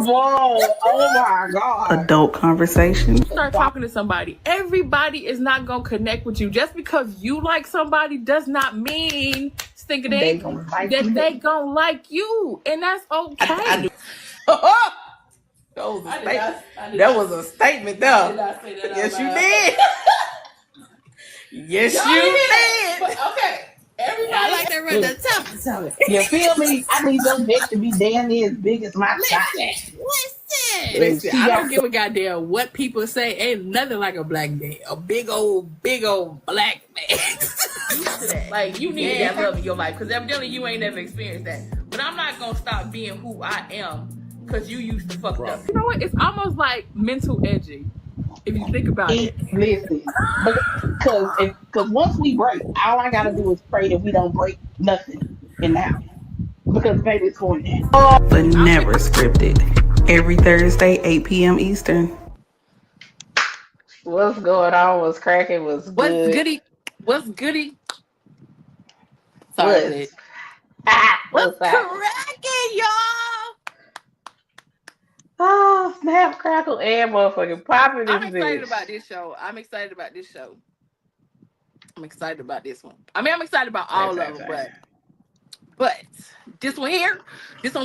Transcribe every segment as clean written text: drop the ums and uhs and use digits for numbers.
Whoa, oh my God. Adult conversation. Start talking to somebody. Everybody is not gonna connect with you. Just because you like somebody does not mean thinking they gonna like you, and that's okay. That was a statement there. Yes, you did. Yes, you did. But okay. Everybody like that right there. Tell me. You feel me? I need your dick to be damn near as big as my thigh. Listen, I don't give a goddamn what people say. Ain't nothing like a black man. A big old black man. Like, you need that love in your life, because evidently you ain't never experienced that. But I'm not gonna stop being who I am because you used to fuck up. You know what? It's almost like mental edging, if you think about it. Listen, because once we break, all I gotta do is pray that we don't break nothing in the house. Because baby, it's going down. But never scripted. Every Thursday, 8 p.m. Eastern. What's going on? What's cracking? What's good? What's goody? Sorry. What's cracking, y'all? Oh, snap, crackle, and motherfucking popping. I'm excited about this show. I'm excited about this one. I mean, I'm excited about all of them, but this one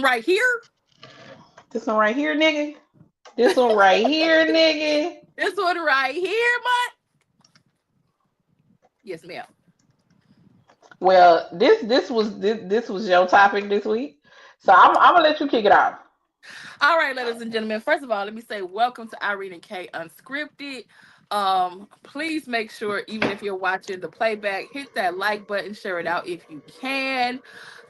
right here, This one right here, nigga. This one right here, nigga. This one right here, but yes, ma'am. Well, this was your topic this week, so I'm gonna let you kick it off. All right, ladies and gentlemen. First of all, let me say welcome to Irene and Kay Unscripted. Please make sure, even if you're watching the playback, hit that like button, share it out if you can.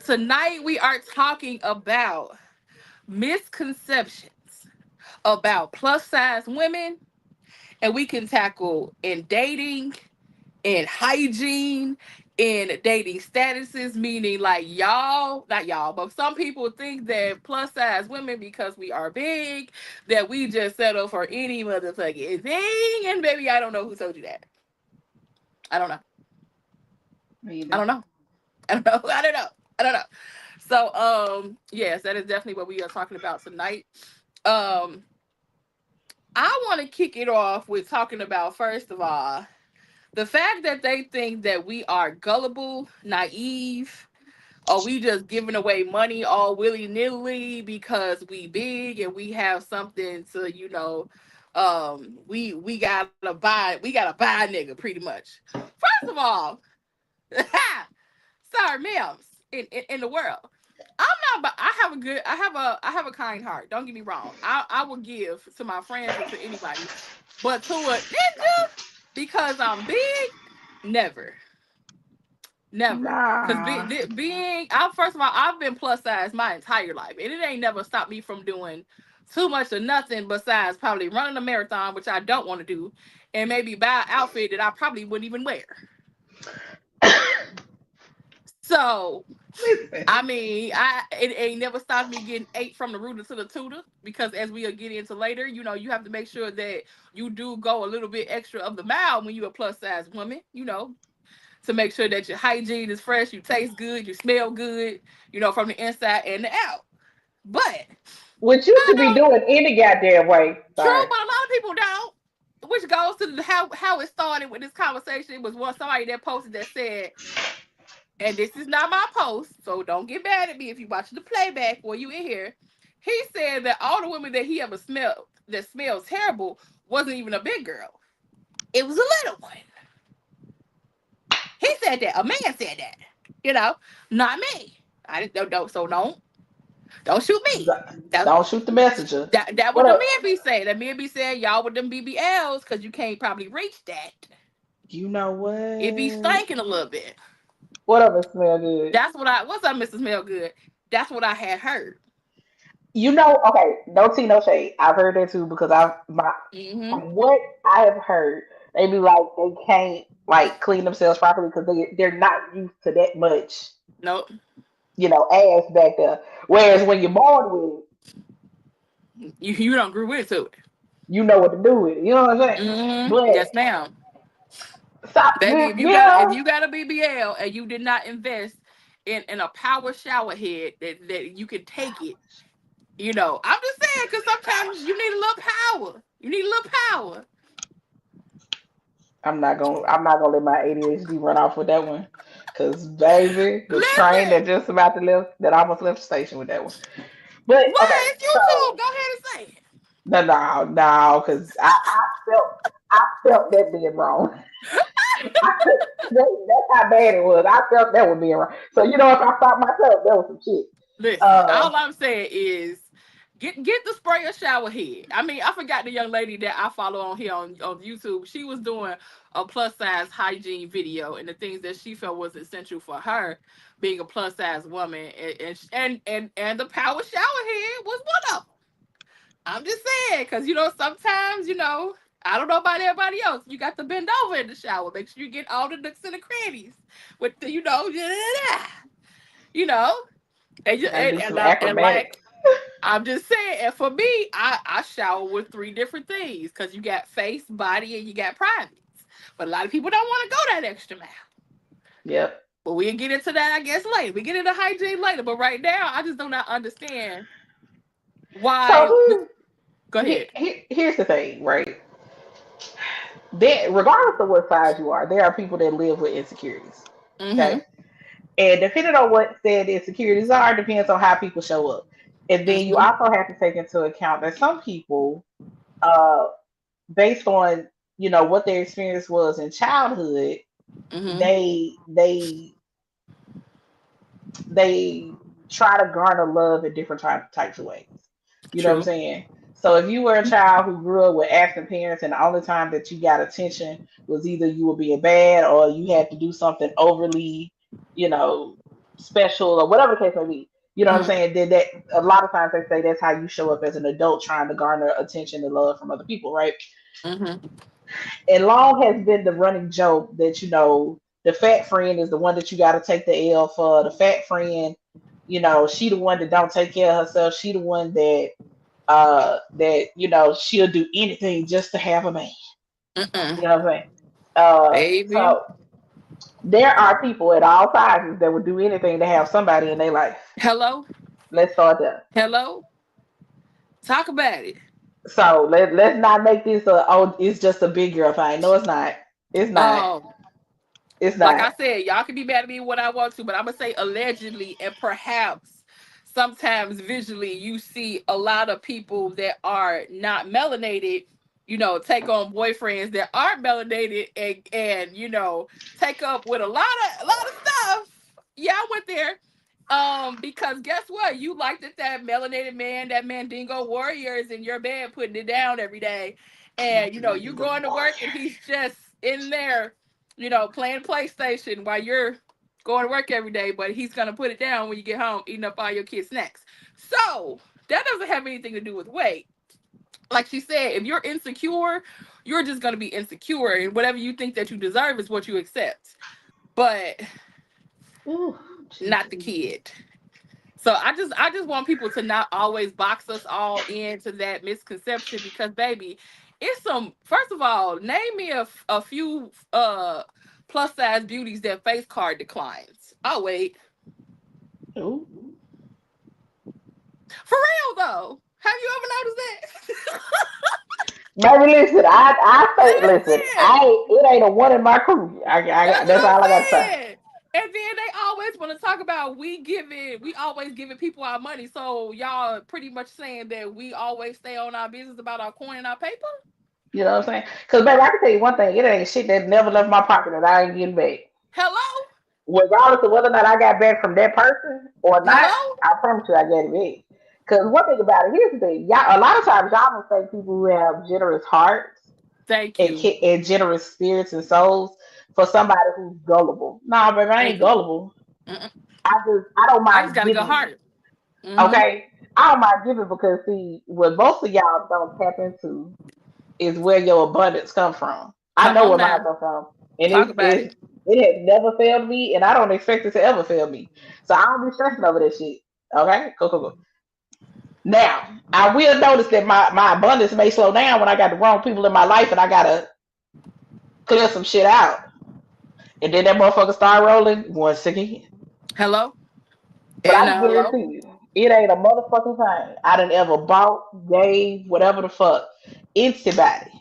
Tonight we are talking about misconceptions about plus size women, and we can tackle in dating, in hygiene, in dating statuses, meaning like not y'all, but some people think that plus size women, because we are big, that we just settle for any motherfucking thing. And baby, I don't know who told you that. I don't know. So, yes, that is definitely what we are talking about tonight. I want to kick it off with talking about, first of all, the fact that they think that we are gullible, naive, or we just giving away money all willy-nilly because we big and we have something to, we gotta buy a nigga pretty much. First of all, sorry, ma'ams in the world. I'm not. I have a kind heart. Don't get me wrong. I will give to my friends or to anybody, but to a nigga, because I'm big, never. Because first of all, I've been plus size my entire life, and it ain't never stopped me from doing too much of nothing besides probably running a marathon, which I don't want to do, and maybe buy an outfit that I probably wouldn't even wear. So, I mean, it ain't never stopped me getting 8 from the rooter to the tutor, because as we'll get into later, you have to make sure that you do go a little bit extra of the mile when you're a plus size woman, to make sure that your hygiene is fresh, you taste good, you smell good, from the inside and the out. But which you should be doing any goddamn way. Sorry. True, but a lot of people don't. Which goes to how it started with this conversation. It was somebody that posted that said, and this is not my post, so don't get mad at me if you watch the playback or you in here. He said that all the women that he ever smelled that smells terrible wasn't even a big girl. It was a little one. He said that. A man said that. Not me. Don't shoot me. Don't shoot the messenger. That what the men be saying. The men be saying y'all with them BBLs because you can't probably reach that. You know what? It be stinking a little bit. What up, it smell good? What's up, Mr. Smell Good? That's what I had heard. Okay, no tea, no shade. I've heard that too, because from what I have heard, they be like they can't clean themselves properly because they're not used to that much. Nope. Ass back there. Whereas when you're born with it, you don't grew into it. You know what to do with it. You know what I'm saying? Mm-hmm. But yes, ma'am. Baby, if you got a BBL and you did not invest in a power shower head that you can take it, You know, I'm just saying because sometimes you need a little power. You need a little power. I'm not gonna let my ADHD run off with that one. Cause baby, the train that Listen, just about to left that almost left the station with that one. But okay, what is YouTube? so Go ahead and say no, cause I felt that being wrong. That's how bad it was. I felt that was being wrong. So if I stopped myself, that was some shit. Listen, Uh, all I'm saying is get the sprayer shower head. I mean, I forgot the young lady that I follow on here on YouTube. She was doing a plus size hygiene video and the things that she felt was essential for her being a plus size woman, and the power shower head was one of them. I'm just saying, because sometimes I don't know about everybody else. You got to bend over in the shower. Make sure you get all the nooks and the crannies with the you know. And, gotta do some and acrobatics. like I'm just saying, and for me, I shower with three different things because you got face, body, and you got privates. But a lot of people don't want to go that extra mile. Yep. But we'll get into that, I guess, later. We get into hygiene later. But right now, I just do not understand why. So Go ahead. here's the thing, right? Regardless of what size you are, there are people that live with insecurities. Mm-hmm. Okay. And depending on what said insecurities are, depends on how people show up. And then you Mm-hmm. also have to take into account that some people, uh, based on what their experience was in childhood, Mm-hmm. they try to garner love in different types of ways. You know what I'm True. saying? So if you were a child who grew up with absent parents and the only time that you got attention was either you were being bad or you had to do something overly, you know, special or whatever the case may be. You know what I'm Mm-hmm. saying? Then that a lot of times they say that's how you show up as an adult trying to garner attention and love from other people, right? Mm-hmm. And long has been the running joke that the fat friend is the one that you got to take the L for. The fat friend, she the one that don't take care of herself. She the one that she'll do anything just to have a man. You Mm-mm. know what I'm saying? So Baby. there are people at all sizes that would do anything to have somebody in their life. Hello? Let's start there. Hello? Talk about it. So let's not make this it's just a big girl thing. No, it's not. It's not. Um, It's like not. I said, y'all can be mad at me when I want to, but I'm gonna say allegedly and perhaps sometimes visually you see a lot of people that are not melanated, take on boyfriends that aren't melanated and take up with a lot of stuff. Yeah, I went there. Because guess what? You like that melanated man, that Mandingo warrior is in your bed putting it down every day. And you going to work and he's just in there playing PlayStation while you're going to work every day, but he's gonna put it down when you get home, eating up all your kids' snacks. So that doesn't have anything to do with weight. Like she said, if you're insecure, you're just gonna be insecure, and whatever you think that you deserve is what you accept. But Ooh, not the Jesus. kid. So I just want people to not always box us all into that misconception because baby, it's some first of all, name me a few plus size beauties that face card declines. Oh wait. Ooh. For real though. Have you ever noticed that? Baby, listen, I say, listen, Listen, it ain't a one in my crew. that's what That's I'm all I got to say. saying. And then they always want to talk about we always giving people our money. So y'all pretty much saying that we always stay on our business about our coin and our paper? You know what I'm saying? Because, baby, I can tell you one thing. It ain't shit that never left my pocket that I ain't getting back. Hello? Regardless of whether or not I got back from that person or not, Hello? I promise you I get it back. Because one thing about it, here's the thing. Y'all, a lot of times, y'all mistake people who have generous hearts Thank and, you. and generous spirits and souls for somebody who's gullible. Nah, baby, I ain't Thank you. gullible. Mm-mm. I don't I just mind gotta go giving. harder. Mm-hmm. Okay? I don't mind giving because, see, what most of y'all don't tap into is where your abundance come from. I Come know on where mine now. come from, and Talk about it. it has never failed me, and I don't expect it to ever fail me. So I don't be stressing over that shit. Okay, cool. Now I will notice that my abundance may slow down when I got the wrong people in my life, and I gotta clear some shit out, and then that motherfucker start rolling once again. Hello? But I And can hello? guarantee you. It ain't a motherfucking thing. I done ever bought, gave, whatever the fuck, anybody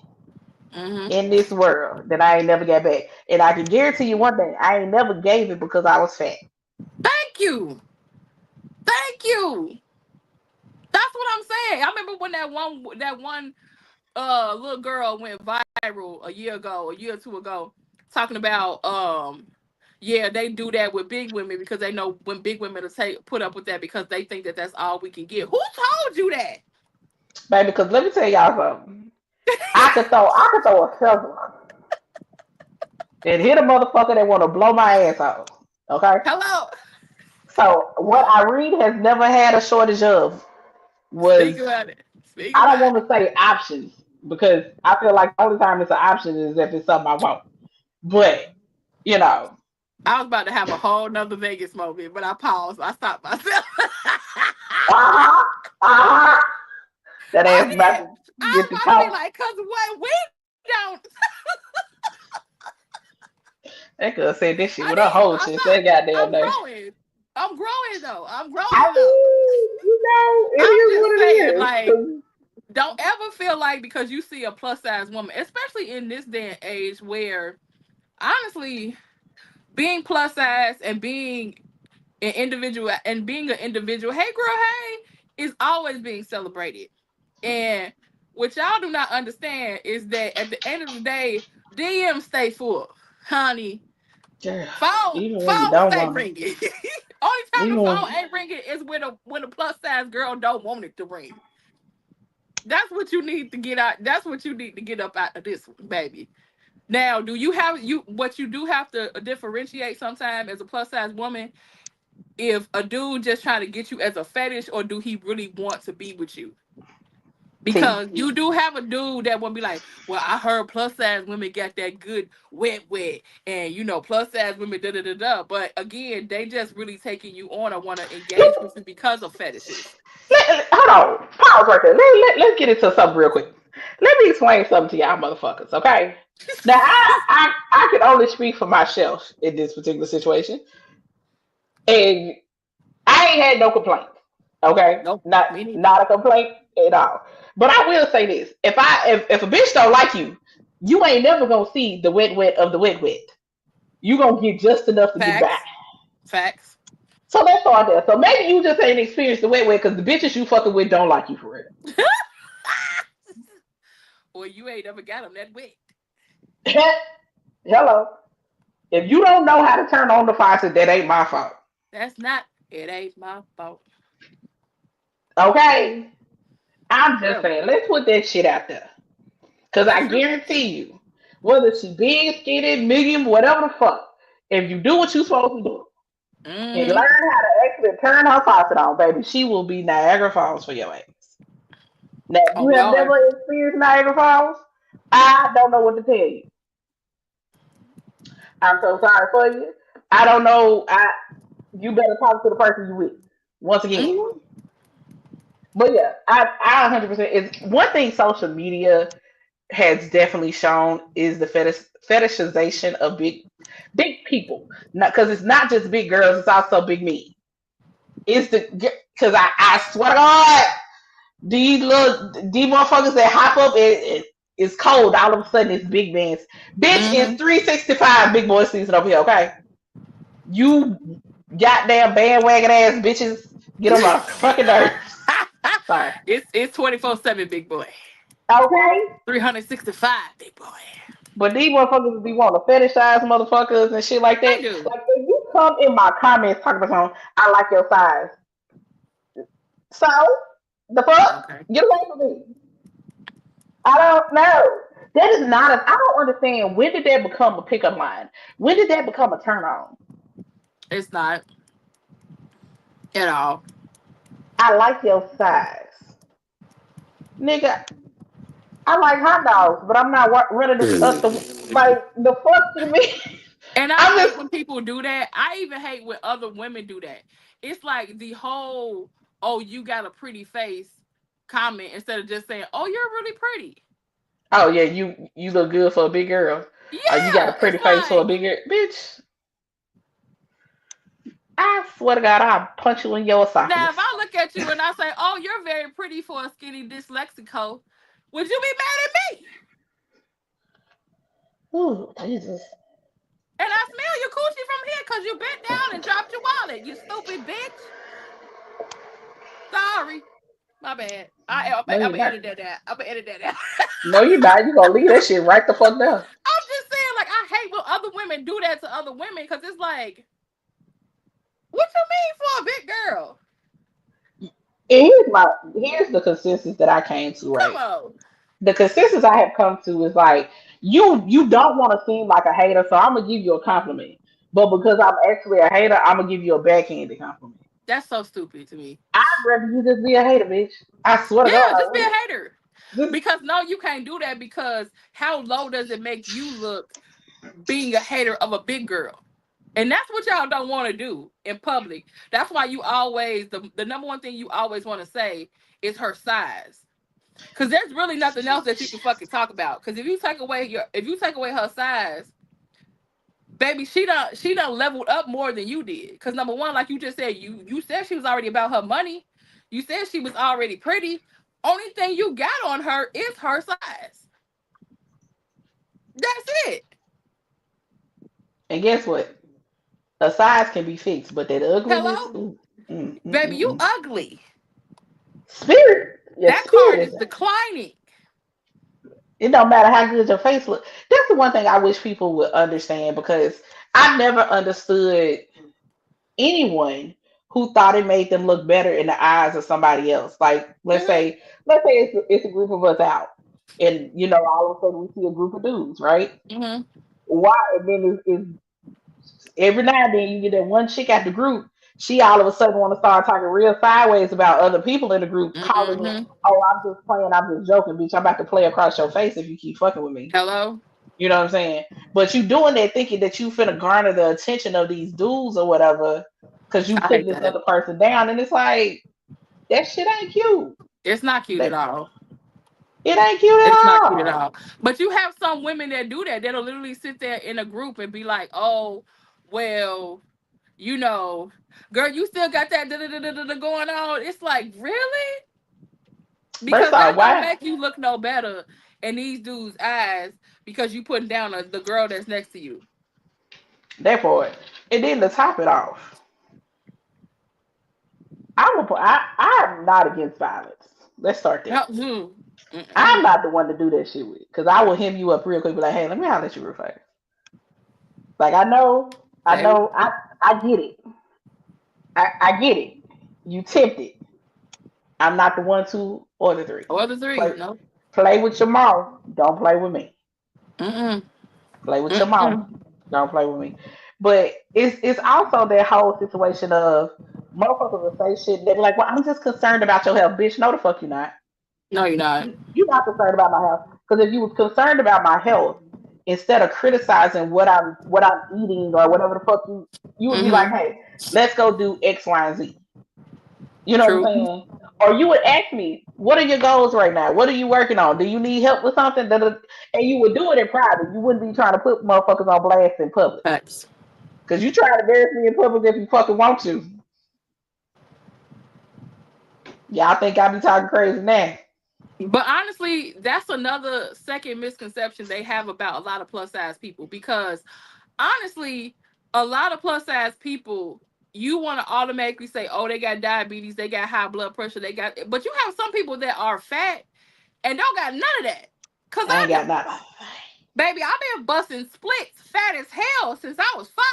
Mm-hmm. in this world that I ain't never got back. And I can guarantee you one thing, I ain't never gave it because I was fat. Thank you. Thank you. That's what I'm saying. I remember when that one little girl went viral a year or two ago, talking about yeah, they do that with big women because they know when big women will put up with that because they think that that's all we can get. Who told you that? Baby, because let me tell y'all something. I could throw a shovel and hit a motherfucker that want to blow my ass off. Okay? Hello. So what Irene has never had a shortage of Speak was, about it. Speak I don't about want to say options because I feel like the only time it's an option is if it's something I want. But, you know, I was about to have a whole nother Vegas moment, but I paused. I stopped myself. ah, ah, that I ass about did. to I get was the about to be talk. like, cause what we don't. They could have said this shit I with her did. whole I chest that thought goddamn I'm day. growing. I'm growing though. I'm I growing up. mean, it I'm is just what it saying, is. like, 'Cause don't ever feel like because you see a plus size woman, especially in this day and age where honestly being plus size and being an individual, hey girl, hey, is always being celebrated. And what y'all do not understand is that at the end of the day, DM stay full, honey. Girl, even when you Phone don't stay want ringing. Only it, time the even phone when ain't ringing is when a plus size girl don't want it to ring. That's what you need to get out. That's what you need to get up out of this one, baby. Now, do you have you what you do have to differentiate sometime as a plus size woman if a dude just trying to get you as a fetish or do he really want to be with you? see, Because you do have a dude that will be like, well, I heard plus size women got that good wet, and plus size women da da da da. But again, they just really taking you on or want to let, engage with you because of fetishes. hold on, pause right there. Let's get into something real quick. Let me explain something to y'all motherfuckers, okay? Now, I can only speak for myself in this particular situation, and I ain't had no complaints, okay? Nope, Not me neither. not a complaint at all. But I will say this: if a bitch don't like you, you ain't never gonna see the wet of the wet. You gonna get just enough to get by. Facts, facts. So let's start there. So maybe you just ain't experienced the wet because the bitches you fucking with don't like you for Or you ain't ever got them that wet. real. Hello. If you don't know how to turn on the faucet, that ain't my fault. That's not. It ain't my fault. Okay? I'm just Well, saying, let's put that shit out there. Because that's I true. guarantee you, whether she big, skinny, medium, whatever the fuck, if you do what you supposed to do and learn Mm-hmm. how to actually turn her faucet on, baby, she will be Niagara Falls for your ass. Now, if Oh you have Lord. never experienced Niagara Falls, I don't know what to tell you. I'm so sorry for you. I don't know. You better talk to the person you with. Once again. Mm-hmm. But yeah, I 100%. It's one thing social media has definitely shown is the fetishization of big people. Not because it's not just big girls, it's also big men. It's the because I swear to God, these motherfuckers that hop up it's cold. All of a sudden it's big bands. Bitch, it's Mm-hmm. 365 big boy season over here. Okay, you goddamn bandwagon ass bitches get on my fucking nerves. Sorry. It's 24/7, big boy. Okay. 365, big boy. But these motherfuckers be wanting to fetishize motherfuckers and shit like that. They do. Like if you come in my comments talking about something, I like your size. So the fuck? Okay. Get away from me. I don't know. That is not a I don't understand when did that become a pickup line? When did that become a turn on? It's not at all. I like your size. Nigga, I like hot dogs, but I'm not running up the like the fuck you mean? And I I'm hate just when people do that. I even hate when other women do that. It's like the whole, oh, you got a pretty face comment instead of just saying, oh, you're really pretty. oh yeah, you look good for a big girl. Oh, you got a Yeah. pretty It's face for a like, big girl. Bitch. I swear to God, I'll punch you in your Now, esophagus. if I look at you and I say, "Oh, you're very pretty for a skinny dyslexico," would you be mad at me? Ooh, Jesus. And I smell your coochie from here because you bent down and dropped your wallet, you stupid bitch. Sorry. My bad. I'm No, you're gonna not. edit that out. I'm gonna edit that out. No, you're not. You gonna leave that shit right the fuck down. I'm just saying, like, I hate when other women do that to other women because it's like, what you mean for a big girl? And here's the consensus that I came to, Come right? on. The consensus I have come to is like you don't want to seem like a hater, so I'm gonna give you a compliment. But because I'm actually a hater, I'm gonna give you a backhanded compliment. That's so stupid to me. I'd rather you just be a hater, bitch. I swear to Yeah, God, I just be would. a hater. Just Because no, you can't do that because how low does it make you look being a hater of a big girl? And that's what y'all don't want to do in public. That's why you always, the number one thing you always want to say is her size. Because there's really nothing else that you can fucking talk about. Because if you take away her size, baby, she done leveled up more than you did. Because number one, like you just said, you said she was already about her money. You said she was already pretty. Only thing you got on her is her size. That's it. and guess what? A size can be fixed, but that ugliness, Hello, ooh, baby, you mm. ugly. Spirit, your That card spirit is is. declining. It don't matter how good your face look. That's the one thing I wish people would understand because I never understood anyone who thought it made them look better in the eyes of somebody else. Like Hmm. let's say it's a group of us out, and all of a sudden we see a group of dudes, right? Hmm. Why? And then every now and then you get that one chick at the group. She all of a sudden want to start talking real sideways about other people in the group, calling it, Hmm. "Oh, I'm just playing, I'm just joking, bitch. I'm about to play across your face if you keep fucking with me." Hello. You know what I'm saying? But you doing that thinking that you finna garner the attention of these dudes or whatever, because you I putting hate this that. other person down, and it's like that shit ain't cute. It's not cute at That all. it ain't cute It's at not cute at all. all. But you have some women that do that. That'll literally sit there in a group and be like, "Oh, well, you know, girl, you still got that going on." It's like, really? First Because off, that don't why make you look no better in these dudes' eyes because you putting down the girl that's next to you. that part? And then to top it off, I'm not against violence. Let's start there. I'm Mm-mm. not the one to do that shit with, because I will hem you up real quick, be like, "Hey, let me holler at you real fast." Like I Baby. know, I get it. I get it. You tempted. I'm not the one, two, or the three. Or the three. Play No. play with your mouth. Don't play with me. Mm-mm. Play with your mouth. Mm-mm. Don't play with me. But it's also that whole situation of motherfuckers will say shit. They be like, "Well, I'm just concerned about your health, bitch." No, the fuck you not. No, you're not. You're not concerned about my health. Because if you was concerned about my health, instead of criticizing what I'm eating or whatever the fuck you would be like, Mm-hmm. "Hey, let's go do X, Y, and Z." You know what True. I'm saying? Or you would ask me, "What are your goals right now? What are you working on? Do you need help with something?" And you would do it in private. You wouldn't be trying to put motherfuckers on blast in public. Facts. Because you try to embarrass me in public if you fucking want to. Y'all think I be talking crazy now. But honestly, that's another second misconception they have about a lot of plus size people because honestly, a lot of plus size people, you want to automatically say, oh, they got diabetes, they got high blood pressure, they got, but you have some people that are fat and don't got none of that. Cause I ain't I do. got nothing. Baby, I've been busting splits fat as hell since I was 5.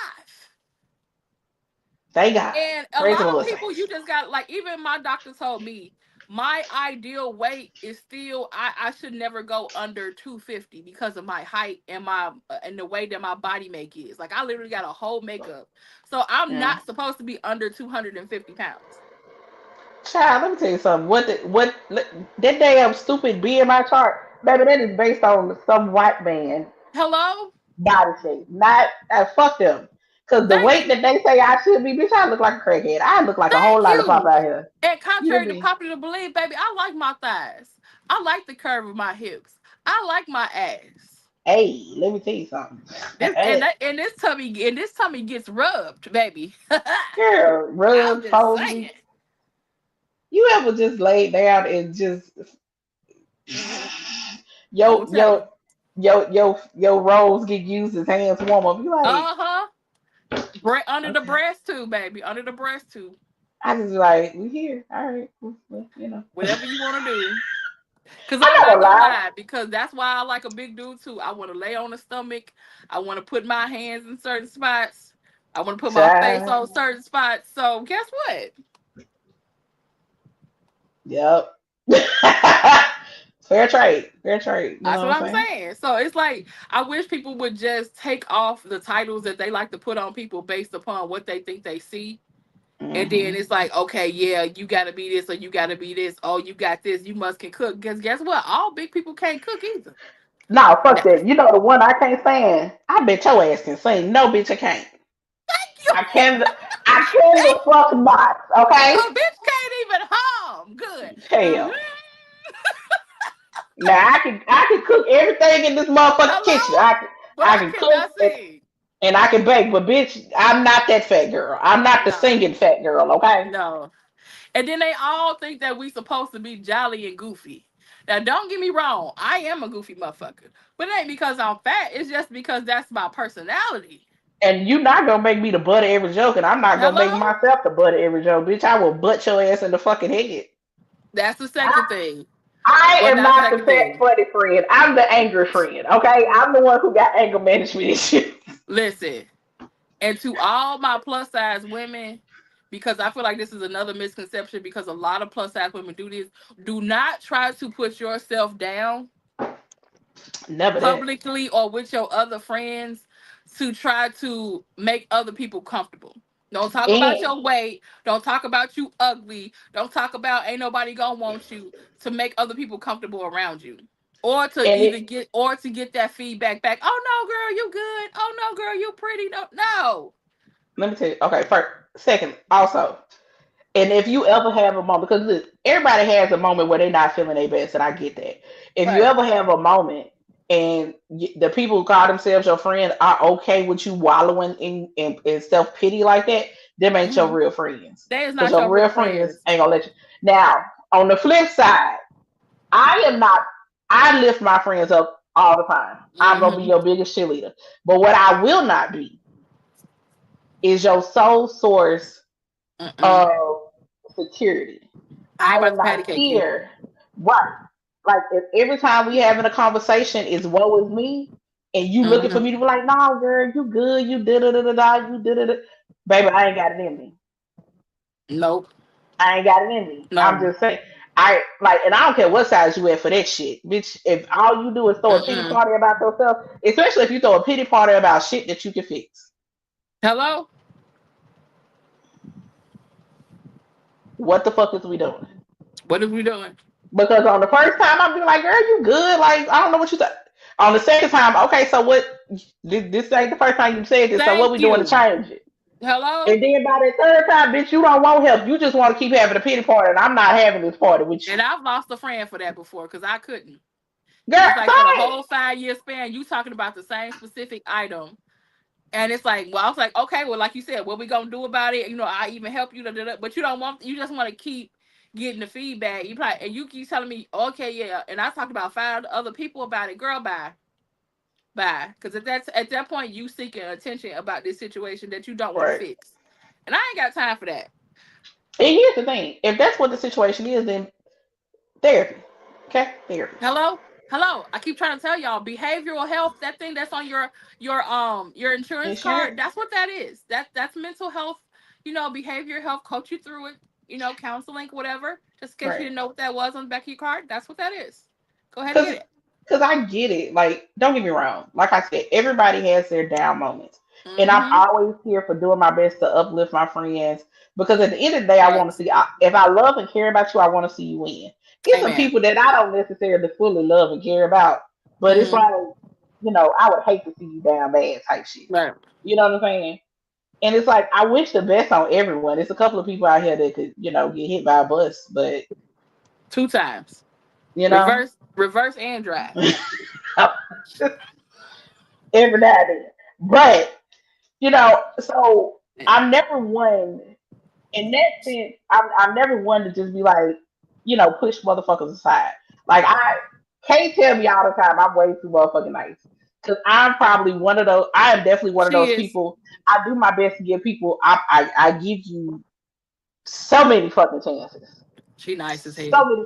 Thank God. And a Praise lot the of Lord, people, saints. you just got like, even my doctor told me my ideal weight is still, I should never go under 250 because of my height and my and the way that my body make is. Like I literally got a whole makeup. So I'm Yeah. not supposed to be under 250 pounds. Child, let me tell you something. That damn stupid BMI chart, baby, that is based on some white man Hello? body shape. Not fuck them. Cause the Thank weight you. that they say I should be, bitch, I look like a crackhead. I look like a whole Thank lollipop you. out here. And You hear contrary to me? popular belief, baby, I like my thighs. I like the curve of my hips. I like my ass. Hey, let me tell you something. This tummy gets rubbed, baby. Girl, I'm rub, just fold. saying. You ever just lay down and just Mhm. I'm yo gonna tell yo you. your rolls get used as hands warm up. You like Uh huh. Under the okay. breast too, baby. Under the breast too. I just like we here. All right, well, you know. Whatever you want to do. Cause I'm I'm not not gonna gonna lie. lie, because that's why I like a big dude too. I want to lay on the stomach. I want to put my hands in certain spots. I want to put my face Child. on certain spots. So guess what? Yep. Fair trade. Fair trade. You That's know what what I'm I'm saying? saying. So it's like I wish people would just take off the titles that they like to put on people based upon what they think they see. And then Hmm. it's like, okay, yeah, you gotta be this or you gotta be this. Oh, you got this, you must can cook. Guess what? All big people can't cook either. No, No. fuck that. You know the one I can't stand? I bet your ass can sing. No, bitch, I can't. I can the fuck not, A okay? bitch can't even hum good. Mhm. Hell. Now I can cook everything in this motherfucking kitchen. Hello? But I I can cook cannot sing. and I can bake, but bitch, I'm not that fat girl. I'm not the No, singing fat girl, okay? no. And then they all think that we supposed to be jolly and goofy. Now, don't get me wrong. I am a goofy motherfucker. But it ain't because I'm fat. It's just because that's my personality. And you not gonna make me the butt of every joke, and I'm not gonna make Hello? myself the butt of every joke, bitch. I will butt your ass in the fucking head. That's the I, second thing. I Well, am not not the second fat thing. funny friend. I'm the angry friend, okay? I'm the one who got anger management issues. Listen, and to all my plus size women, because I feel like this is another misconception because a lot of plus size women do this. Do not try to put yourself down Never that. publicly or with your other friends to try to make other people comfortable. Don't talk about And your weight. Don't talk about you ugly. Don't talk about ain't nobody gonna want you to make other people comfortable around you. Or to and either it get that feedback back. Oh no, girl, you good. Oh no, girl, you pretty. No, no. let me tell you. Okay, first, second, also. And if you ever have a moment, because look, everybody has a moment where they're not feeling their best, and I get that. If you Right. ever have a moment and the people who call themselves your friend are okay with you wallowing in self pity like that, them ain't your Hmm. real friends. They is Because not your your real real friends friends. ain't gonna let you. Now, on the flip side, I am not, I lift my friends up all the time. I'm gonna be Hmm. your biggest cheerleader. But what I will not be is your sole source Mm-mm. of security. I ain't I about am to not patty cake you. here. Right. Like if every time we having a conversation is woe is me, and you looking for Hmm. me to be like, nah, girl, you good, you da da da da da, you da da da. Baby, I ain't got it in me. Nope. I ain't got it in me. I'm No. just saying. I like, and I don't care what size you at for that shit, bitch. If all you do is throw a pity Mm-mm. party about yourself, especially if you throw a pity party about shit that you can fix, Hello? what the fuck is we doing? What are we doing? Because on the first time, I'm be like, girl, you good. Like, I don't know what you thought. On the second time, okay, so what? This ain't the first time you said this. So what Thank we doing to you. change it? Hello? And then by the third time, bitch, you don't want help. You just want to keep having a pity party, and I'm not having this party with And you. I've lost a friend for that before because I couldn't. Girl, It's like for the sorry. whole 5 year span, you talking about the same specific item. And it's like, well, I was like, okay, well, like you said, what we gonna do about it? You know, I even help you, da, da, da. But you don't want, you just want to keep getting the feedback. You probably, and you keep telling me, okay, yeah. And I talked about 5 other people about it. Girl, bye, bye. Because at that point, you seeking attention about this situation that you don't want to Right. fix, and I ain't got time for that. And here's the thing: if that's what the situation is, then therapy. Okay, therapy. Hello, hello. I keep trying to tell y'all, behavioral health. That thing that's on your insurance card. Insurance. That's what that is. That's mental health. You know, behavior health. Coach you through it. You know, counseling, whatever. Just in case you Right. didn't know what that was on the back of your card. That's what that is. Go ahead and Cause, get it. cause I get it. Like, don't get me wrong. Like I said, everybody has their down moments, and I'm Mm-hmm. always here for doing my best to uplift my friends. Because at the end of the day, I want to Facts. see. If I love and care about you, I want to see you win. It's some Amen. people that I don't necessarily fully love and care about, but it's Mm-hmm. like, I would hate to see you down bad type shit. Right. You know what I'm saying? And it's like I wish the best on everyone. It's a couple of people out here that could, get hit by a bus, but Two times. you know. Reverse and drive. every now and then. But so I'm never one in that sense. I'm never one to just be like, push motherfuckers aside. Like I can't tell me all the time I'm way too motherfucking nice. Cause I'm probably one of those. I am definitely one of She those is. people. I do my best to give people. I give you so many fucking chances. She nice as So hell. many,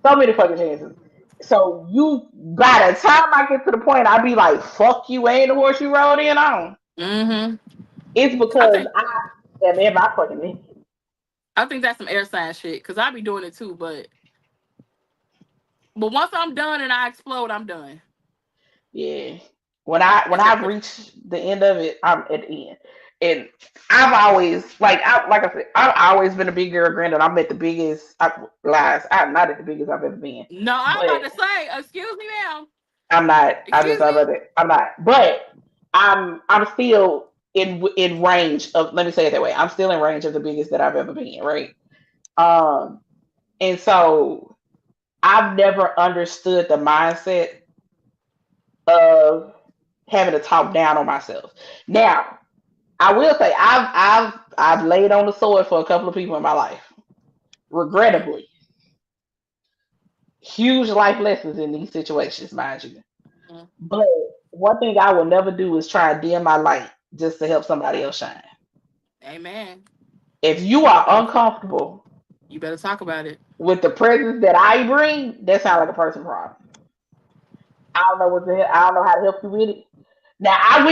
so many fucking chances. So by the time I get to the point, I be like, "Fuck you, ain't the horse you rode in on." Mm-hmm. It's I because think I am in my fucking head. I think that's some air sign shit. Cause I be doing it too, but once I'm done and I explode, I'm done. Yeah. When I Exactly. reach the end of it, I'm at the end. And I've always like I said, I've always been a big girl. Granted, I'm at the biggest lies. I'm not at the biggest I've ever been, No, I'm but about to say, excuse me, ma'am. I'm not. I just Excuse thought me. about that. I'm not. But I'm still in range of. Let me say it that way. I'm still in range of the biggest that I've ever been. Right. Um. And so I've never understood the mindset of having to talk down on myself. Now, I will say I've laid on the sword for a couple of people in my life. Regrettably, huge life lessons in these situations, mind you. Mhm. But one thing I will never do is try and dim my light just to help somebody else shine. Amen. If you You are better uncomfortable you better talk about it. with the presence that I bring, that sounds like a person problem. I don't know what the hell, I don't know how to help you with it. Now I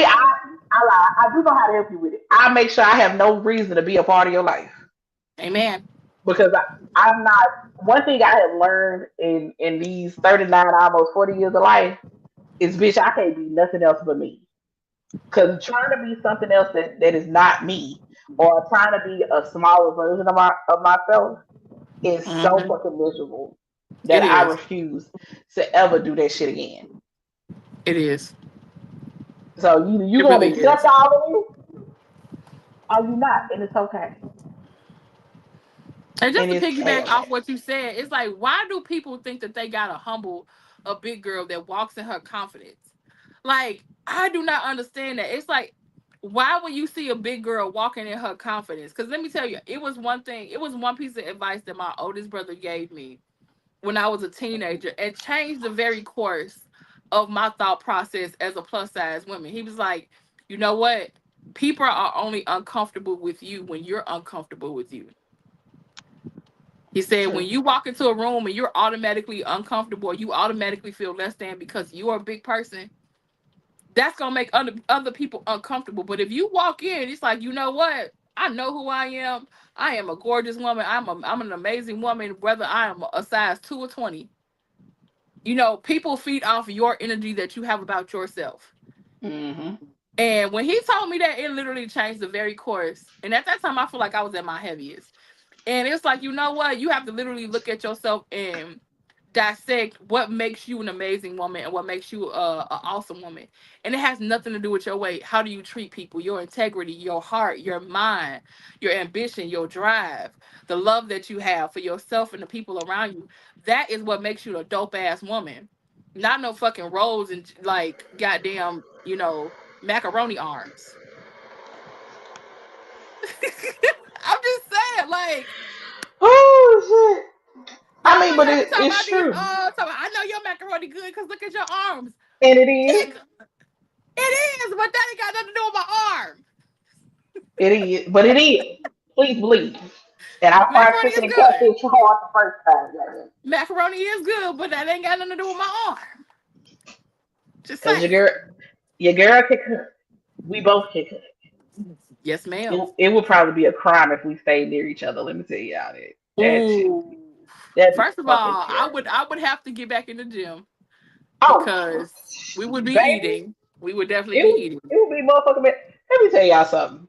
lie. I do know how to help you with it. I make sure I have no reason to be a part of your life Amen. because I'm not. One thing I have learned in these 39 almost 40 years of life is, bitch, I can't be nothing else but me. Because trying to be something else that is not me, or trying to be a smaller version of myself, is so Hmm. fucking miserable that It I is. refuse to ever do that shit again. It is. So you It gonna really accept is. all of this, or you not, and it's okay, And just and to it's piggyback okay. off what you said, it's like, why do people think that they gotta humble a big girl that walks in her confidence? Like, I do not understand that. It's like, why would you see a big girl walking in her confidence? Because let me tell you, it was one piece of advice that my oldest brother gave me when I was a teenager and changed the very course of my thought process as a plus size woman. He was like, you know what? People are only uncomfortable with you when you're uncomfortable with you. He said, when True. you walk into a room and you're automatically uncomfortable, or you automatically feel less than because you're a big person, that's gonna make other people uncomfortable. But if you walk in, it's like, you know what? I know who I am. I am a gorgeous woman. I'm an amazing woman, whether I am a size 2 or 20. People feed off your energy that you have about yourself. Hmm. And when he told me that, it literally changed the very course. And at that time, I feel like I was at my heaviest. And it's like, you know what? You have to literally look at yourself and dissect what makes you an amazing woman and what makes you an awesome woman. And it has nothing to do with your weight. How do you treat people? Your integrity, your heart, your mind, your ambition, your drive, the love that you have for yourself and the people around you. That is what makes you a dope ass woman. Not no fucking rolls and like goddamn, macaroni arms. I'm just saying, like, Oh shit. I mean, motherfuckers but have been talking it's about these. true, I know your macaroni good because look at your arms. and it is. Nigga, it is, but that ain't got nothing to do with my arm. It is, but it is. Please believe. And I Macaroni practiced is and cut good. this hard the first time, goddamn. Macaroni is good, but that ain't got nothing to do with my arm. Just Cause saying. your girl can cook. We both can cook. Yes, It, ma'am. it would probably be a crime if we stayed near each other. Let me tell y'all that. That shit would Ooh. be that'd be First of fucking all, I would terrible. I would have to get back in the gym Oh, because we would be baby, eating. We would definitely it be would eating. it would be motherfucking. Let me tell y'all something.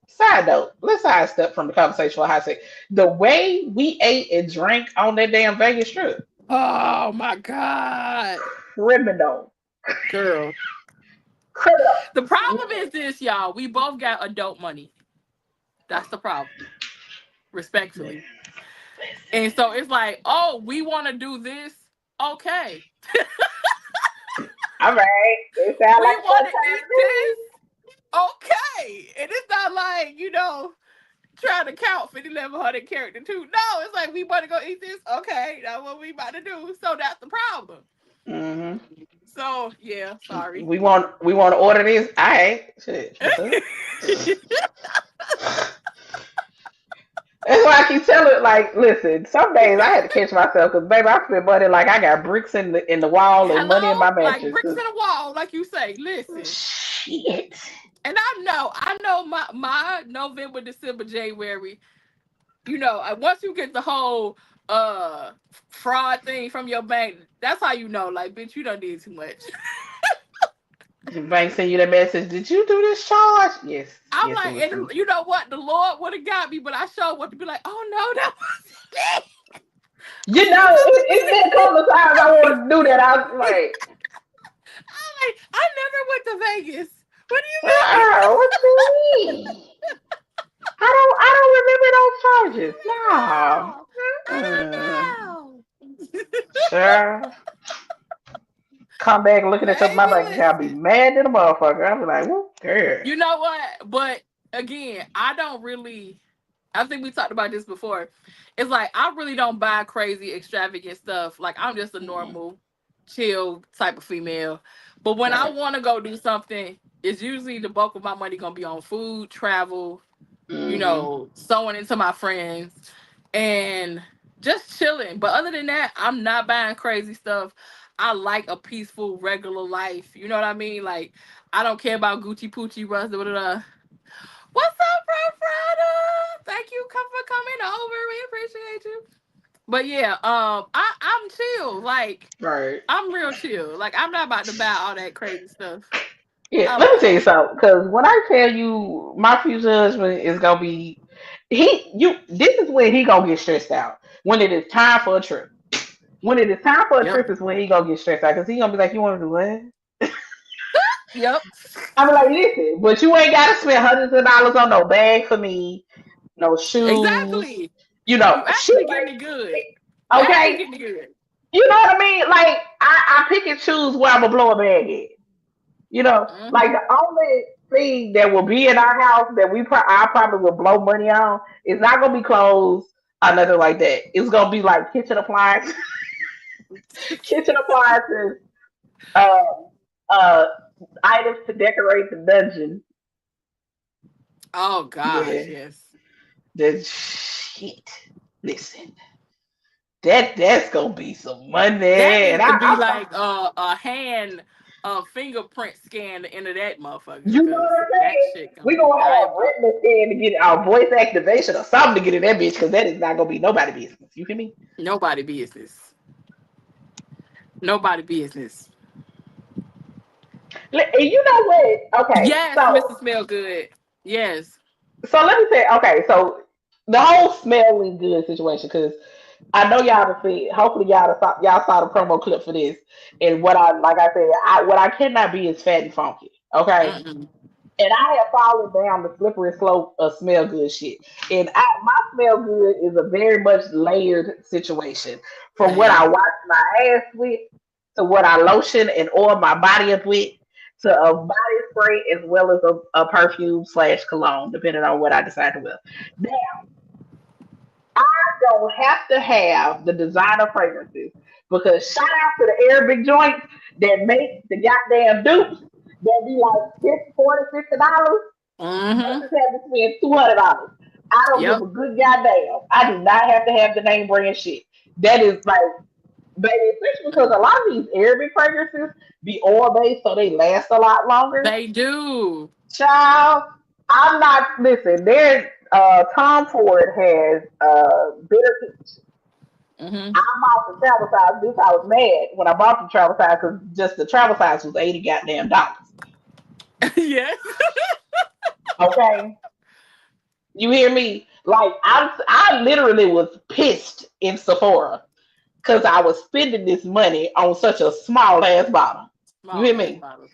Side note, let's sidestep from the conversation for a hot second. The way we ate and drank on that damn Vegas trip, Oh my God. criminal, Girl. criminal. The problem is this, y'all. We both got adult money. That's the problem. Respectfully. And so it's like, oh, we want to do this. Okay. All right. It sounds We like want fun to time eat to me. this. Okay. And it's not like, trying to count for 1100 character too. No, it's like we want to go eat this. Okay, that's what we about to do. So that's the problem. Mm-hmm. So yeah, sorry. We want to order this. All right. Shit. The fuck? That's why I keep telling, like, listen, some days I had to catch myself because, baby, I spend money like I got bricks in the wall and money in Hello, my like mattress. bricks in 'Cause a wall, like you say. Listen, shit. and I know my November, December, January. Once you get the whole uh fraud thing from your bank, that's how you know, like, bitch, you don't need too much. The bank send you that message. Did you do this charge? Yes. I'm Yes, it like, was and me. you know what? The Lord would have got me, but I sure want to be like, oh no, that was me. You know, it's been a couple of times I wanted to do that. I was like, I'm like, I never went to Vegas. What do you mean? what you mean? I don't remember those charges. No. No, I Mm-mm. don't know. Sure. Come back looking at my Baby, bank account, be listen. mad at the motherfucker. I be like, whoop, girl. You know what? But again, I don't really. I think we talked about this before. It's like I really don't buy crazy, extravagant stuff. Like I'm just a Mm-hmm. normal, chill type of female. But when I Right. want to go do something, it's usually the bulk of my money gonna be on food, travel, Mm-hmm. sewing into my friends, and just chilling. But other than that, I'm not buying crazy stuff. I like a peaceful, regular life. You know what I mean? Like I don't care about Gucci Poochie Russ. Blah, blah, blah. What's up, bro, Frada? Thank you for coming over. We appreciate you. But yeah, I'm chill. Like Right. I'm real chill. Like I'm not about to buy all that crazy stuff. Yeah, I'm let me tell you not. something. Because when I tell you my future husband is gonna be, this is when he gonna get stressed out. When it is time for a trip. When it is time for a Yep. trip is when he gonna get stressed out. Because he gonna be like, you want to do what? Yep. I be like, listen, but you ain't gotta spend hundreds of dollars on no bag for me, no shoes. Exactly. You Shit actually getting it good. You like, actually okay. getting it good. You know what I mean? Like, I pick and choose where I'm gonna blow a bag at. Like Mm-hmm. the only thing that will be in our house that I probably will blow money on is not gonna be clothes or nothing like that. It's gonna be like kitchen appliances, kitchen appliances, uh, uh, items to decorate the dungeon. Oh gosh, Yeah, yes. the shit. Listen, that's gonna be some money, That and needs to be I like a hand fingerprint scan into that motherfucker you know because what I'm that saying? shit gonna We be gonna have a diabolical. retina scan to get our voice activation or something to get in that bitch because that is not gonna be nobody business. You hear me? Nobody business. Nobody business. And you know what? Okay, Yes, so Mr. Smell Good. Yes. let me say. Okay, so the whole smelling good situation because I know y'all have seen. Hopefully, y'all saw the promo clip for this. And like I said, what I cannot be is fat and funky. Okay, Mm-mm. and I have fallen down the slippery slope of smell good shit. And my smell good is a very much layered situation. From what I Same. wash my ass with, to what I lotion and oil my body up with, to a body spray as well as a perfume slash cologne, depending on what I decide to wear. Now, I don't have to have the designer fragrances because shout out to the Arabic joints that make the goddamn dupes that be like 50, 40, $50 Mm-hmm. versus having to spend $200. I don't give Yep. a good goddamn. I do not have to have the name brand shit. That is like, baby, especially because a lot of these Arabic fragrances be oil based, so they last a lot longer. They do. Child, I'm not. Listen, there. Tom Ford has bitter peach. Mm-hmm. I bought the travel size. This I was mad when I bought the travel size because just the travel size was $80 goddamn dollars. Yes. Okay, you hear me? Like I literally was pissed in Sephora because I was spending this money on such a small ass bottle. You Small hear ass me? bottles.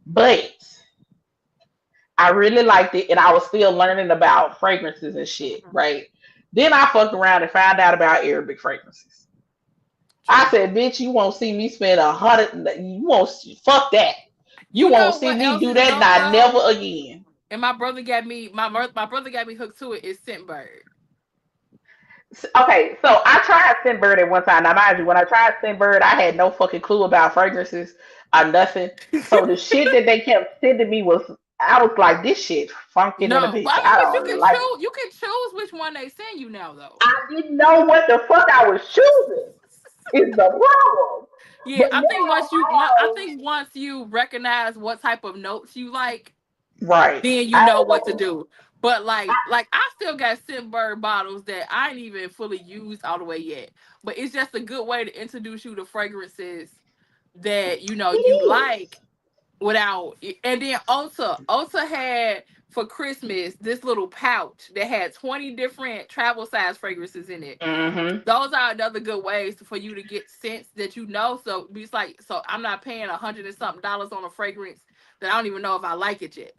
But I really liked it, and I was still learning about fragrances and shit, right? Then I fucked around and found out about Arabic fragrances. I said, bitch, you won't see me spend 100. You won't fuck that. You You won't know see what me else do is that. dope Not never though? again. And my brother got me my brother got me hooked to it. Is Scentbird. Okay, so I tried Scentbird at one time. Now, mind you, when I tried Scentbird, I had no fucking clue about fragrances or nothing. So the shit that they kept sending me was, I was like, this shit funky than a No, but bitch. I mean, I but you don't can like. choose. You can choose which one they send you now, though. I didn't know what the fuck I was choosing. Is the problem. Yeah, But I think now I I think once you recognize what type of notes you like, have right. then you I know what to know. do. But like I still got Scentbird bottles that I ain't even fully used all the way yet. But it's just a good way to introduce you to fragrances that It you is. like without. And then Ulta had for Christmas this little pouch that had 20 different travel size fragrances in it. Mm-hmm. Those are another good ways for you to get scents that you know. So it's like, so I'm not paying $100 and something on a fragrance that I don't even know if I like it yet.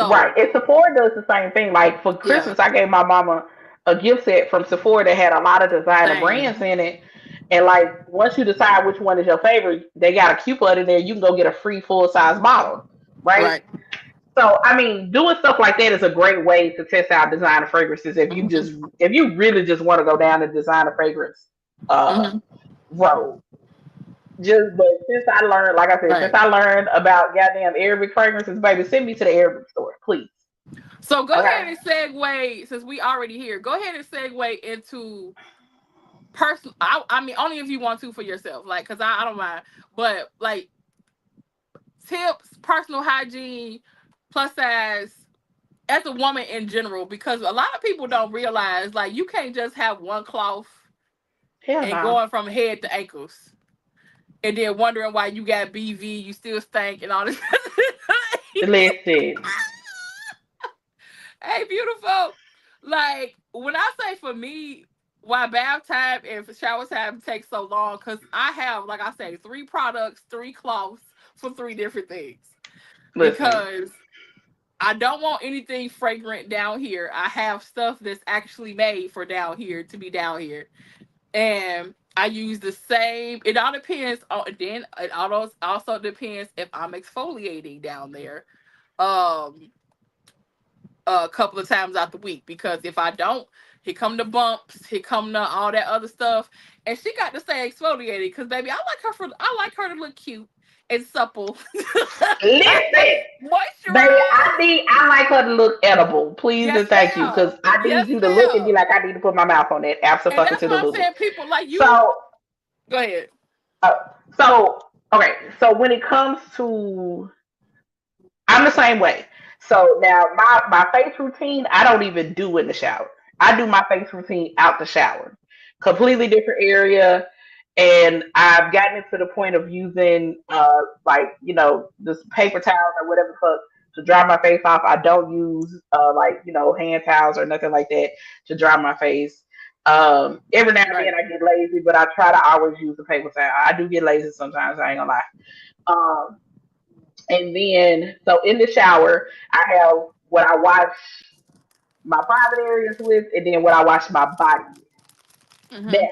Right. So And Sephora does the same thing. Like for yeah, Christmas, I gave my mama a gift set from Sephora that had a lot of designer brands same. in it. And like once you decide which one is your favorite, they got a coupon in there. You can go get a free full size bottle. Right. Right. So I mean, doing stuff like that is a great way to test out designer fragrances. Hmm. If you really just want to go down the designer fragrance uh Hmm. road. Just but since I learned, like I said, since Right. I learned about goddamn Arabic fragrances, baby, send me to the Arabic store, please. So go Okay. ahead and segue, since we already here. Go ahead and segue into personal. I mean, only if you want to for yourself, like, cause I don't mind. But like tips, personal hygiene, plus size, as a woman in general, because a lot of people don't realize like you can't just have one cloth Hell and no. going from head to ankles and then wondering why you got BV, you still stink and all this. Listen. Hey, beautiful. Like when I say for me, why bath time and shower time takes so long, because I have, like I say, three products, three cloths for three different things. Listen. Because I don't want anything fragrant down here. I have stuff that's actually made for down here to be down here. And I use the same. It all depends on. Then it also depends if I'm exfoliating down there, um, a couple of times out the week. Because if I don't, here come the bumps, here come the all that other stuff. And she got to say exfoliating because baby, I like her to look cute and supple, Listen. Baby, moisturized. I like her to look edible, please Yes, and thank you. Cause ma'am. I Yes, need you to look and be ma'am. like, I need to put my mouth on that. And that's what I'm Absolutely. saying. People like you. So Go ahead. uh, so okay, so when it comes to I'm the same way. So now my face routine, I don't even do in the shower. I do my face routine out the shower. Completely different area. And I've gotten it to the point of using like, this paper towels or whatever the fuck to dry my face off. I don't use like, hand towels or nothing like that to dry my face. Every now and then Right. I get lazy, but I try to always use the paper towel. I do get lazy sometimes, I ain't gonna lie. Um, and then, so in the shower, I have what I wash my private areas with, and then what I wash my body with. Mm-hmm. Now,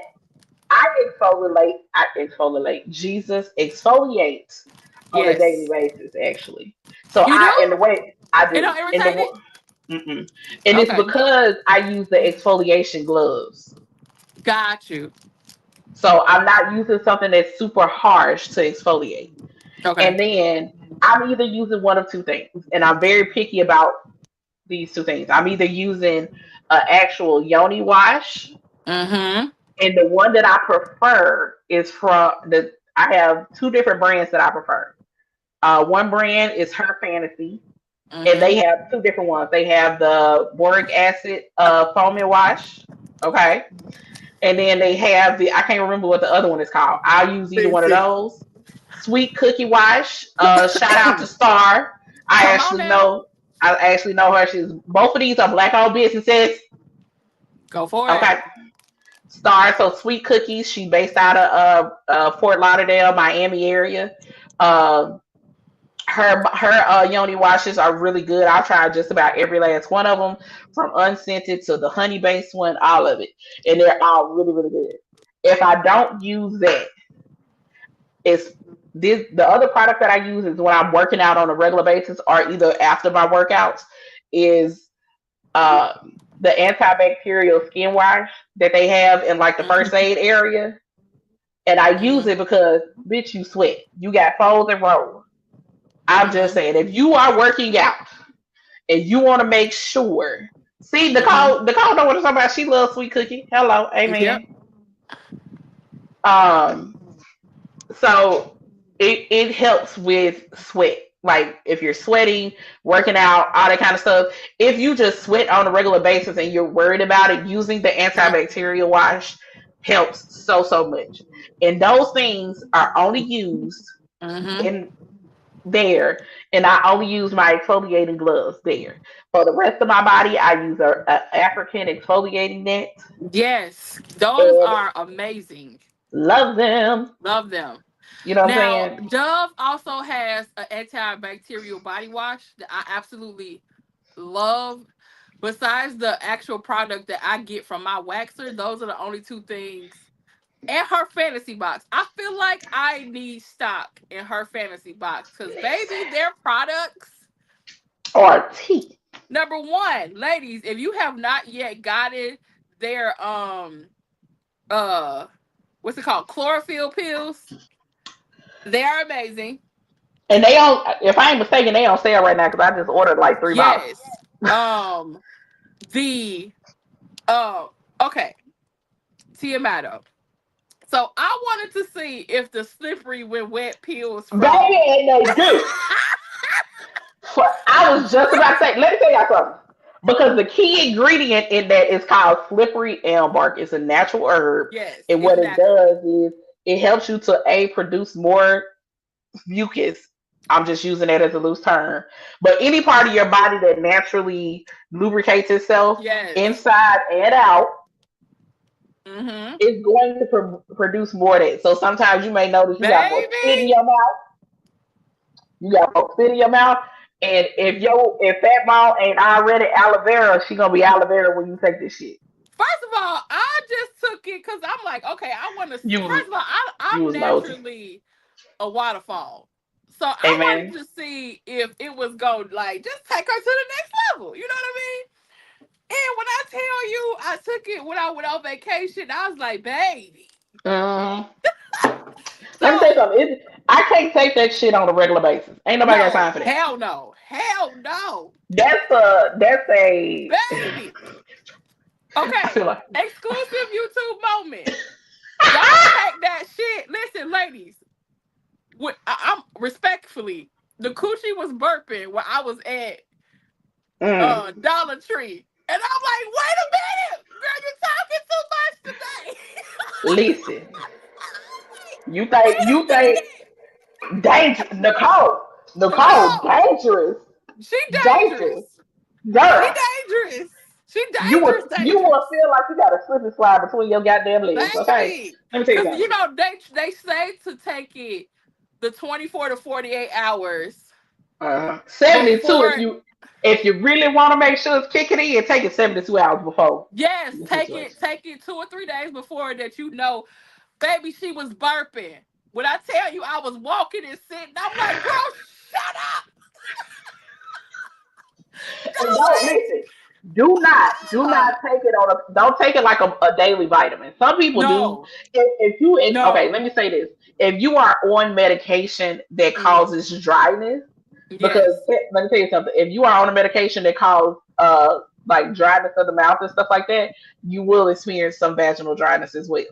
Jesus exfoliates on a daily Yes. basis, actually. So You do? in the way I It do, don't irritate it? mm-mm. And it's Okay. because I use the exfoliation gloves. Got you. So I'm not using something that's super harsh to exfoliate. Okay. And then I'm either using one of two things, and I'm very picky about these two things. I'm either using an actual yoni wash, Mm-hmm. and the one that I prefer is from the. I have two different brands that I prefer. One brand is Her Fantasy, and they Mm-hmm. have two different ones. They have the boric acid foaming wash, okay, and then they have the I can't remember what the other one is called. I'll use either one of Listen. those. Sweet Cookie Wash. Shout out to Star. I Come on actually now. know. I actually know her. She's both of these are black owned businesses. Go for it. Okay. Star. So Sweet Cookies. She based out of Fort Lauderdale, Miami area. Um, her yoni washes are really good. I've tried just about every last one of them, from unscented to the honey based one, all of it, and they're all really really good. If I don't use that, It's this the other product that I use is when I'm working out on a regular basis or either after my workouts is uh the antibacterial skin wash that they have in like the first Mm-hmm. aid area. And I use Mm-hmm. it because bitch you sweat. You got folds and rolls. I'm just Mm-hmm. saying if you are working out and you want to make sure. See, Mm-hmm. Nicole know what I'm talking about. She loves sweet cookie. Hello, Yep. amen. Um, so it helps with sweat. Like if you're sweating, working out, all that kind of stuff. If you just sweat on a regular basis and you're worried about it, using the antibacterial wash helps so much. And those things are only used Mm-hmm. in there, and I only use my exfoliating gloves there. For the rest of my body, I use a African exfoliating net Yes, those and are amazing. love them. Love them. You know what I'm Now, saying? Dove also has an antibacterial body wash that I absolutely love. Besides the actual product that I get from my waxer, those are the only two things. And her fantasy box. I feel like I need stock in her fantasy box because, baby, their products. Or tea. Number one, ladies, if you have not yet gotten their uh what's it called, chlorophyll pills, they are amazing. And they don't, if I ain't mistaken, they on sale right now because I just ordered like 3 bottles. Yes. Um the okay, Tiamato. So I wanted to see if the slippery when wet pills from Baby, and they do. For, I was just about to say, let me tell y'all something. Because the key ingredient in that is called slippery elm bark. It's a natural herb. yes, And it's what it natural. does is it helps you to A, produce more mucus. I'm just using that as a loose term. But any part of your body that naturally lubricates itself Yes. inside and out Mm-hmm. is going to produce more of that. So sometimes you may notice you got more spit in Baby. your mouth. You got more spit in your mouth. And if that ball ain't already aloe vera, she gonna be aloe vera when you take this shit. First of all, I just took it because I'm like, okay, I want to. You was First of all, you I'm was nosy. naturally a waterfall. So I wanted Amen. to see if it was going to like just take her to the next level. You know what I mean? And when I tell you I took it when I went on vacation, I was like, baby. Mm. Let me tell you So something. I can't take that shit on a regular basis. Ain't nobody got no, time for that. hell no. Hell no. That's a Baby. I Okay. feel like Exclusive YouTube moment. Don't take that shit. Listen, ladies. I'm respectfully, the coochie was burping where I was at mm, Dollar Tree. And I'm like, wait a minute, girl, you're talking too much today. listen. You Wait a think minute. danger Nicole, Nicole, dangerous. she Dangerous. dangerous. She Girl. dangerous. She You dangerous, will you will dangerous. feel like you got a slip and slide between your goddamn legs, okay? Baby. Let me tell you Because, something. they say to take it the 24 to 48 hours 72 before. if you really want to make sure it's kicking in, take it 72 hours before Yes, the take situation. it, 2 or 3 days before that, baby, she was burping. When I tell you I was walking and sitting, I'm like, girl, shut up. Go And don't away. listen. Do not Ah, take it on a. Don't take it like a daily vitamin. Some people do. no, Okay, no. let me say this. If you are on medication that Mm, causes dryness, because yes, let me tell you something. If you are on a medication that causes like dryness of the mouth and stuff like that, you will experience some vaginal dryness as well.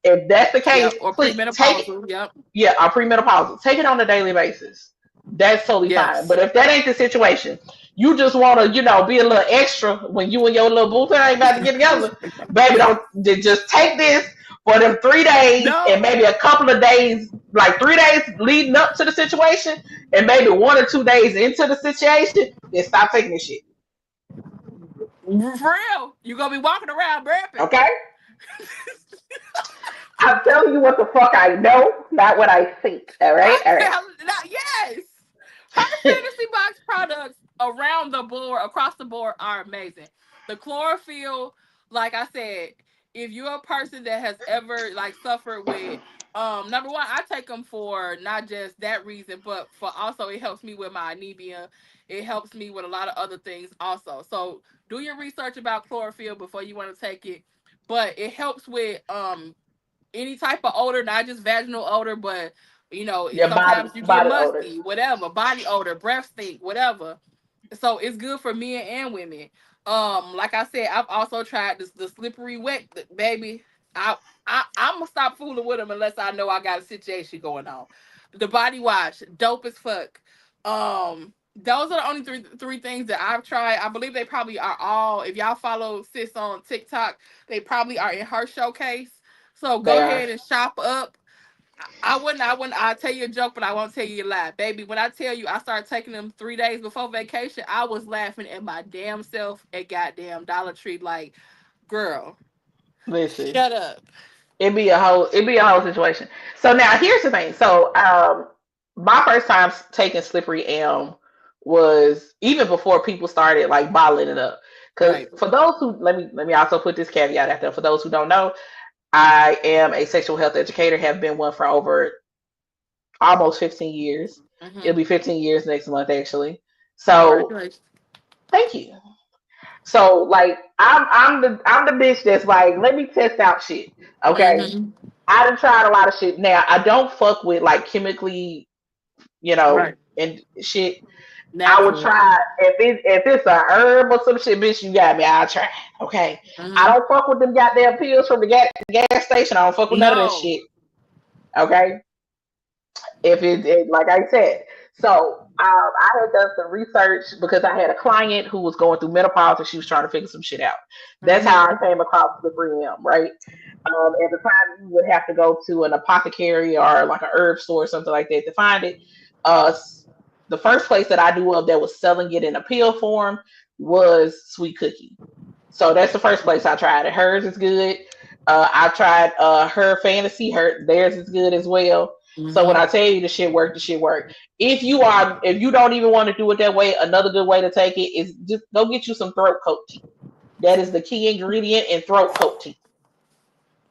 If that's the case, yep. Or please take it. premenopausal, yep, Yeah, or premenopausal. Take it on a daily basis. That's totally fine. yes. But if that ain't the situation, you just want to, be a little extra when you and your little boo thing about to get together, baby. Don't just take this for them 3 days and No, maybe a couple of days, like 3 days leading up to the situation, and maybe 1 or 2 days into the situation, then stop taking this shit. for real. You gonna be walking around burping. Okay? I'm telling you what the fuck I know, not what I think. All right? I'm All right. telling yes. Her fantasy box products around the board, across the board, are amazing. The chlorophyll, like I said, if you're a person that has ever like suffered with Number one, I take them for not just that reason, but for also it helps me with my anemia. It helps me with a lot of other things also. So do your research about chlorophyll before you want to take it. But it helps with any type of odor, not just vaginal odor, but Your sometimes you get body odors. musty, whatever, body odor, breath stink, whatever. So it's good for men and women. Like I said, I've also tried this the slippery wet, baby. I I'm gonna stop fooling with them unless I know I got a situation going on. The body wash, dope as fuck. Those are the only three things that I've tried. I believe they probably are all. If y'all follow Sis on TikTok, they probably are in her showcase. So go They are. ahead and shop up. I'll tell you a joke, but I won't tell you a lie. Baby, when I tell you I started taking them 3 days before vacation, I was laughing at my damn self at goddamn Dollar Tree. Like, girl, Listen, shut up. it'd be a whole situation. So now here's the thing. So my first time taking slippery elm was even before people started like bottling it up. Because Right. for those who let me also put this caveat out there. For those who don't know, I am a sexual health educator. Have been one for over almost 15 years. It'll Mm-hmm. be 15 years next month actually. So Congratulations. thank you. So like I'm the bitch that's like, let me test out shit. Okay. Mm-hmm. I done tried a lot of shit. Now I don't fuck with like chemically, Right. and shit. I would Natural. try if it's a herb or some shit, bitch. You got me. I'll try. Okay. I Mm-hmm. don't fuck with them goddamn pills from the gas station. I don't fuck with none of that No. shit. Okay. If like I said, so I had done some research because I had a client who was going through menopause and she was trying to figure some shit out. That's how I Mm-hmm. came across the 3M, right? At the time, you would have to go to an apothecary or like a herb store or something like that to find it. Uh, the first place that I knew of that was selling it in a pill form was Sweet Cookie. So that's the first place I tried it. Hers is good. I tried her fantasy. Theirs is good as well. So when Mm-hmm. I tell you the shit work. If you don't even want to do it that way, another good way to take it is just go get you some throat coat tea. That is the key ingredient in throat coat tea.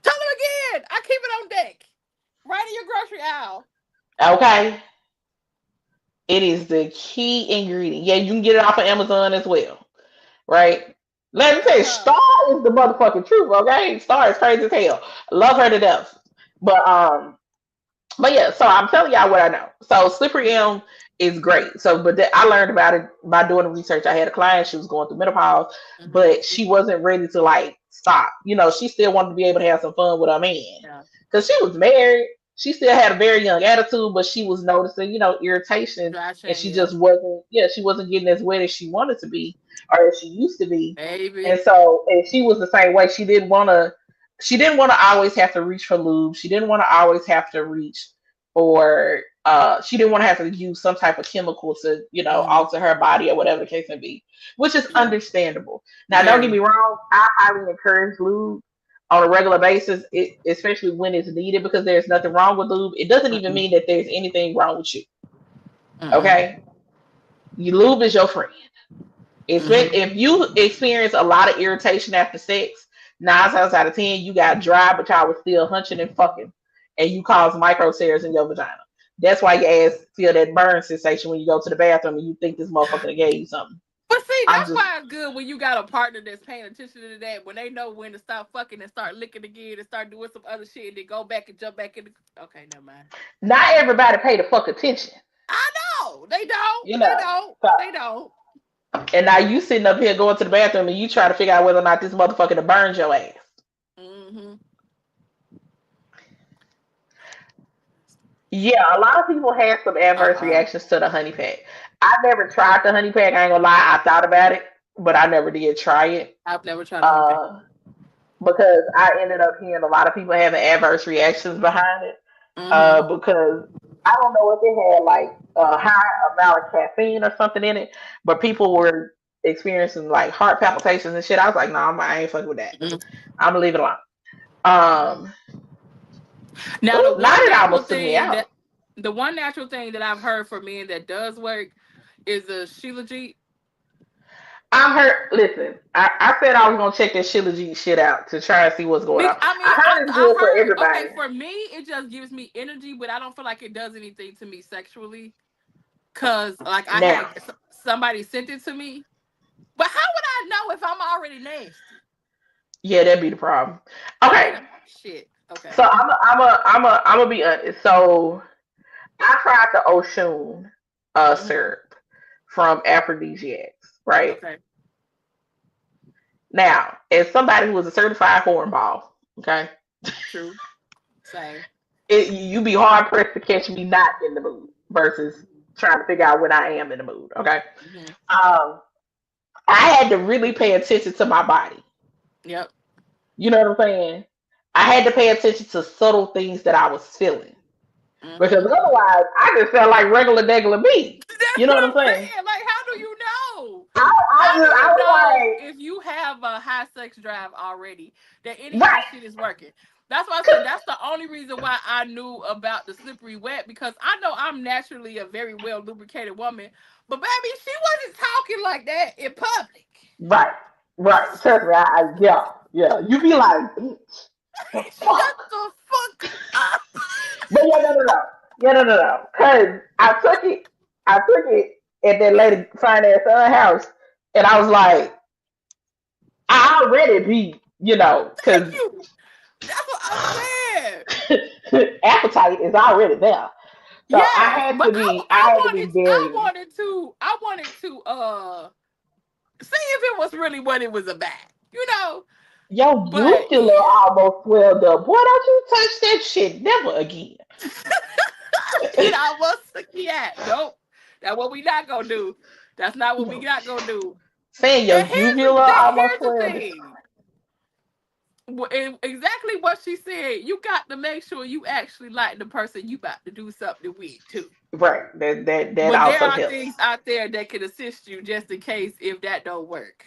Tell them again. I keep it on deck. Right in your grocery aisle. Okay, it is the key ingredient. Yeah, you can get it off of Amazon as well, right? Let me say, Uh-huh. Star is the motherfucking truth. Okay, Star is crazy as hell. I love her to death. But yeah, so I'm telling y'all what I know. So slippery elm is great. So, but I learned about it by doing the research. I had a client; she was going through menopause, Mm-hmm. but she wasn't ready to like stop. She still wanted to be able to have some fun with her man Yeah. because she was married. She still had a very young attitude, but she was noticing, irritation, Dry and chain, she yeah. just wasn't. Yeah, she wasn't getting as wet as she wanted to be, or as she used to be. Baby. And she was the same way. She didn't want to. She didn't want to always have to reach for lube. She didn't want to always have to reach or she didn't want to have to use some type of chemical to, Mm-hmm. alter her body or whatever the case may be, which is Yeah. understandable. Now, don't get Very. me wrong, I highly encourage lube on a regular basis, especially when it's needed, because there's nothing wrong with lube. It doesn't even Mm-mm. mean that there's anything wrong with you. Mm-mm. Okay, lube is your friend. Mm-hmm. If you experience a lot of irritation after sex, 9 times out of 10, you got dry, but y'all was still hunching and fucking, and you cause micro tears in your vagina. That's why your ass feel that burn sensation when you go to the bathroom and you think this motherfucker gave you something. But see, I'm that's just why it's good when you got a partner that's paying attention to that. When they know when to stop fucking and start licking again and start doing some other shit and then go back and jump back in the. Okay, never mind. not everybody pay the fuck attention, I know they don't. you They know. don't. So, They don't. and now you sitting up here going to the bathroom and you try to figure out whether or not this motherfucker to burn your ass. Mm-hmm. Yeah, a lot of people had some adverse Uh-uh. reactions to the honey pack. I never tried the honey pack. I ain't gonna lie, I thought about it, but I never did try it. I've never tried a honey pack. Uh, because I ended up hearing a lot of people having adverse reactions behind it. Mm-hmm. Because I don't know if it had like a high amount of caffeine or something in it, but people were experiencing like heart palpitations and shit. I was like, no, I ain't fucking with that. Mm-hmm. I'm gonna leave it alone. Um, Now ooh, now it almost took me out. the one natural thing that I've heard for men that does work is a Shilajit. I heard. Listen, I said I was gonna check that Shilajit shit out to try and see what's going on. I mean, I heard it's I good for heard. everybody. Okay, for me, it just gives me energy, but I don't feel like it does anything to me sexually. Cause like I Now, had somebody sent it to me, but how would I know if I'm already nasty? yeah, that'd be the problem. I mean, Okay, shit. Okay. so I'm gonna be honest. So I tried the Oshun Hmm. syrup from Aphrodisiacs, right? Okay. Now, as somebody who was a certified hornball, okay, True. Same. you be hard pressed to catch me not in the mood versus trying to figure out when I am in the mood, okay? Hmm. Um, I had to really pay attention to my body. Yep. You know what I'm saying? I had to pay attention to subtle things that I was feeling because Hmm. otherwise I just felt like regular degular me. You That's know what what I'm I'm saying? saying. Like, how do you know? I How do just I you know was if you have a high sex drive already that any like, of right. this shit is working? That's why I said that's the only reason why I knew about the slippery wet because I know I'm naturally a very well lubricated woman, but baby, she wasn't talking like that in public. Right, right. Trust me, yeah, yeah. You be like, bitch, the Shut fuck? the fuck up. But yeah, no, no, no. Yeah, no, no, no. Cause I took it at that lady finance house, and I was like, I already be, Thank cause you. That's what I'm saying. appetite is already there. So Yes, but I had to be very, I wanted to see if it was really what it was about, you know. yo, But uvula almost swelled up. Boy, don't you touch that shit never again. it almost took me at. Nope, that's what we not gonna do. That's not what we not gonna do. Saying your And uvula almost here's the swelled up. thing. And exactly what she said. You got to make sure you actually like the person you about to do something with too. Right. That But there also are helps. things out there that can assist you just in case if that don't work.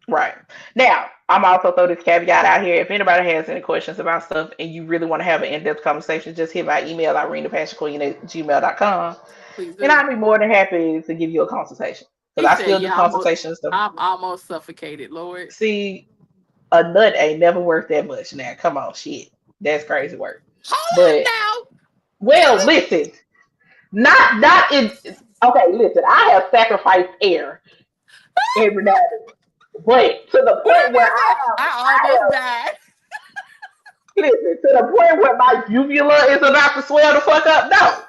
Right. Now, I'm also throw this caveat out here. If anybody has any questions about stuff and you really want to have an in-depth conversation, just hit my email, irenepassionqueen@gmail.com. Please And do. I'd be more than happy to give you a consultation. He Because I said, still do "Yeah, consultations. I'm almost suffocated, Lord." See, a nut ain't never worth that much now. Come on, shit. That's crazy work. Hold But, on well, listen. Not in okay, listen, I have sacrificed air every now and then. But to the now. When point that where man said, "I I almost have died," listen, to the point where my uvula is about to swell the fuck up. No.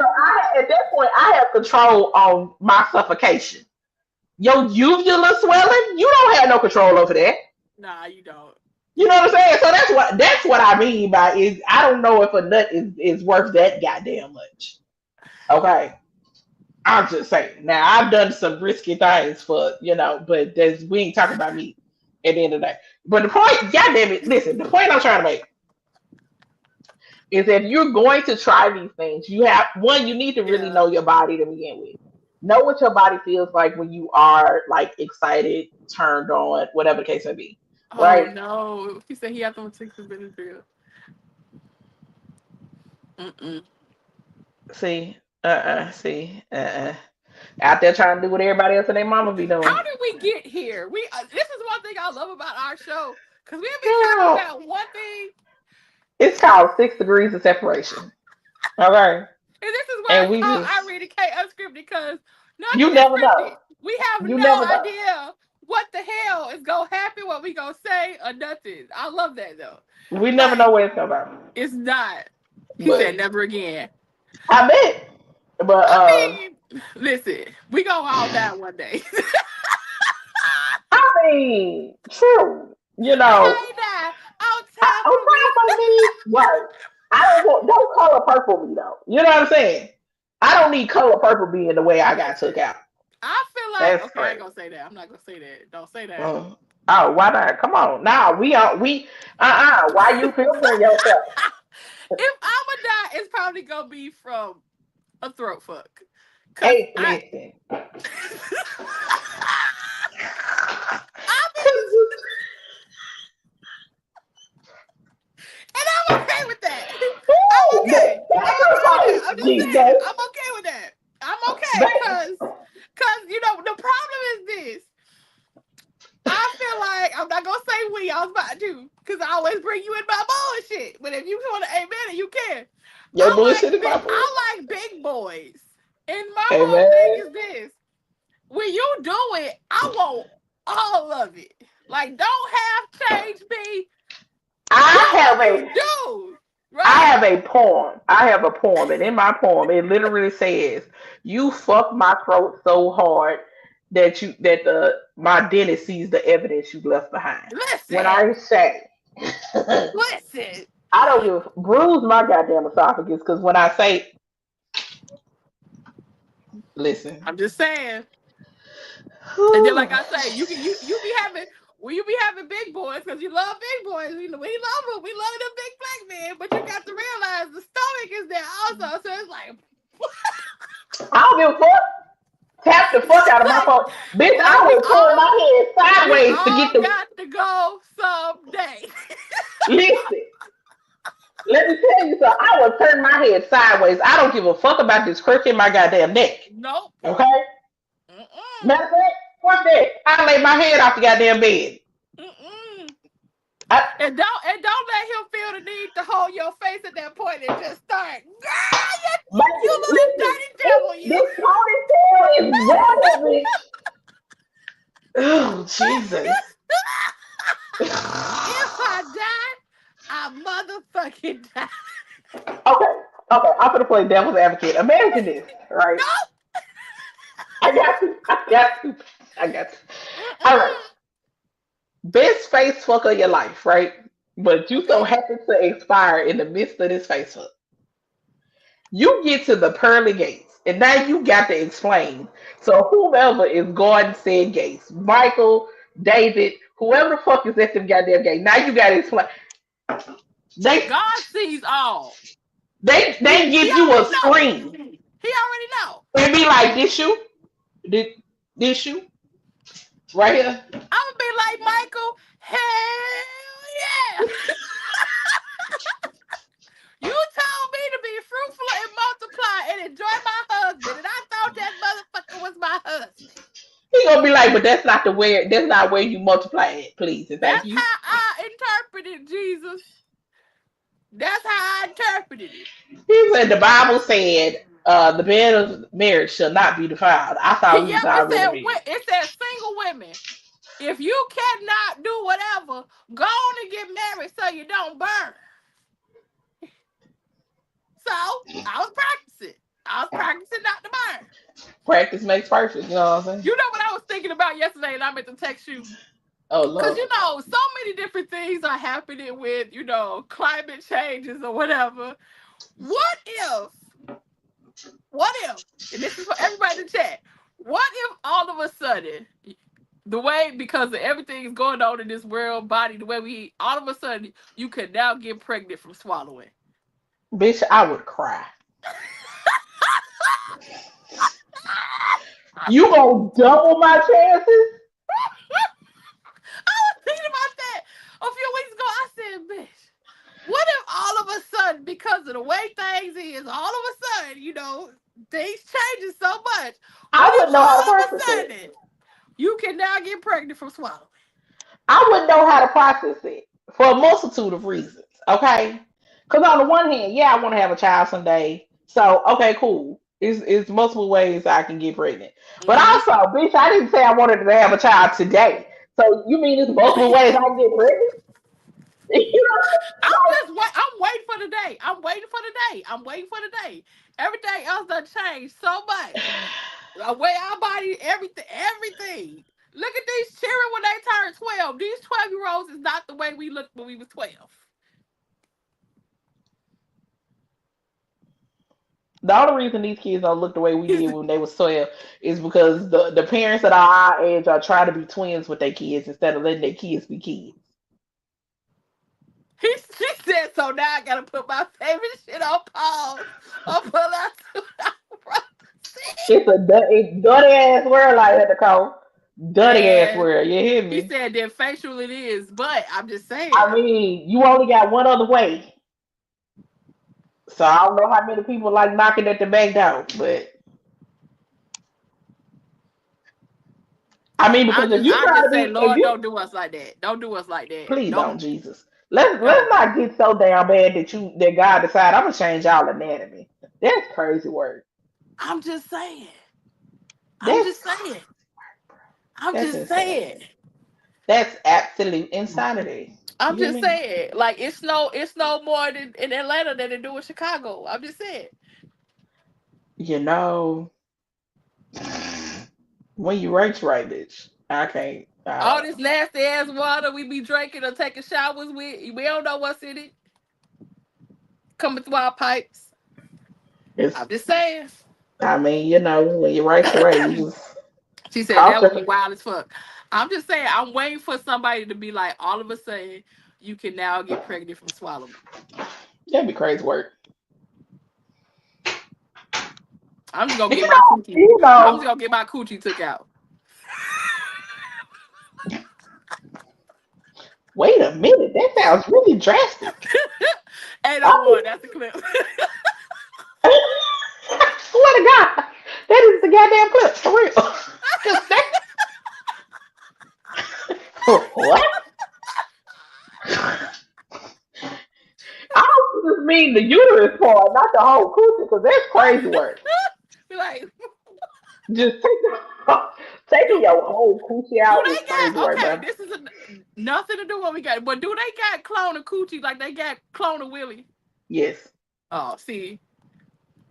I at that point I have control on my suffocation. Your uvula swelling, you don't have no control over that. nah, you don't. You know what I'm saying? So that's what I mean by is I don't know if a nut is worth that goddamn much. Okay. I'm just saying. Now I've done some risky things but we ain't talking about me at the end of the day. But the point, goddamn it, listen, the point I'm trying to make is if you're going to try these things, you need to really Yeah. know your body to begin with. Know what your body feels like when you are like excited, turned on, whatever the case may be. Oh Right? no, he said he had to take the Benadryl. Mm-mm. See, out there trying to do what everybody else and their mama be How doing. did we get here? This is one thing I love about our show because we'll be talking Girl, about one thing, it's called 6 degrees of separation. All right. and this is why And I we call just Irene K unscripted because nothing you is never know. scripted. We have You no never know. idea what the hell is gonna happen, what we gonna say, or nothing. I love that though. We never know Like where it's gonna go. it's not. He said But never again. I bet. But I mean, listen, we gonna all die one day. I mean, true. I ain't die. On time On for me. top of me, right. Don't color purple me though. You know what I'm saying? I don't need color purple being the way I got took Listen, out. I feel like That's okay. I ain't crazy. gonna say that. I'm not gonna say that. Don't say that. Oh, why not? Come on. Now we why you filtering yourself? If I'ma die, it's probably gonna be from a throat fuck. Cause Hey, I listen. I mean and I'm okay with that. I'm okay. I'm That's okay with that. your I'm fight, just saying, Jesus. I'm okay with that. I'm okay, cause you know the the problem is this. I feel like I'm not gonna say we. I was about to, because I always bring you in my bullshit. But if you want to amen it, you can. Your bullshit is my bullshit. I like big boys, and my whole thing Amen. is this: when you do it, I want all of it. Like, don't have change me. I have a Do I right. have a poem. I have a poem, and in my poem, it literally says, "You fuck my throat so hard that the my dentist sees the evidence you left behind." When Listen, I say, I listen. don't give bruise my goddamn esophagus because when I say, listen, I'm just saying. And then, like I say, you be having when you be having big boys because you love big boys. We love them. We love them big black men. But you got to realize the stomach is there also. So it's like, I don't give a fuck. Tap the fuck out of my phone, bitch. like I will turn my head we sideways to get all the. got to go someday. Listen, let me tell you something. I will turn my head sideways. I don't give a fuck about this crick in my goddamn neck. Nope. Okay? Mm-mm. Matter of fact, fuck that. I lay my head off the goddamn bed. Mm-mm. I, And don't let him feel the need to hold your face at that point and just start. Girl, you baby, little listen, dirty devil, you. this ponytail is well, bitch. Oh, Jesus. If I die, I motherfucking die. Okay, okay, I'm gonna play devil's advocate. Imagine this, right? No. I got to, I got to, I got to. All right, Mm-mm. best face fuck of your life, right? But you so Okay. happen to expire in the midst of this face fuck. You get to the pearly gates, and now you got to explain. So whomever is guarding said gates, Michael, David, whoever the fuck is at them goddamn gate, now you got to explain. They God sees all. they He give you a already know. screen He already know. and be like, this you, this, this you, right here. I'm gonna be like Michael. Hell yeah! You told me to be fruitful and multiply and enjoy my husband, and I thought that motherfucker was my husband. He gonna be like, but that's not the way. That's not where you multiply it, please and thank That's you. how I interpreted Jesus. That's how I interpreted it. He said the Bible said, the bed of marriage shall not be defiled. I thought we was Yep, already married. it said single women. If you cannot do whatever, go on and get married so you don't burn. So I was practicing. I was practicing not to burn. Practice makes perfect. You know what I'm saying? You know what I was thinking about yesterday, and I meant to text you. Oh Because, Lord. so many different things are happening with, climate changes or whatever. What if, and this is for everybody to chat, what if all of a sudden, the way, because of everything is going on in this world body, the way we eat, all of a sudden, you can now get pregnant from swallowing? Bitch, I would cry. You gonna double my chances? I was thinking about that a few weeks ago. I said, bitch, what if all of a sudden, because of the way things is, all of a sudden, things changing so much. I What if wouldn't know how to all of a process it. sudden you can now get pregnant from swallowing? I wouldn't know how to process it for a multitude of reasons. Okay, because on the one hand, yeah, I want to have a child someday. So okay, cool. It's multiple ways I can get pregnant. But Mm-hmm. also, bitch, I didn't say I wanted to have a child today. So you mean it's multiple ways I can get pregnant? You know, I'm waiting for the day. I'm waiting for the day. I'm waiting for the day. Everything else done changed so much. The way our body, everything. Look at these children when they turn 12. These 12-year-olds is not the way we looked when we was 12. the only reason these kids don't look the way we did when they was 12 is because the parents that are our age are trying to be twins with their kids instead of letting their kids be kids. She said, so now I gotta put my favorite shit on pause or pull out It's dirty ass world like that, Nicole. Dirty ass Man, world. You hear he me? said that facial it is, but I'm just I saying. mean, you only got one other way. So I don't know how many people like knocking at the back door, but I mean, because if you I try just to say, be, if Lord, you don't do us like that. Don't do us like that. please don't, Don't. Jesus. Let's No. not get so damn bad that God decide I'm gonna change y'all anatomy. That's crazy work. I'm just saying. I'm That's just saying. I'm that's just insane. saying. That's absolute insanity. I'm You hear just me? saying. Like it's no more in Atlanta than it do in Chicago. I'm just saying. You know, when you right, bitch. I can't. All this nasty ass water we be drinking or taking showers with, we don't know what's in it. Coming through our pipes. It's. I'm just saying. I mean, you know, when you right, you just She said that would be caution. wild as fuck. I'm just saying, I'm waiting for somebody to be like, all of a sudden, you can now get pregnant from swallowing. That'd be crazy work. I'm just gonna You get my know, coochie. you I'm just know. gonna get my coochie took out. Wait a minute, that sounds really drastic. 801, Oh, that's the clip. what a god! That is the goddamn clip for real. Cause that what? I don't just mean the uterus part, not the whole coochie, because that's crazy work. Be like, Just taking your whole coochie do out is they crazy got work, okay? bro. This is nothing to do with what we got, but do they got clone of coochie like they got clone of Willie? Yes, Oh, see,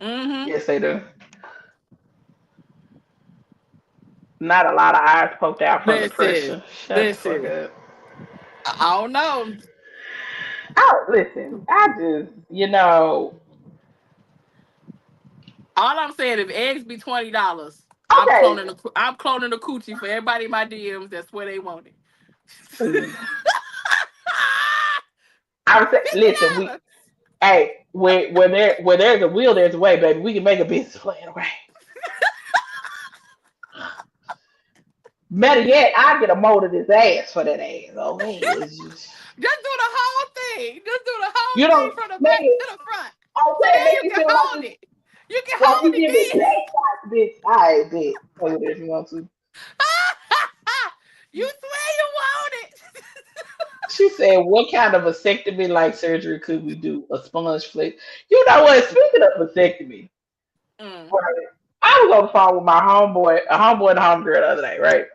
mm-hmm. yes they do. Not a lot of eyes poked out from the Listen, pressure. Shut the fuck listen. up. I don't know. Oh, listen, I just, All I'm saying, if eggs be $20, okay. I'm cloning a coochie for everybody in my DMs. That's where they want it. Mm. I was saying, listen, $50. hey, where there's a will, there's a way, baby. We can make a business plan, okay? Better yet, I get a mold of this ass for that ass, okay? It's just, Just do the whole thing. Just do the whole you thing know, from the make back it, to the front. So okay, then make you it can feel hold it. You can like hold you it give me then. back shots, bitch. I bet. Play with it if you want to. You swear you want it. She said, "What kind of vasectomy like surgery could we do? A sponge flick? You know what? Speaking of vasectomy, Mm. right? I was on the phone with my homeboy, a homeboy and a homegirl the other day, right?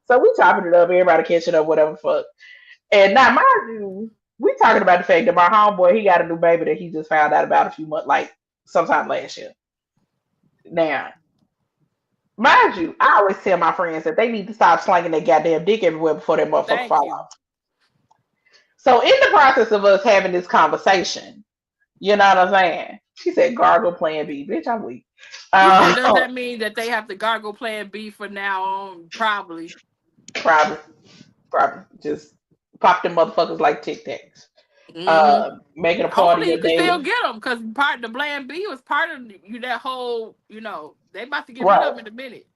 So we chopping it up, everybody catching up, whatever the fuck. And now, mind you, we talking about the fact that my homeboy he got a new baby that he just found out about a few months, like sometime last year. Now, mind you, I always tell my friends that they need to stop slinging their goddamn dick everywhere before that motherfucker Thank fall you. off. So in the process of us having this conversation, you know what I'm saying? She said, "Gargle Plan B, bitch. I'm weak." You said, does Uh, that mean that they have to gargle Plan B from now on? Probably. probably, probably just pop them motherfuckers like Tic Tacs. Mm-hmm. Making a part of Hopefully you your can still daily. get them because part of the Plan B was part of you that whole. They about to get rid of Right. them in a minute.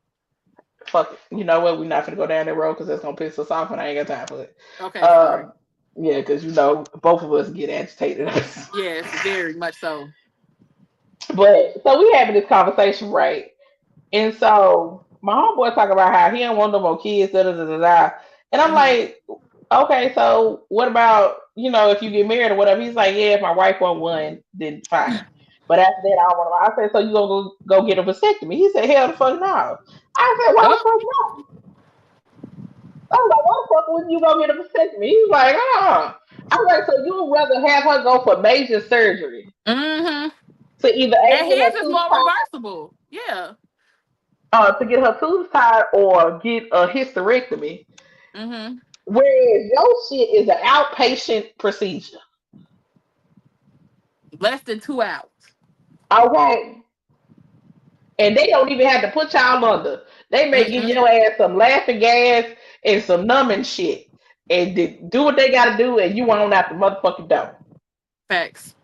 Fuck it. You know what? We're not gonna go down that road because that's gonna piss us off, and I ain't got time for it. Okay, sorry. Um, yeah, because both of us get agitated. Yes, very much so. But so we having this conversation, right? And so my homeboy talking about how he don't want no more kids, da da da da da. And I'm Mm-hmm. like, okay, so what about if you get married or whatever? He's like, yeah, if my wife want one, then fine. But after that, I don't want to. I said, so you gonna go get a vasectomy? He said, hell the fuck no. I said, why the Oh. fuck no? I was like, why the fuck wouldn't you go get a vasectomy? He was like, I was like, so you would rather have her go for major surgery Mm-hmm. to either And get her his is tubes more tied, reversible. Yeah. to get her tubes tied or get a hysterectomy. Mm-hmm. Whereas your shit is an outpatient procedure. Less than 2 hours. Okay. And they don't even have to put y'all under. They may give Mm-mm. your ass some laughing gas and some numbing shit. And do what they gotta do and you on out the motherfucking door. Facts.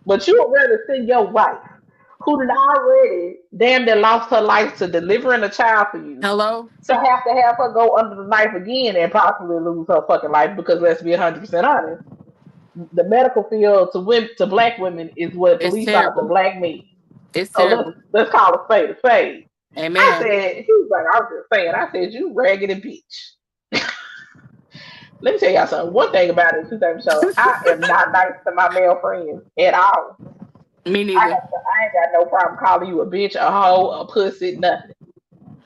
But you would rather send your wife, who had already damn near lost her life to delivering a child for you, Hello? to have her go under the knife again and possibly lose her fucking life because let's be 100% honest, the medical field to women to black women is what It's police are to terrible. black men. It's So terrible. let's call a spade a spade. I Amen. said, he was like, I was just saying, I said, you raggedy bitch. Let me tell y'all something. One thing about it, show, I am not nice to my male friends at all. Me neither. I ain't got no problem calling you a bitch, a hoe, a pussy, nothing.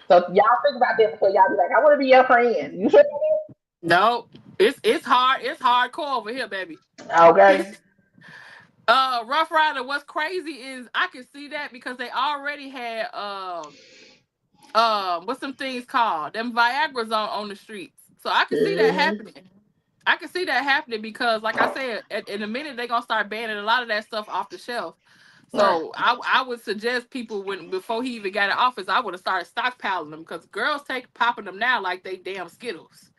So y'all think about that before y'all be like, I want to be your friend. You sure about No, it's hard. It's hardcore over here, baby. that? Okay. Rough Rider. What's crazy is I can see that because they already had what's some things called them Viagra's on the streets. So I can see that Mm-hmm. happening. I can see that happening because, like I said, in a minute they're gonna start banning a lot of that stuff off the shelf. Right. So I would suggest people before he even got in office, I would have started stockpiling them because girls take popping them now like they damn Skittles.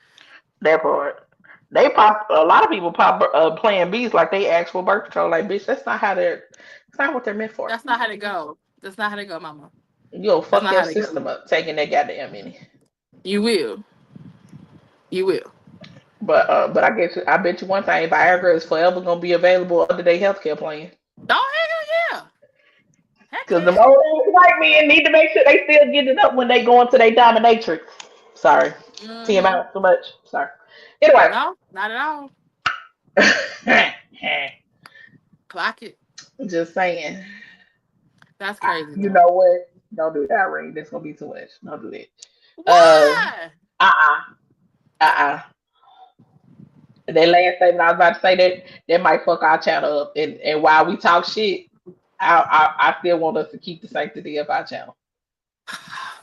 That part. They pop. A lot of people pop Plan Bs like they actual birth control. Like, bitch, that's not how they're. That's not what they're meant for. That's not how they go. That's not how they go, Mama. You'll That's fuck not your how they go. system up taking that goddamn mini. You will. You will. But I bet you one thing, Viagra is forever gonna be available under their healthcare plan. Oh hell yeah. Heck Because the yeah. old white men need to make sure they still get it up when they go into their dominatrix. Sorry, Mm-hmm. TMI too much. Sorry. Anyway, No, not at all. Clock it. just saying. That's crazy You though. know what? Don't do that, Ring. That's gonna be too much. Don't do that. Uh, Why? uh, uh. That last statement I was about to say that might fuck our channel up. And while we talk shit, I still want us to keep the sanctity of our channel.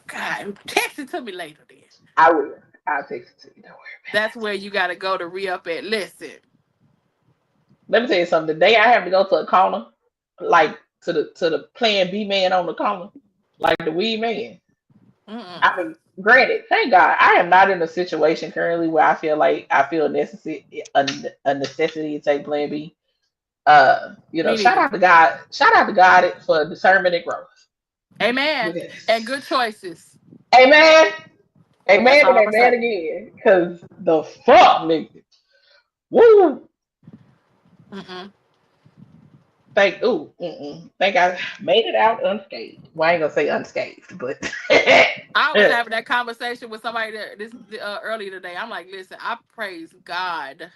God, text it to me later then. I will. I'll text it to you. Don't worry about That's it. where you gotta go to re-up it. Listen. Let me tell you something. The day I have to go to a corner, like to the Plan B man on the corner, like the weed man. Mm-mm. I mean, granted, thank God, I am not in a situation currently where I feel like I feel necessary a necessity to take Plan B. Me Shout neither. out to God. Shout out to God for discernment and growth. Amen. And Yes. good choices. Amen. That's Amen and all I'm gonna amen say. again. Cause the fuck, nigga. Woo. Mm-mm. Think I made it out unscathed. Well, I ain't gonna say unscathed, but I was having that conversation with somebody earlier today. I'm like, listen, I praise God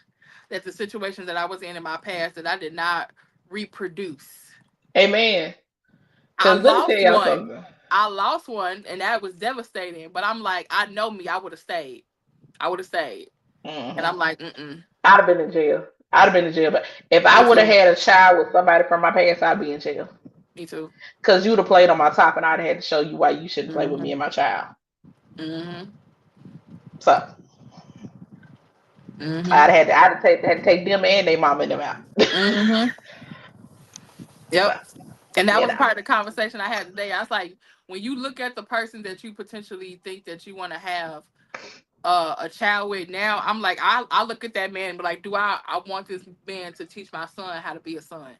that the situations that I was in my past that I did not reproduce. amen. I Cause let me tell lost y'all one. something. I lost one, and that was devastating. But I'm like, I know me. I would have stayed. I would have stayed. And Hmm. I'm like, mm-mm. I'd have been in jail. I'd have been in jail. But if Me I would have too. had a child with somebody from my past, I'd be in jail. Me too. Cause you'd have played on my top, and I'd have had to show you why you shouldn't play with Mm-hmm. me and my child. Mm-hmm. So Mm-hmm. I'd take them and their mom and them out. Mm-hmm. So Yep. And that you was know. part of the conversation I had today. I was like, when you look at the person that you potentially think that you want to have a child with now, I'm like, I look at that man and be like, do I want this man to teach my son how to be a son?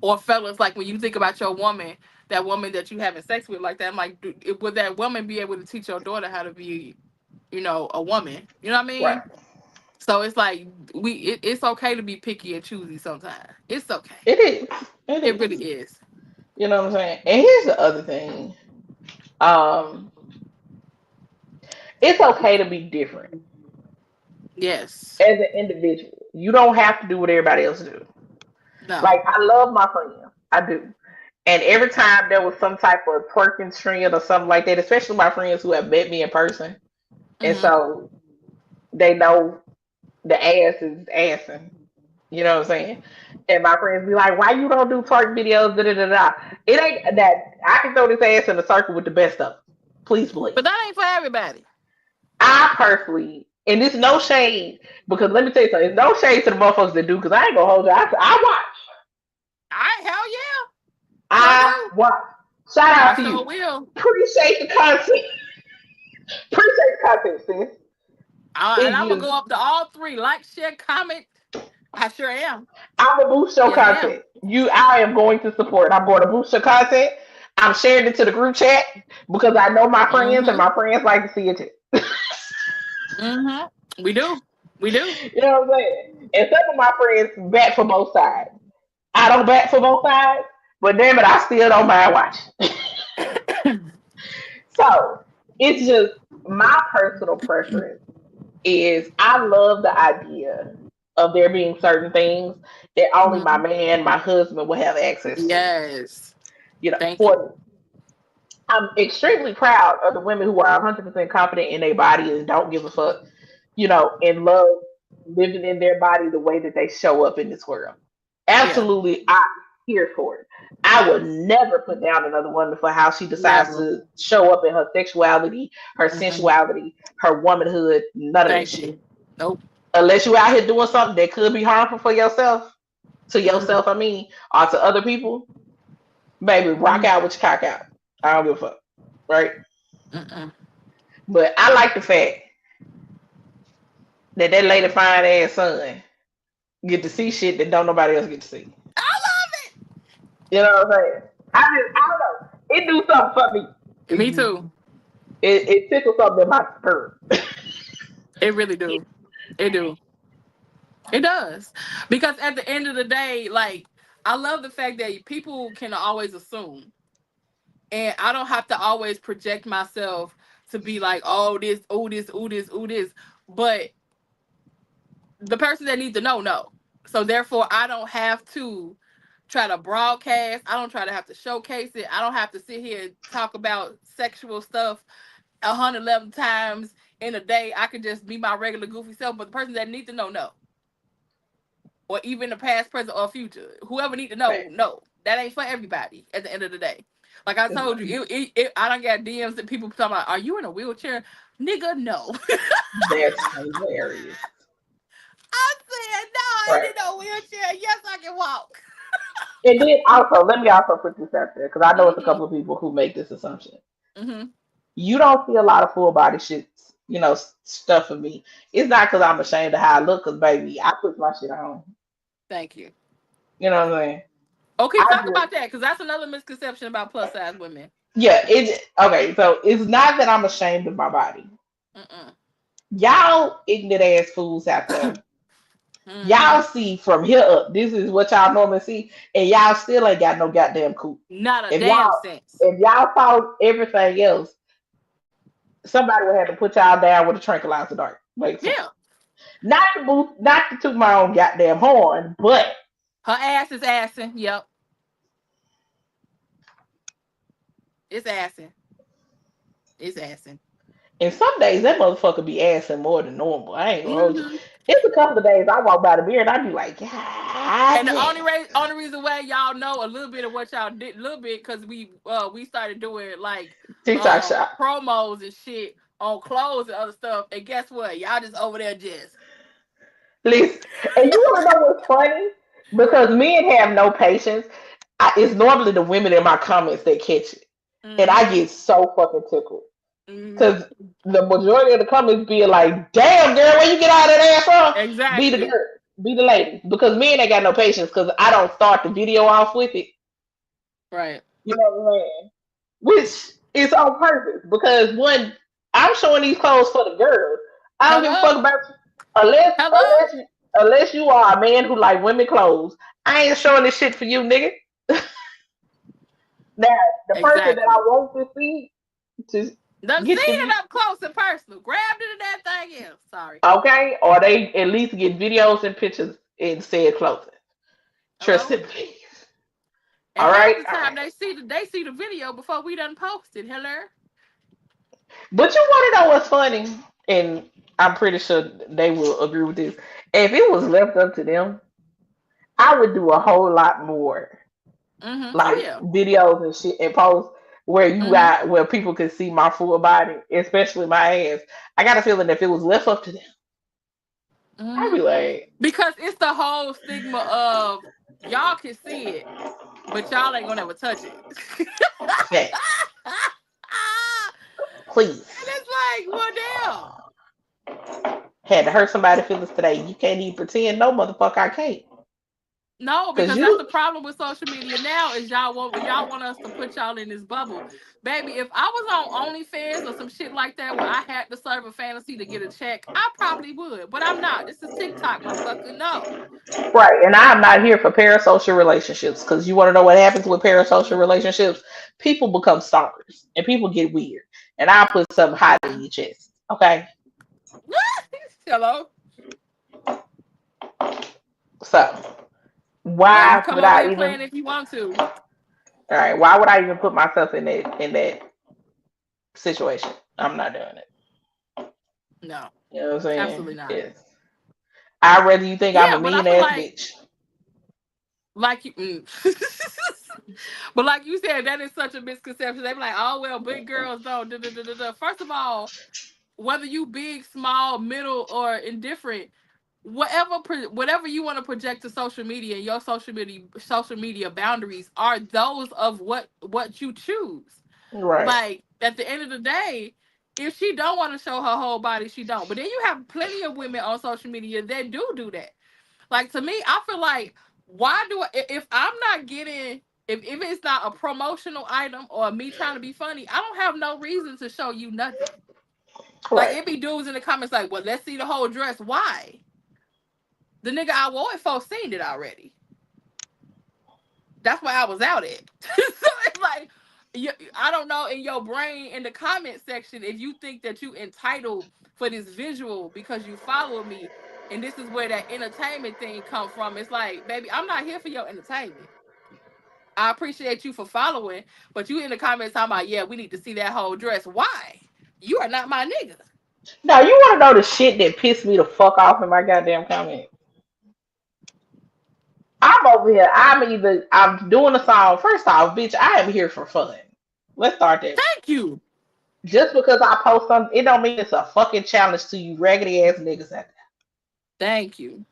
Or fellas, like when you think about your woman, that woman that you having sex with like that, I'm like, would that woman be able to teach your daughter how to be, a woman? You know what I Right. mean? So it's like it's okay to be picky and choosy sometimes. It's okay. It is. It It really is. is. You know what I'm saying? And here's the other thing. Um, it's okay to be different Yes. as an individual. You don't have to do what everybody else do. No. Like I love my friends. I do. And every time there was some type of twerking trend or something like that, especially my friends who have met me in person, and Mm-hmm. so they know the ass is assing. You know what I'm saying? And my friends be like, "Why you don't do twerk videos?" Da da da da. It ain't that I can throw this ass in a circle with the best of them. Please But believe. that ain't for everybody. I personally, and it's no shade because let me tell you something. It's no shade to the motherfuckers that do because I ain't gonna hold you. I watch. Hell yeah. Sure I do. watch. Shout out I to sure you. will. Appreciate the content. Appreciate the content, sis. And It I'm gonna just go up to all three. Like, share, comment. I sure am. I'm gonna boost your Yes, ma'am. content. I am going to support. I'm going to boost your content. I'm sharing it to the group chat because I know my friends and Mm-hmm. my friends like to see it too. Mm-hmm. We do. We do. You know what I'm saying? And some of my friends bat for both sides. I don't bat for both sides, but damn it, I still don't mind watching. So it's just my personal preference is I love the idea of there being certain things that only my Mhm. man, my husband will have access to. Yes. Thank you. For I'm extremely proud of the women who are 100% confident in their body and don't give a fuck, and love living in their body the way that they show up in this world. Yeah. Absolutely, I'm here for it. I would never put down another woman for how she decides Never. to show up in her sexuality, her Mm-mm. sensuality, her womanhood, none of that Thank shit. you. Nope. Unless you out here doing something that could be harmful for yourself, to Mm-hmm. yourself, I mean, or to other people, baby, rock out with your cock out. I don't give a fuck. Right? Mm-mm. But I like the fact that lady fine ass son get to see shit that don't nobody else get to see. I love You know what I'm saying? I don't know. It do something for me. it. Me too. It tickles something in my spirit. It really do. It do. It does. Because at the end of the day, like, I love the fact that people can always assume. And I don't have to always project myself to be like, oh, this, oh, this, oh, this, oh, this. But the person that needs to know. So therefore, I don't have to try to broadcast. I don't try to have to showcase it. I don't have to sit here and talk about sexual stuff 111 times in a day. I could just be my regular goofy self. But the person that needs to know. Or even the past, present, or future. Whoever need to know, no. That ain't for everybody at the end of the day. Like I told you, I don't get DMs that people talking about, are you in a wheelchair? Nigga, no. That's hilarious. I said, no, I ain't Right. in no wheelchair. Yes, I can walk. And then also, let me also put this out there because I know it's a Mm-hmm. couple of people who make this assumption. Mm-hmm. You don't see a lot of full body shit, stuff of me. It's not because I'm ashamed of how I look, because baby, I put my shit on. Thank you. You know what I'm saying? Okay, I talk just, about that, because that's another misconception about plus size women. yeah, it's okay. So it's not that I'm ashamed of my body. Mm-mm. Y'all ignorant ass fools out there. Mm-hmm. Y'all see from here up. This is what y'all normally see, and y'all still ain't got no goddamn cool. Not a If damn y'all sense. if y'all saw everything else, somebody would have to put y'all down with a tranquilizer dart. Like for Yeah. not to toot my own goddamn horn, but Her ass is assing. Yep. It's assing. It's assing. and some days that motherfucker be assing more than normal. I ain't gonna hold you. Mm-hmm. It's a couple of days I walk by the mirror and I be like, God And the damn. only reason why y'all know a little bit of what y'all did, a little bit, because we started doing like TikTok shop. promos and shit on clothes and other stuff. And guess what? Y'all just over there just Listen, and you wanna know what's funny? Because men have no patience. It's normally the women in my comments that catch it. And I mm-hmm. get so fucking tickled. Mm-hmm. Because the majority of the comments being like, damn girl, where you get all that ass from? Be the Exactly. girl. Be the lady. Because men ain't got no patience because I don't start the video off with it. Right. You know what I'm saying? Which is on purpose. Because one, I'm showing these clothes for the girls. I don't give a fuck Hello. about you. Unless Hello. unless you unless you are a man who like women clothes. I ain't showing this shit for you, nigga. Now, the person that I Exactly. want to see to Done seen get the it up close and personal. Grabbed it in that thing. Yeah. Sorry. okay, or they at least get videos and pictures in said clothing. Trust Hello. and believe. And All half right, the all time right. they see the video before we done posted. Hello. But you want to know what's funny, and I'm pretty sure they will agree with this. If it was left up to them, I would do a whole lot more, Mm-hmm. Oh like yeah. videos and shit, and posts Mm-hmm. where people can see my full body, especially my ass. I got a feeling if it was left up to them, I'd Mm-hmm. be like, Because it's the whole stigma of y'all can see it, but y'all ain't gonna ever touch it. And hey, please. it's like, well, damn. Had to hurt somebody's feelings today. You can't even pretend, no motherfucker, I can't. No, Cause because that's the you problem with social media now is y'all want us to put y'all in this bubble. Baby, if I was on OnlyFans or some shit like that where I had to serve a fantasy to get a check, I probably would. But I'm not. This is TikTok, motherfucker. No. right, and I'm not here for parasocial relationships. Cause you want to know what happens with parasocial Mm-mm. relationships? People become stalkers, and people get weird. And I'll put something hot in your chest. Okay, Hello? so Yeah, you why come would over I here even? playing if you want to. All right, why would I even put myself in that situation? I'm not doing it. No, You know what I'm absolutely saying? not. Yes. I'd rather you think I'm a Yeah, but I mean feel ass like bitch. you but like you said, that is such a misconception. They be like, oh well, big girls don't. Da, da, da, da, da. First of all, whether you big, small, middle, or indifferent, whatever you want to project to social media, your social media boundaries are those of what you choose. Right. Like at the end of the day, if she don't want to show her whole body, she don't. But then you have plenty of women on social media that do that. Like to me, I feel like why do if I'm not getting if it's not a promotional item or me trying to be funny, I don't have no reason to show you nothing. Like Right. it be dudes in the comments like, well, let's see the whole dress. Why? The nigga I wore it for seen it already. That's why I was out at. So it's like, I don't know in your brain in the comment section if you think that you entitled for this visual because you follow me, and this is where that entertainment thing come from. It's like, baby, I'm not here for your entertainment. I appreciate you for following, but you in the comments talking about, yeah, we need to see that whole dress. Why? You are not my nigga. Now you want to know the shit that pissed me the fuck off in my goddamn comment? I'm over here. I'm doing a song. First off, bitch, I am here for fun. Let's start there. Thank you. Just because I post something, it don't mean it's a fucking challenge to you raggedy ass niggas out there. Thank you.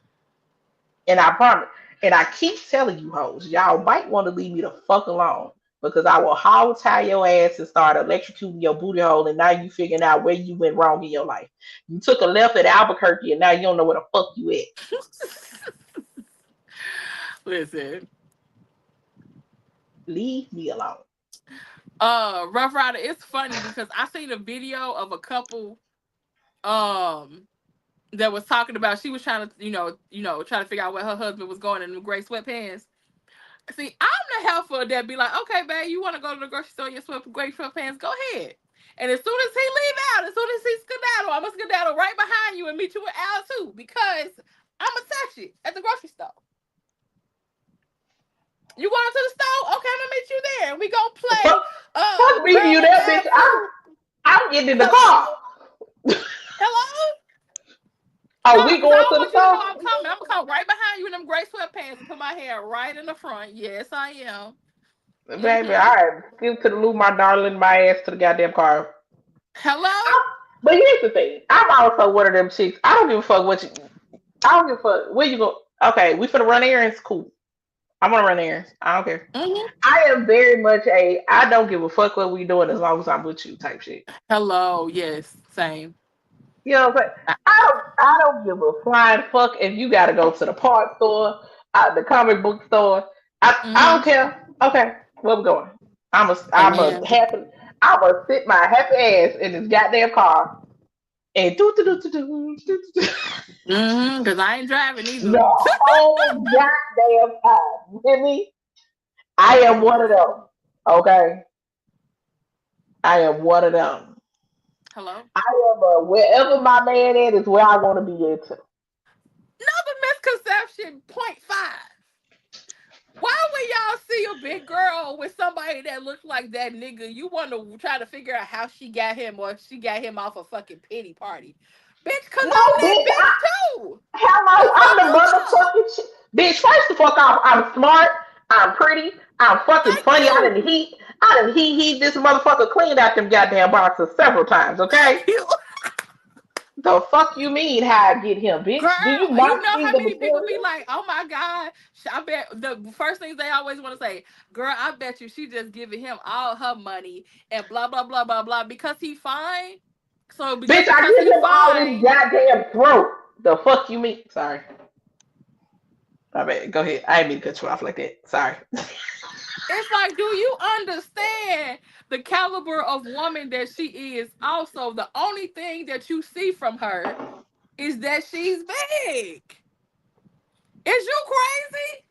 And I promise. And I keep telling you hoes, y'all might want to leave me the fuck alone. Because I will hog tie your ass and start electrocuting your booty hole, and now you figuring out where you went wrong in your life. You took a left at Albuquerque, and now you don't know where the fuck you at. Listen, Leave me alone. Rough Rider, it's funny because I seen a video of a couple um that was talking about she was trying to, trying to figure out where her husband was going in the gray sweatpants. See, I'm the helper that be like, okay, babe, you want to go to the grocery store in your gray sweatpants? Go ahead. And as soon as he leave out, as soon as he skedaddle, I'm gonna skedaddle right behind you and meet you with Al too, because I'm gonna touch it at the grocery store. You going to the store? Okay, I'm gonna meet you there. We gonna play Fuck, fuck meeting girl you in there, Al bitch. too. I'm getting in the car. Hello? Hello? No, Oh, we because I going don't to the want you to know store? I'm coming. I'm gonna come right behind you in them gray sweatpants and put my hair right in the front. Yes, I am. Baby, Mm-hmm. all right. Skip to the loo, my darling, my ass to the goddamn car. Hello? But here's the thing. I'm also one of them chicks. I don't give a fuck what you. I don't give a fuck where you go. Okay, we finna run errands. Cool. I'm gonna run errands. I don't care. Mm-hmm. I am very much a I don't give a fuck what we doing as long as I'm with you type shit. Hello. Yes. Same. You know what I'm saying? I don't give a flying fuck if you gotta go to the part store, the comic book store. I Mm-hmm. don't care. Okay, where we going? I'm a Amen. happy I'm gonna sit my happy ass in this goddamn car and do Mm-hmm. Because I ain't driving either. the whole goddamn time. You hear me? I am one of them. Okay, I am one of them. Hello. I am wherever my man at is where I want to be at. Another misconception. Point five. Why when y'all see a big girl with somebody that looks like that nigga, you want to try to figure out how she got him or if she got him off a fucking pity party? Bitch, cause No, I'm that bitch. bitch too. The Hello, I'm fuck the you thought? motherfucking bitch. First the fuck off, I'm smart. I'm pretty. I'm fucking Thank funny. you. I done heat this motherfucker cleaned out them goddamn boxes several times. Okay. Thank you. The fuck you mean how I get him, Girl, bitch? Do you you not know see how the many people be material? like, oh my God. I bet the first things they always want to say, girl, I bet you she just giving him all her money and blah, blah, blah, blah, blah, because he fine. So Bitch, just I because give he him all this fine, goddamn throat. The fuck you mean? Sorry. My bad. Go ahead. I ain't mean to cut you off like that. Sorry. It's like, do you understand the caliber of woman that she is? Also, the only thing that you see from her is that she's big. Is you crazy?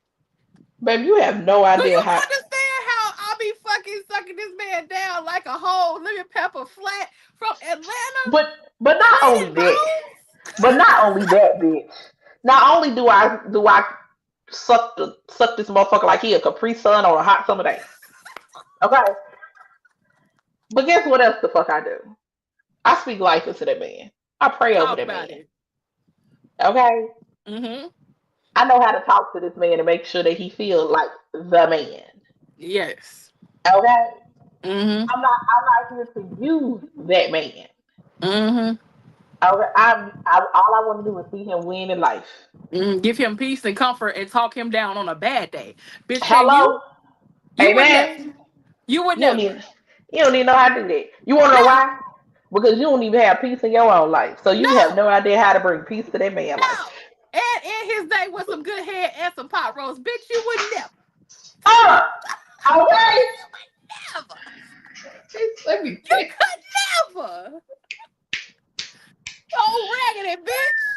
Baby, you have no Do you idea how. understand how I be fucking sucking this man down like a whole lemon pepper flat from Atlanta? But but not only Planet that. Rose? But not only that, bitch. Not only do I suck this motherfucker like he a Capri Sun on a hot summer day. Okay. But guess what else the fuck I do? I speak life into that man. I pray over Talk that about man. it. Okay. Mm-hmm. I know how to talk to this man and make sure that he feels like the man. Yes. Okay. Mm-hmm. I'm not here to use that man. Mm-hmm. All I want to do is see him win in life. Give him peace and comfort and talk him down on a bad day. Bitch, can you? Hello, You would never. amen. You would You don't never. even you don't even know how to do that. You want to know No, why? Because you don't even have peace in your own life, so you have no, no idea how to bring peace to that man's life. no. And in his day with some good head and some pot roast, bitch, you would never. Oh, okay. You would never. Let me You tell you. could never. Oh, raggedy bitch.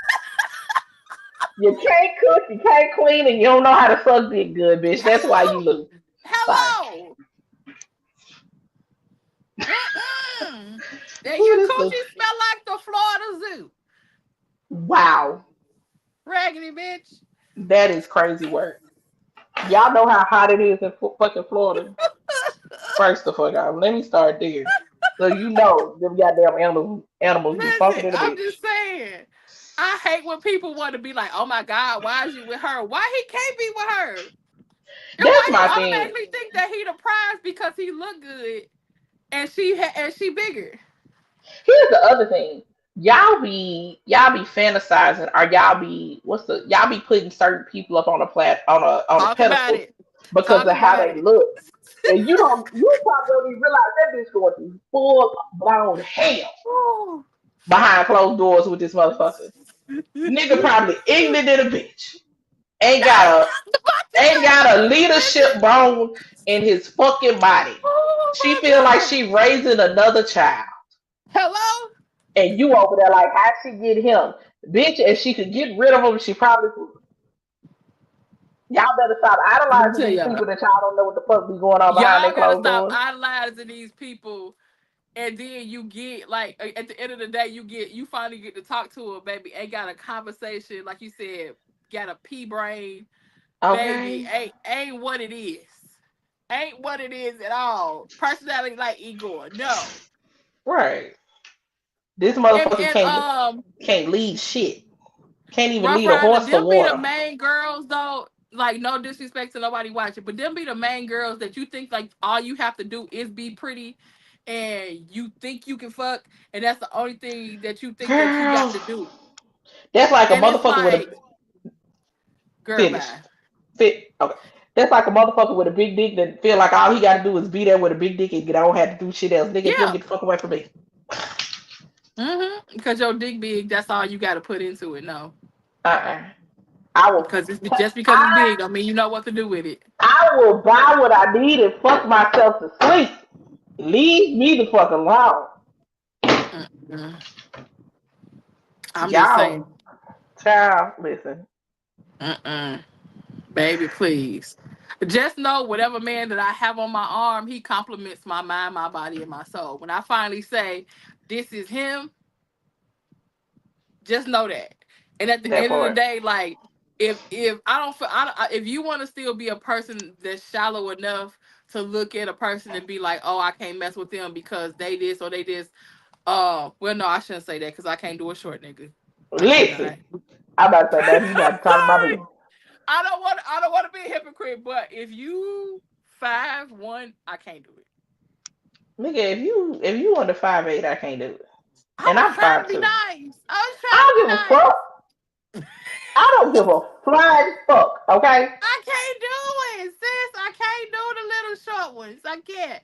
You can't cook, you can't clean, and you don't know how to suck dick good, bitch. That's why you Hello. lose. Sorry. Hello. Mm-mm. And Ooh, your this is coochie smell like the Florida Zoo. wow. Raggedy bitch. That is crazy work. Y'all know how hot it is in fucking Florida. First of all, let me start there. So you know them goddamn animals be Listen, funking in a I'm bitch. just saying. I hate when people want to be like, "Oh my God, why is you with her? Why he can't be with her? And That's why you my thing. automatically think that he the prize because he look good and she bigger?" Here's the other thing. Y'all be fantasizing, or y'all be putting certain people up on a Talk about pedestal it. because Talk of how about they it. look. And you probably don't even realize that bitch going through full blown hell Ooh. behind closed doors with this motherfucker. Nigga probably ignorant than a bitch. Ain't I got was about a to ain't say, got a leadership listen. bone in his fucking body. Oh She feel like my God. she raising another child. Hello? And you over there like, how she get him? Bitch, if she could get rid of him, she probably would. Y'all better stop Let me idolizing tell these y'all. people that y'all don't know what the fuck be going on behind their Y'all gotta closed stop doors. idolizing these people. And then you get like at the end of the day, you finally get to talk to a baby. Ain't got a conversation, like you said, got a pea brain, baby. Okay? Ain't what it is. Ain't what it is at all. Personality like Igor. No. Right. This And motherfucker and can't lead shit. Can't even Rough lead a Rider, horse to them be the water. main girls though. Like no disrespect to nobody watching, but them be the main girls that you think like all you have to do is be pretty, and you think you can fuck, and that's the only thing that you think that you got Girl. to do. That's like a And it's motherfucker with a like, girl, finish. bye. Fit. Okay. That's like a motherfucker with a big dick that feel like all he gotta do is be there with a big dick and get don't have to do shit else. Nigga, if you don't Yeah. get the fuck away from me. Because your dick big, that's all you got to put into it. No, Uh-uh. I will because it's t- just because it's I big, don't mean you know what to do with it. I will buy what I need and fuck myself to sleep. Leave me the fuck alone. Mm-mm. I'm just saying. Y'all, child, listen. Mm-mm. Baby, please. Just know whatever man that I have on my arm, he complements my mind, my body, and my soul. When I finally say this is him, just know that. And at the That end of the part. day, like if I don't feel, if you want to still be a person that's shallow enough to look at a person and be like, oh, I can't mess with them because they this or they this. Well, no, I shouldn't say that because I can't do a short nigga. I cannot. Listen. I'm about to say, baby, you got to talk about me. I don't want to be a hypocrite, but if you 5'1", I can't do it. Nigga, if you under 5'8", I can't do it. I And was I'm trying to five be two. nice. I was trying to I be don't give a fuck. nice. I don't give a flying fuck, okay? I can't do it, sis. I can't do the little short ones. I can't.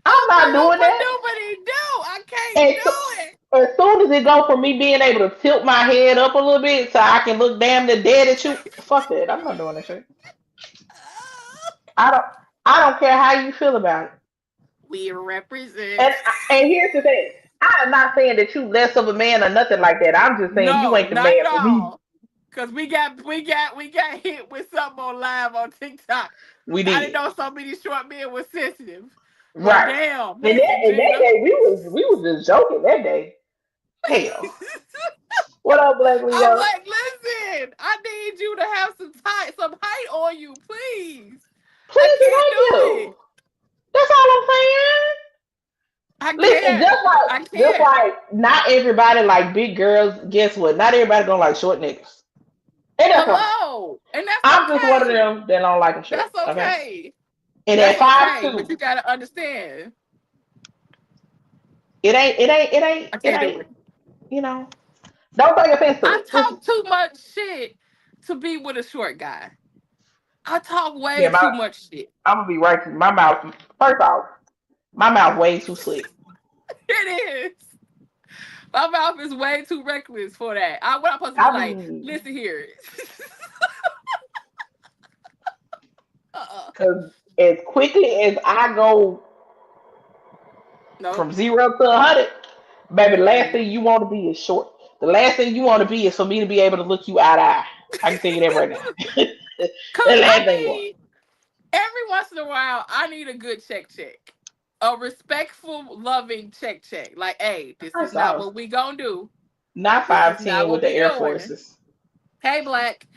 I'm not Oompa doing loompa that. doopity do. I can't And, do it. as soon as it go from me being able to tilt my head up a little bit so I can look damn near dead at you, fuck that. I'm not doing that shit. I don't. I don't care how you feel about it. We represent. And here's the thing. I am not saying that you less of a man or nothing like that. I'm just saying you No, ain't the not man at for me. all. Cause we got hit with something on live on TikTok. We I didn't did. know so many short men were sensitive. But Right. damn, And listen, that Gina. day we was just joking that day. Hell. What up, Black I'm Leo? like, listen, I need you to have some height on you, please. I Please can't thank do you. it. That's all I'm saying. I Listen, can't. I just can't. like not everybody like big girls. Guess what? Not everybody gonna like short niggas, and that's fine. Hello. And that's I'm just one of okay. them that don't like them short. That's Okay, okay. and at That's five okay. But two, you gotta understand. it ain't, I it can't do ain't. it. You know, don't take offense to I it. Just talk too much shit to be with a short guy. I talk way yeah, too much shit. I'm gonna be right. My mouth. First off, my mouth way too slick. It is. My mouth is way too reckless for that. What I'm supposed to be I like, be listen here. uh-uh. because as quickly as I go Nope. from 0 to 100, baby, the last Mm-mm. thing you want to be is short. The last thing you want to be is for me to be able to look you eye to eye. I can tell you that right now. The Cause last I thing you want. mean, every once in a while, I need a good check. A respectful, loving check. Like, hey, this is First not off, what we gonna do. not This is 5'10" not with what the we Air doing. Forces. Hey, Black.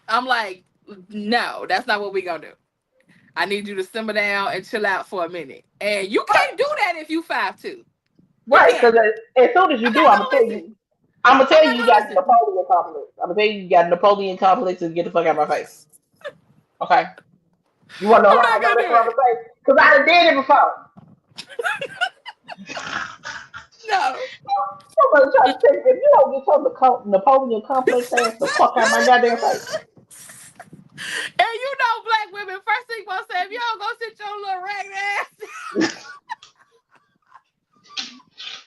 I'm like, no, that's not what we gonna do. I need you to simmer down and chill out for a minute. And you Right, can't do that if you 5'2". You right. can't. Because as soon as you I'm do, not I'm gonna gonna tell you. listen. I'm gonna I'm tell you not you gonna got listen. Napoleon complex. I'm gonna tell you you got Napoleon complex and get the fuck out of my face. Okay. You want to know I'm how I not know gonna that's do what I'm it. gonna say? Because I done did it before. No. Somebody try to take if you don't get your Napoleon complex ass the fuck out of my goddamn face. And you know, black women, first thing gonna say, if you don't go sit your little ragged ass.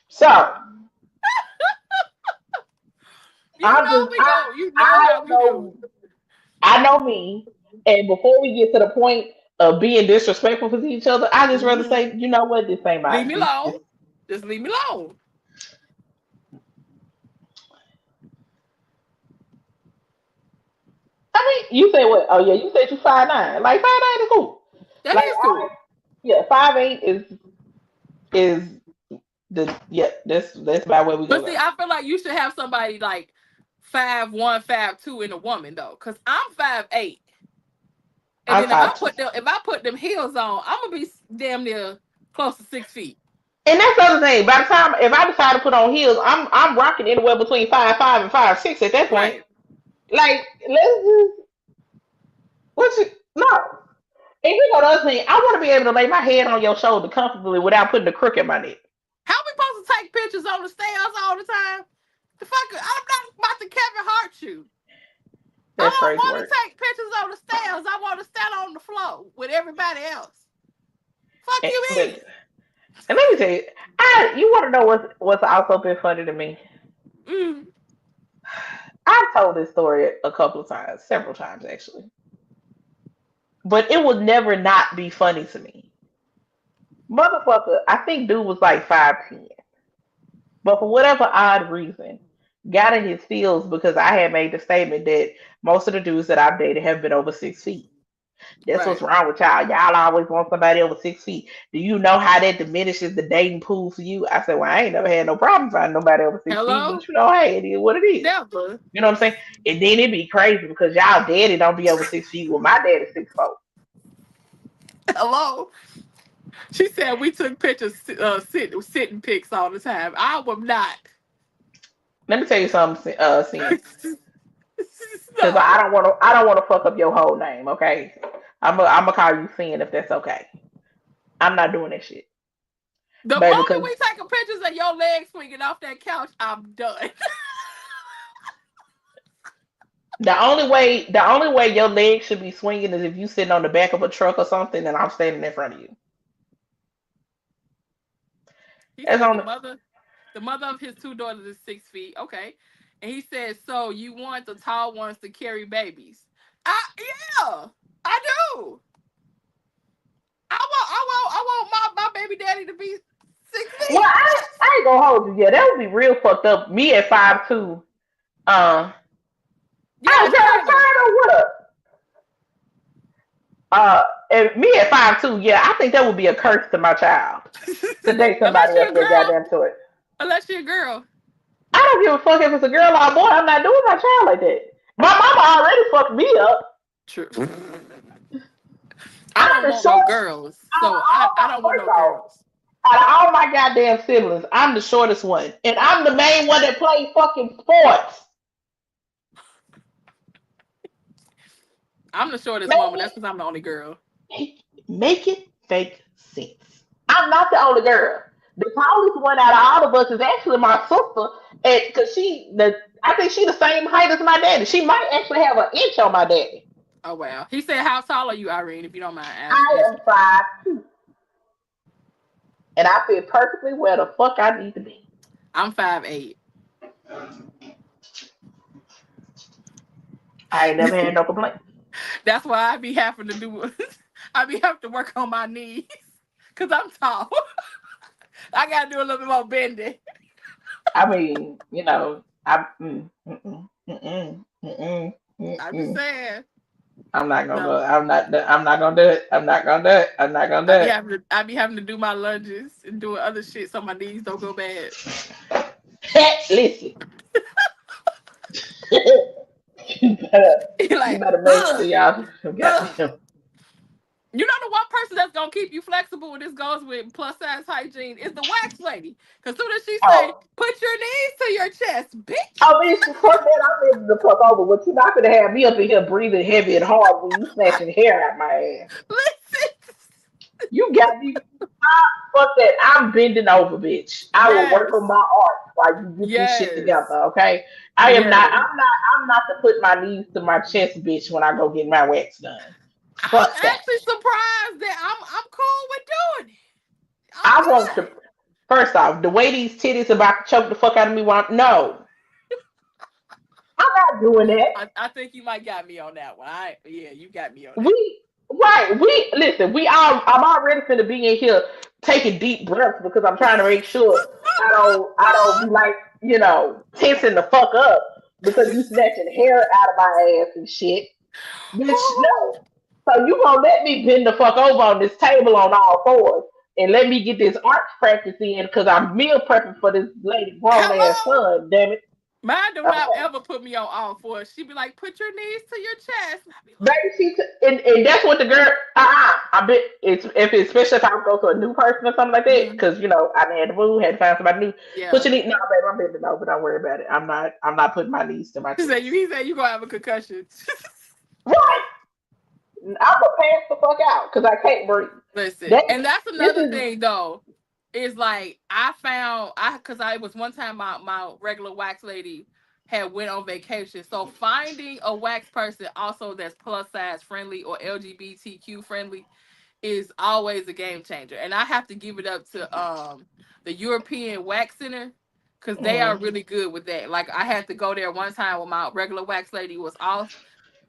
So You know we go. You know I how we do. know I know me, and before we get to the point of being disrespectful to each other, I just rather Mm-hmm. say, you know what, this ain't Leave my me this. alone. Just leave me alone. I mean, you say what? Oh yeah, you said you 5'9". Like 5'9" is cool. That Like is cool. yeah, 5'8" is the yeah. That's about where we But gonna see, go. I feel like you should have somebody like 5'1", 5'2" in a woman though, cause I'm 5'8", and I'm then if I 5'2". put them heels on, I'm gonna be damn near close to 6 feet. And that's the other thing. By the time if I decide to put on heels, I'm rocking anywhere between 5'5" and 5'6" at that point. Right. Like let's just what you no. And you know the other thing, I want to be able to lay my head on your shoulder comfortably without putting a crook in my neck. How we supposed to take pictures on the stairs all the time? The fuck, I'm not about to Kevin Hart you. I That's don't crazy want to work. take pictures on the stairs. I want to stand on the floor with everybody else. Fuck And, you but mean? and let me tell you, you want to know what's also been funny to me? Mm. I've told this story a couple of times, several times actually, but it would never not be funny to me. Motherfucker, I think dude was like 5'10", but for whatever odd reason, got in his feels because I had made the statement that most of the dudes that I've dated have been over 6 feet. That's what's Right. wrong with y'all. Y'all always want somebody over 6 feet. Do you know how that diminishes the dating pool for you? I said, well, I ain't never had no problem finding nobody over 6 feet, Hello? but you know, hey, it is what it is. Never. You know what I'm saying? And then it'd be crazy because y'all daddy don't be over 6 feet. Well, my daddy's 6'4". Hello? She said we took pictures sitting pics all the time. I would not. Let me tell you something, Sin, because No. I don't want to fuck up your whole name. Okay, I'm gonna call you Sin if that's okay. I'm not doing that shit, The baby. moment Because we taking pictures of your legs swinging off that couch, I'm done. the only way your legs should be swinging is if you sitting on the back of a truck or something, and I'm standing in front of you. He That's said on. The mother of his 2 daughters is 6 feet. Okay. And he said, so you want the tall ones to carry babies? Yeah, I do. I want my baby daddy to be 6 feet. Well, I ain't gonna hold you. Yeah, that would be real fucked up. Me at 5'2". Yeah, Oh, girl, turn what up? And me at 5'2", yeah, I think that would be a curse to my child to date unless somebody you're else a that girl. goddamn to it. Unless you're a girl. I don't give a fuck if it's a girl or a boy. I'm not doing my child like that. My mama already fucked me up. True. I I'm don't the want no shortest girls. out of So all I my don't want first no off, girls. out of all my goddamn siblings. I'm the shortest one, and I'm the main one that plays fucking sports. I'm the shortest Make one, but that's it, because I'm the only girl. make it fake sense. I'm not the only girl. The tallest one out of all of us is actually my sister, and because I think she the same height as my daddy. She might actually have an inch on my daddy. Oh wow. He said, "How tall are you, Irene? If you don't mind I am asking." 5'2", and I feel perfectly where the fuck I need to be. I'm 5'8". I ain't never had no complaints. That's why I be having to do. I be having to work on my knees because I'm tall. I gotta do a little bit more bending. I mean, I mm, I'm just mm. saying. I'm not gonna go. No, I'm not gonna do it. I'm not gonna do it. I'm not gonna do it. I be having to do my lunges and doing other shit so my knees don't go bad. Listen, you better, you Like, better make sure ugh, y'all ugh. goddamn. You know the one person that's gonna keep you flexible, and this goes with plus size hygiene, is the wax lady. Cause soon as she say, Oh, "Put your knees to your chest, bitch." I mean, fuck that. I'm ready to fuck over. But you're not gonna have me up in here breathing heavy and hard when you snatching hair out my ass. Listen. You got me. Fuck that. I'm bending over, bitch. I will work Yes. on my art while you get this shit together, Yes. okay? I am not. Yes. I'm not to put my knees to my chest, bitch, when I go get my wax done. I'm Fuck that. actually surprised that I'm cool with doing it. I'm I want to. good. First off, the way these titties about to choke the fuck out of me, no, I'm not doing that. I think you might got me on that one. Yeah, you got me on that one. We right. We listen. We all. I'm already finna be in here taking deep breaths because I'm trying to make sure I don't be like tensing the fuck up because you snatching hair out of my ass and shit. Bitch, no. So you gonna let me bend the fuck over on this table on all fours and let me get this arch practice in because I'm meal prepping for this lady grown ass Hello. son. Damn it. Mine do not Okay. ever put me on all fours. She be like, "Put your knees to your chest." And I be Baby, like, and that's what the girl. I bet it's if it's, especially if I go to a new person or something like that, mm-hmm. because I had to move, had to find somebody new. Put Yeah. your knee. No, baby, I'm bending over. Don't worry about it. I'm not. I'm not putting my knees to my chest. He said you gonna have a concussion. Right. I'm gonna pass the fuck out because I can't breathe. Listen, That and that's this another is. thing though. Is like I found because I was one time my regular wax lady had went on vacation. So finding a wax person also that's plus size friendly or LGBTQ friendly is always a game changer. And I have to give it up to the European Wax Center because they are Mm, really good with that. Like I had to go there one time when my regular wax lady was off.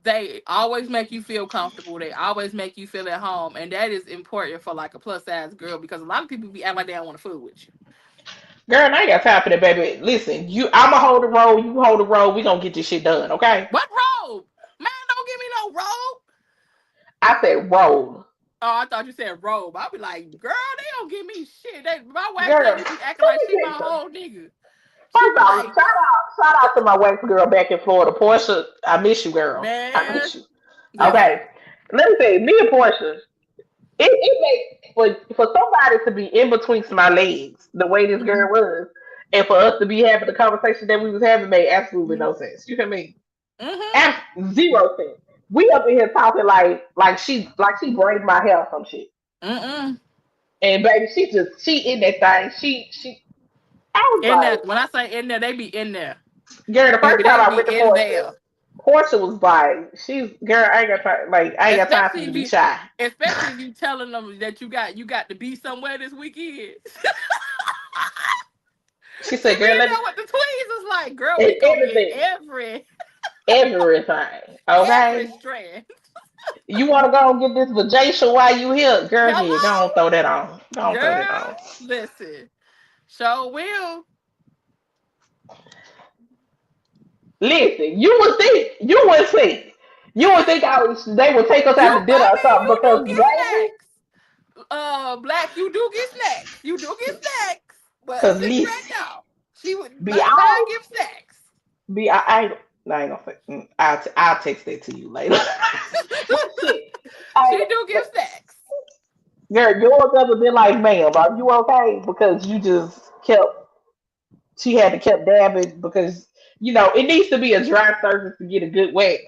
They always make you feel comfortable. They always make you feel at home, and that is important for like a plus size girl because a lot of people be acting like they don't want to fool with you. girl, I ain't got time for that, baby. Listen, I'ma hold the road. You hold the road. We gonna get this shit done, okay? What robe? Man, don't give me no robe. I said roll, Oh, I thought you said robe. I'll be like, girl, they don't give me shit. My wax girl. lady be acting Let like me she tell my you something. whole nigga. She First be off, like, shout out to my wax girl back in Florida, Portia. I miss you, girl. I man, miss you. listen. Okay, let me say, me and Portia, it makes for somebody to be in between my legs the way this Mm-hmm. girl was, and for us to be having the conversation that we was having made absolutely Mm-hmm. no sense. You feel me? Mm-hmm. Zero sense. We up in here talking like she braided my hair or some shit. Mm-mm. And baby, she in that thing. She I was In there. like, When I say in there, they be in there. girl, the Baby, first time they I went be to in Portia, there. Portia was like, she's girl, I ain't got time for Especially you to if be you shy. especially if you telling them that you got to be somewhere this weekend. She See, said, "Girl, being let me there with the tweezers, like, girl, we gonna get everything, every every okay? strand. You want to go and get this vacation while you here, girl? Here, go on, Hello, throw that on. Go on, throw that girl. on." Listen, show will. Listen, you would think they would take us You, out to dinner I or mean, something you do because get baby, snacks. Black, you do get snacks. You do get snacks. But cause cigarette, listen, no. She would be but I all give snacks. be I ain't gonna say. I'll text that to you later. But shit, I She do give snacks. girl, yours ever been like, ma'am, are you okay? Because you just kept she had to kept dabbing because it needs to be a dry surface to get a good wax.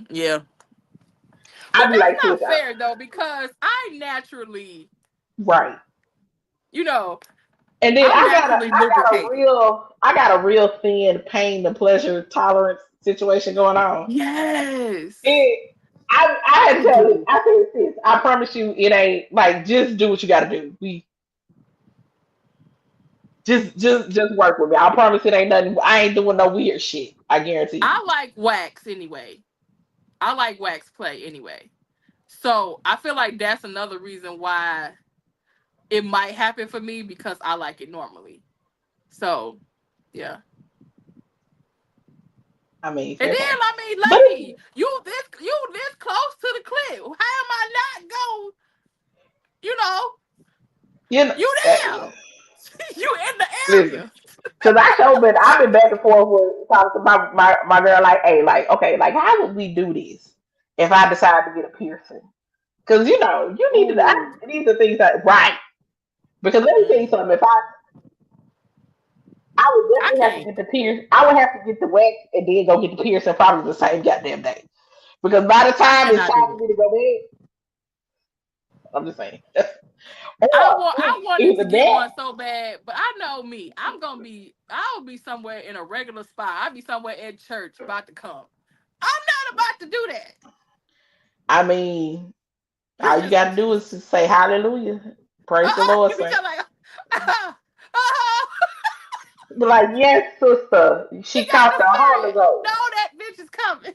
Yeah. But I'd be that's like, not sis, fair though, because I naturally, right. you know, And then I'm naturally lubricated. I got a real thin pain to pleasure tolerance situation going on. Yes. And I had to I tell it, do. I said, sis, I promise you it ain't like just do what you gotta do. We just work with me. I promise it ain't nothing. I ain't doing no weird shit. I guarantee you. I like wax anyway. I like wax play anyway. So I feel like that's another reason why it might happen for me because I like it normally. So yeah. I mean, And fair then point. I mean, But lady, you this close to the clip. How am I not go? You know, you know, you uh, there. You in the listen. area. Cause I've been back and forth with talking to my girl like, hey, like, okay, like, how would we do this if I decide to get a piercing? Because you need to. Ooh. These are things that right. Because let me tell you Mm. something. If I would I definitely have to can't. get the pierce. I would have to get the wax and then go get the piercing probably the same goddamn day. Because by the I time it's cannot time do for it. me to go bed, I'm just saying. I Or want I wanted to either get that, one so bad, but I know me. I'll be somewhere in a regular spot. I'll be somewhere at church about to come. I'm not about to do that. I mean, It's all you just got to do is just say hallelujah, praise the Lord, you be saint. just like uh, uh, Be like, yes, sister, he she got caught the the Holy spirit. No, Ghost. that bitch is coming.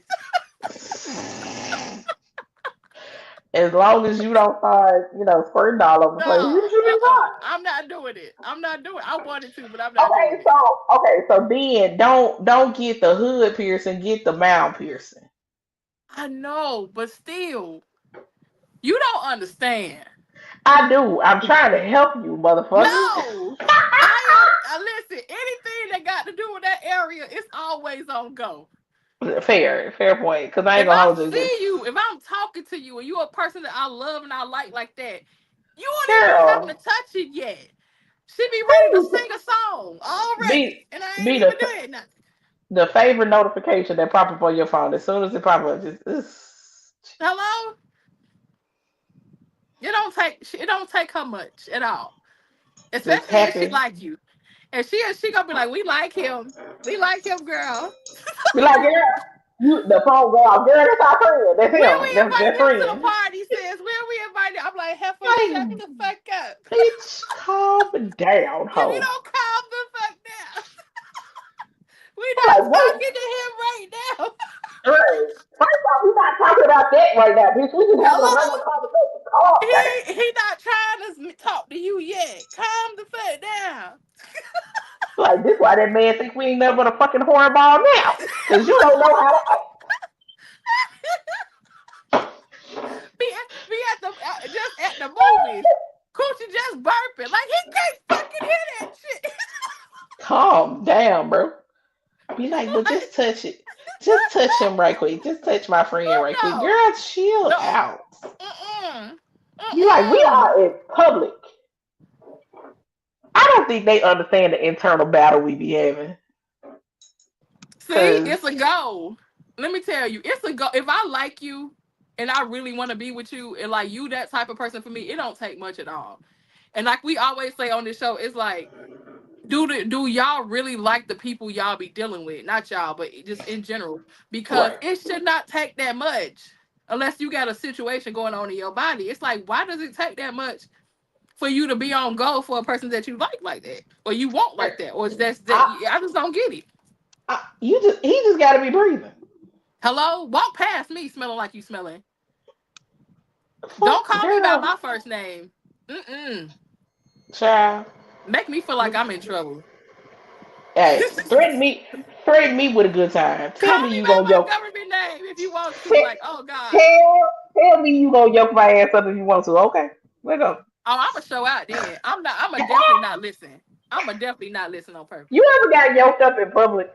As long as you don't start, squirting all over the place, you No, should be fine. I'm not doing it. I'm not doing it. I wanted to, but I'm not doing Okay, it. so then don't get the hood piercing, get the mouth piercing. I know, but still, you don't understand. I do. I'm trying to help you, motherfucker. No, I am. Listen, anything that got to do with that area, it's always on go. Fair point. Cause I ain't If gonna I hold you. see you, if I'm talking to you, and you're a person that I love and I like that, you won't even be having to Girl, touch it yet. She be ready to be sing a song already, be and I ain't be even doing nothing. the favorite notification that pop up on your phone as soon as it pop up. Hello, it don't take her much at all, Just especially if she happy. like you, and she gonna be like, we like him, girl. Be like, girl, the phone go off. Girl, that's our friend. That's When him. we That's invited their him to the friend. party, sis. When we invited, I'm like, heifer, shut Like, the fuck up. bitch, calm down, If you ho. don't calm the fuck down, we I'm not like, wait. talking to him right now. Right. First off, we're not talking about that right now, bitch. We just having a regular Hello? conversation. Calm down. He not trying to talk to you yet. Calm the fuck down. Like, this why that man think we ain't nothing but a fucking hornball now. Because you don't know how to act. Be at the just at the movies. Coochie just burping. Like he can't fucking hear that shit. Calm down, bro. Be like, but Like, just touch it. Just touch him right quick. Just touch my friend right quick. no. Girl, chill No. out. Mm-mm. Be like, we Mm-mm. are in public. I don't think they understand the internal battle we be having. See, Cause it's a go. Let me tell you, it's a go. If I like you and I really want to be with you and like you that type of person for me, it don't take much at all. And like we always say on this show, it's like, do y'all really like the people y'all be dealing with? Not y'all, but just in general. Because right. it should not take that much unless you got a situation going on in your body. It's like, why does it take that much for you to be on go for a person that you like that, or you won't like that, or that's that. I, I just don't get it. he just got to be breathing. Hello, walk past me smelling like you smelling. Don't Fuck, call me by girl, my first name. Mm-mm. child. Make me feel like I'm in trouble. Hey, threaten me with a good time. Tell Call me me you by gonna my yoke. government name if you want to. Tell, Like, oh God. tell me you gonna yoke my ass up if you want to. Okay, let go. Oh, I'm gonna show out then. I'm not. I'm gonna definitely not listen. I'm gonna definitely not listen on purpose. You ever got yoked up in public?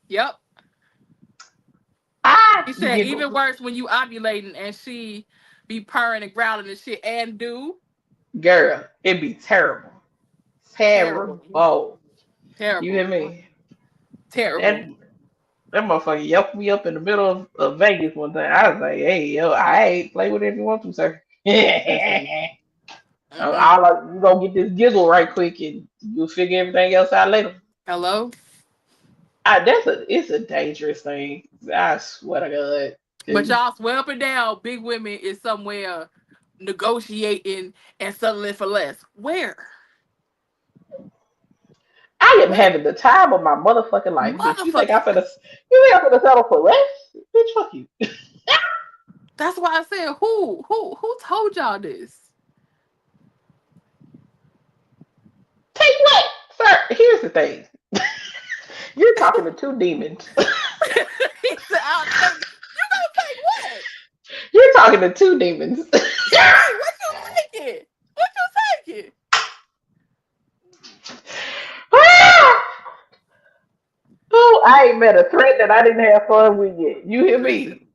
Yep. I He said get even worse when you ovulating and she be purring and growling and shit and do girl. It'd be terrible, terrible, terrible. You hear terrible, me? That terrible. that motherfucker yoked me up in the middle of Vegas one time. I was like, hey, yo, I ain't play with it if you want to, sir. Mm-mm. Mm-mm. You gonna get this giggle right quick and you'll figure everything else out later. Hello. It's a dangerous thing. I swear to God. But 'Cause y'all swear up and down, big women is somewhere negotiating and settling for less. Where? I am Where? having the time of my motherfucking life, bitch. Motherfucking. You think I'm gonna settle for less? Bitch, fuck you. That's why I said who told y'all this? Take what? Sir, here's the thing. You're talking to two demons. He said, I'll take. You gonna take what? You're talking to two demons. Right. What you taking? What you taking? Oh, I ain't met a threat that I didn't have fun with yet. You hear Listen. me?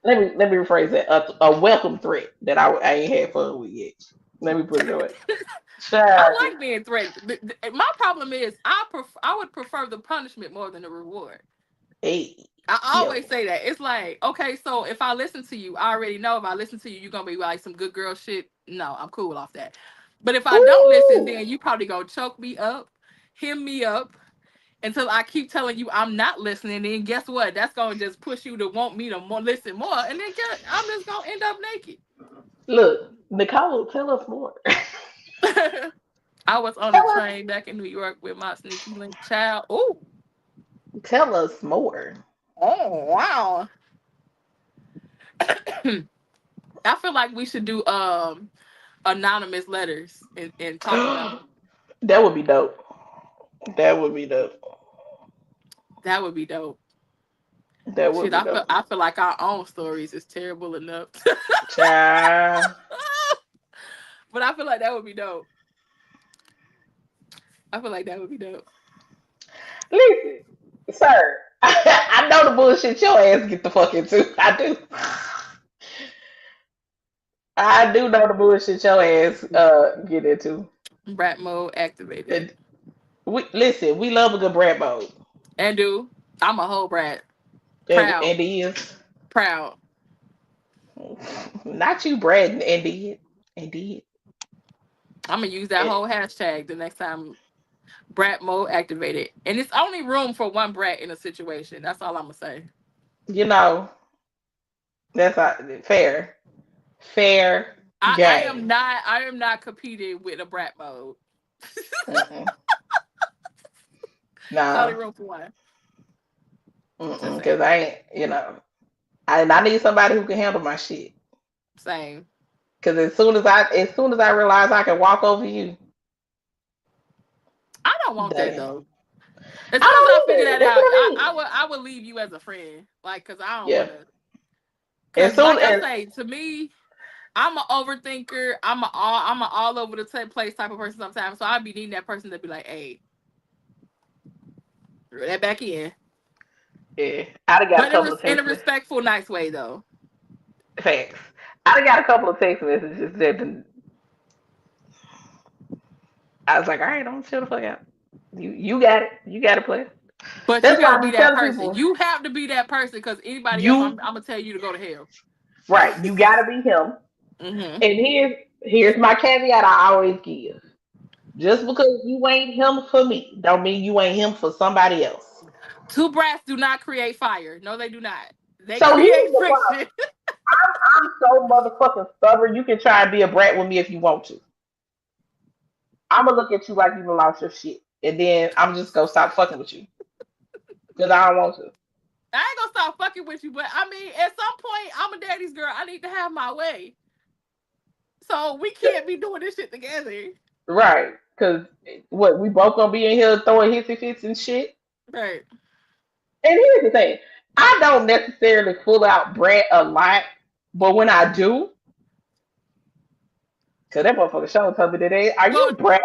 Let me rephrase that. A welcome threat that I ain't had fun with yet. Let me put it away. Child, I like being threatened. My problem is I would prefer the punishment more than the reward. hey, I always yo. say that. It's like, okay, so if I listen to you, I already know if I listen to you, you're gonna be like some good girl shit. No, I'm cool off that. But if I don't listen, Ooh. then you probably gonna choke me up, hem me up until I keep telling you I'm not listening. Then guess what? That's gonna just push you to want me to listen more, and then I'm just gonna end up naked. Look, Nicole, tell us more. I was on the tell us, train back in New York with my sneaky link child. Ooh. tell us more. Oh wow. I feel like we should do anonymous letters and talk about them. That would be dope. That would be dope. That would be dope. That would Shit, be dope. I feel like our own stories is terrible enough. Child. But I feel like that would be dope. I feel like that would be dope. Listen, sir. I know the bullshit your ass get the fuck into. I do. I do know the bullshit your ass get into. Brat mode activated. We love a good brat mode. And do. I'm a whole brat. Proud. And is. Proud. Not you, Brad and did. And did. I'm gonna use that And, whole hashtag the next time brat mode activated. And it's only room for one brat in a situation. That's all I'm gonna say. you know, that's not fair. Fair game. I am not competing with a brat mode. Mm-mm. It's only No. room for one. Just Because saying. I ain't, I need somebody who can handle my shit. Same. Because as soon as I realize I can walk over you, I don't want that done. though. As soon as I I don't figure either. that That's out, what I mean. I would leave you as a friend. Like, cause I don't Yeah. wanna. As Cause soon like I as say, to me, I'm an overthinker. I'm a all over the place type of person sometimes. So I'd be needing that person to be like, hey, throw that back in. yeah, I'd have got a But couple of in a text messages. respectful, nice way though. Thanks. I'd have got a couple of text messages that I was like, all right, don't chill the fuck out. You got it. You got to play. But you That's why gotta I be be that telling person. people, You have to be that person because anybody else, you I'm gonna tell you to go to hell. right. You got to be him. Mm-hmm. And here's my caveat I always give. Just because you ain't him for me, don't mean you ain't him for somebody else. Two brats do not create fire. No, they do not. They So here's create the problem. friction. I'm so motherfucking stubborn. You can try and be a brat with me if you want to. I'm gonna look at you like you done lost your shit, and then I'm just gonna stop fucking with you because I don't want to. I ain't gonna stop fucking with you, but I mean, at some point, I'm a daddy's girl. I need to have my way. So we can't be doing this shit together. Right? Because what we both gonna be in here throwing hissy fits and shit. Right. And here's the thing: I don't necessarily full out brat a lot, but when I do, because that motherfucker show told me today, "Are you Well, brat?"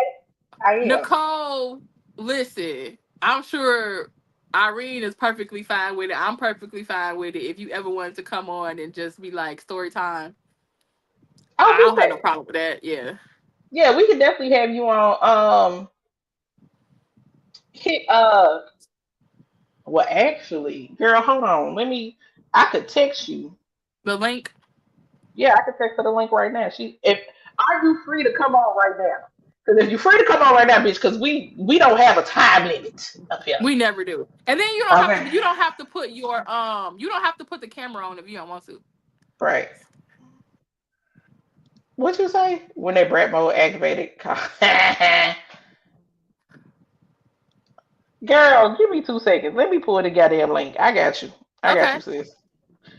I am. Nicole, listen, I'm sure Irene is perfectly fine with it. I'm perfectly fine with it. If you ever wanted to come on and just be like story time, Oh, I we don't have said, no problem with that. Yeah. yeah, we could definitely have you on. Hit. Well, actually, girl, hold on. Let me. I could text you. The link. Yeah, I could text her the link right now. She, if are you free to come on right now? Because if you're free to come on right now, bitch, because we don't have a time limit up here. We never do. And then Okay. you don't have to put your you don't have to put the camera on if you don't want to. Right. What you say? When that brat mode activated? Girl, give me 2 seconds. Let me pull the goddamn link. I got you. I got Okay. you, sis.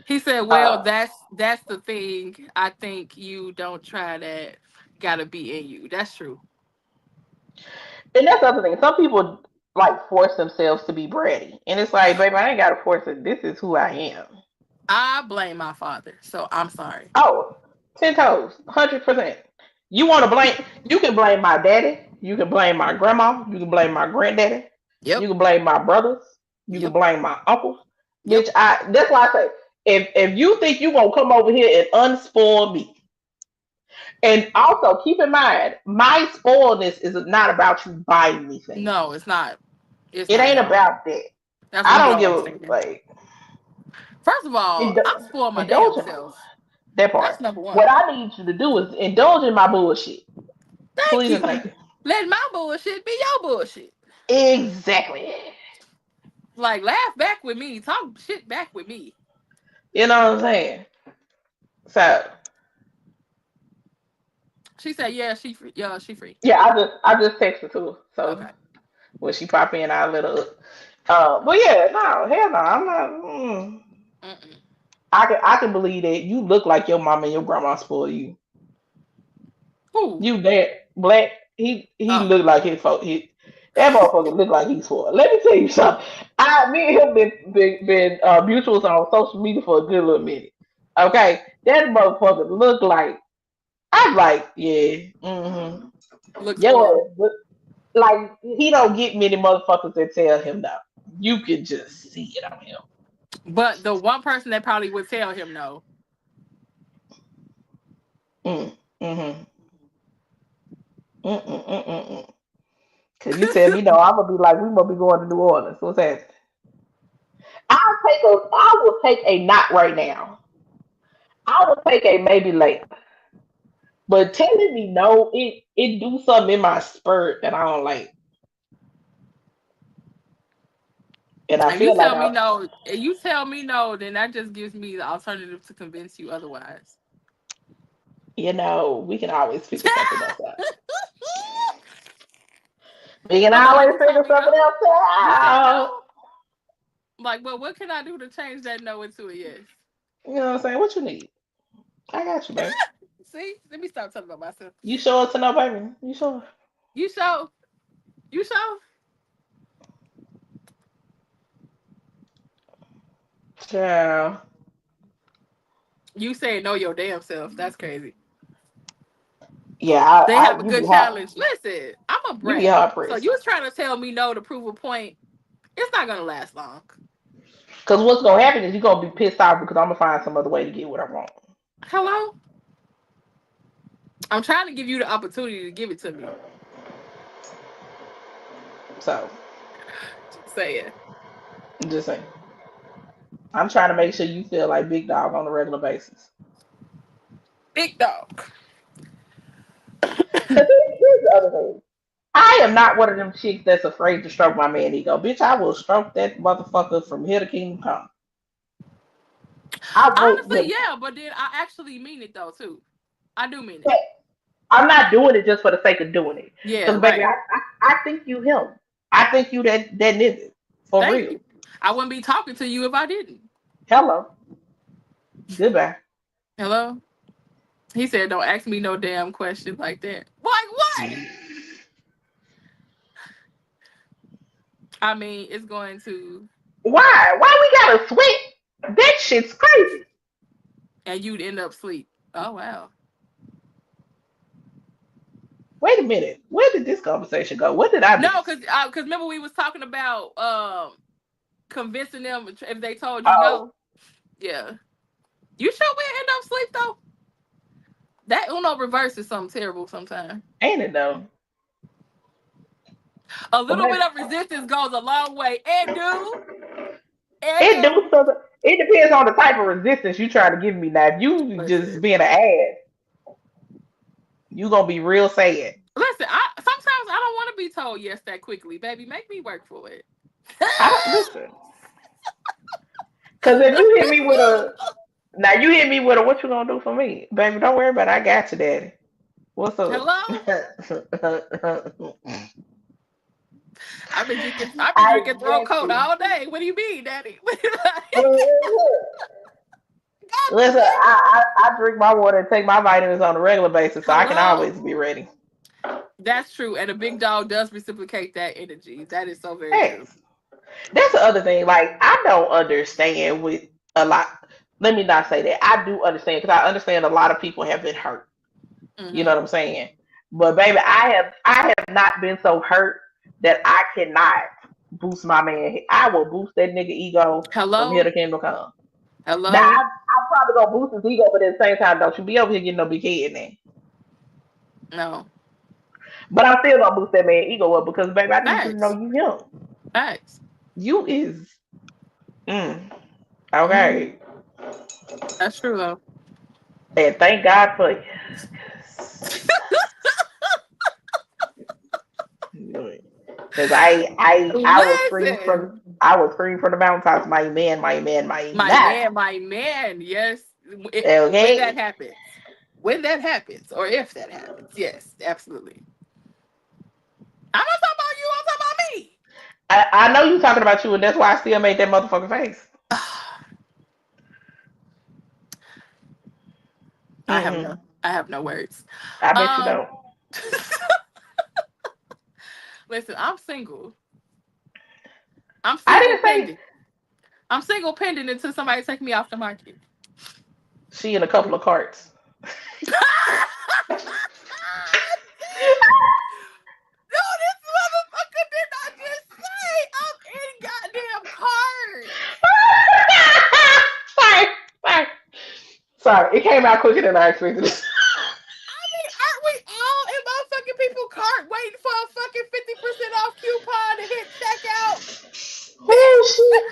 He said, "Well, Uh, that's the thing. I think you don't try that. Gotta be in you. That's true. and that's the other thing. Some people like force themselves to be bratty, and it's like, baby, I ain't gotta force it. This is who I am. I blame my father, so I'm sorry. Oh, 10 toes, 100%. You want to blame? You can blame my daddy. You can blame my grandma. You can blame my granddaddy. You Yep. can blame my brothers. You can Yep. blame my uncles. Yep. Bitch, I. That's why I say, if you think you gonna come over here and unspoil me, and also keep in mind, my spoiledness is not about you buying me things. No, it's not. It's It not ain't at all. about that. That's what I you don't don't give a understand. like. First of all, Indo- I spoil my damn indulge in my self. that That's part. number one. What I need you to do is indulge in my bullshit. Thank Please and thank you. you. Let my bullshit be your bullshit. Exactly. Like laugh back with me. Talk shit back with me. You know what I'm saying? So She said, "Yeah, she free. Yeah, she free." yeah, I just texted to her. So Okay. when she pop in, I'll let her up. But yeah, no, hell no, I'm not. Mm-mm. I can believe that you look like your mom and your grandma spoil you. Who? You that black, he Oh, look like his folk. That motherfucker look like he's spoiled. Let me tell you something. Me and him been mutuals on social media for a good little minute. Okay, that motherfucker look like. I'm like, yeah, looks yo, spoiled. like he don't get many motherfuckers that tell him no. You can just see it on him. But the one person that probably would tell him no. Mm, mm-hmm. Mm-mm-mm-mm-mm. Cause you tell me no, I'm gonna be like, we gonna be going to New Orleans. What's that? I will take a not right now. I will take a maybe later. But telling me no, it do something in my spirit that I don't like, and I If you feel like tell me no, if you tell me no, then that just gives me the alternative to convince you otherwise. we can always figure something else out. We can Okay, always you told figure me something no. else You said out. no. Like, well, what can I do to change that no into a yes? You know what I'm saying? What you need? I got you, baby. See, let me stop talking about myself. You sure to know, baby? You sure? You show, you show. Child. You say know your damn self. That's crazy. Yeah, They have a you be good hot. challenge. Listen, I'm a You be brat. hard So pressed. you trying to tell me no to prove a point? It's not gonna last long. Cause what's gonna happen is you're gonna be pissed off because I'm gonna find some other way to get what I want. Hello? I'm trying to give you the opportunity to give it to me. So Just saying. I'm just saying. I'm trying to make sure you feel like big dog on a regular basis. Big dog. Cause here's the other thing. I am not one of them chicks that's afraid to stroke my man ego. Bitch, I will stroke that motherfucker from here to Kingdom Come. I want Honestly, them. yeah, but then I actually mean it though too. I do mean it. But I'm not doing it just for the sake of doing it. Yeah, Because baby, right. I think you him. I think you that nigga for Thank real. you. I wouldn't be talking to you if I didn't. Hello, goodbye. Hello? He said, don't ask me no damn questions like that. Like what? I mean, it's going to, Why? Why we gotta sweat? That shit's crazy. and you'd end up asleep. Oh, wow. Wait a minute. Where did this conversation go? What did I No, miss? because remember we was talking about convincing them if they told you Oh, no. Yeah. You sure we end up asleep, though? That Uno reverse is something terrible sometimes. ain't it though? A But little baby, bit of resistance goes a long way. And do. And it do do. something. It depends on the type of resistance you try to give me. Now, if you just Listen. being an ass, you gonna be real sad. Listen, sometimes I don't want to be told yes that quickly, baby. Make me work for it. I don't listen. Cause if you hit me with a now you hit me with a what you gonna do for me, baby? Don't worry about it. I got you, daddy. What's up? Hello? I've been I drinking throat got coat you. all day. What do you mean, Daddy? God Listen, damn it. I drink my water and take my vitamins on a regular basis, so I can Hello? always be ready. That's true. And a big dog does reciprocate that energy. That is so very Hey, true. that's the other thing. Like, I don't understand with a lot. Let me not say that. I do understand because I understand a lot of people have been hurt. You know Mm-hmm. what I'm saying? But baby, I have not been so hurt that I cannot boost my man. I will boost that nigga ego from here Hello? to Kingdom Come. Now Hello? I'm probably gonna boost his ego, but at the same time, don't you be over here getting no big head now. No. But I'm still gonna boost that man ego up because baby, I need you to know Facts. you him. Facts. You is mm, Mm-hmm. okay. That's true, though. And thank God for you. Because Listen. I was screaming from the mountaintops, my man, my man, my My man. man, my man. Yes. When that Okay. happens. When that happens. Or if that happens. Yes, absolutely. I'm not talking about you. I'm talking about me. I know you talking about you, and that's why I still made that motherfucking face. I have no Mm-mm. I have no words. I bet you Um don't. listen, I'm single. I'm I single didn't say pending. I'm single pending until somebody take me off the market. she in a couple of carts. No, this motherfucker did not just say I'm in goddamn cards. sorry, sorry, sorry. It came out quicker than I expected. I mean, aren't we all in motherfucking people cart waiting for a fucking 50% off coupon to hit checkout? Oh Bitch! shit!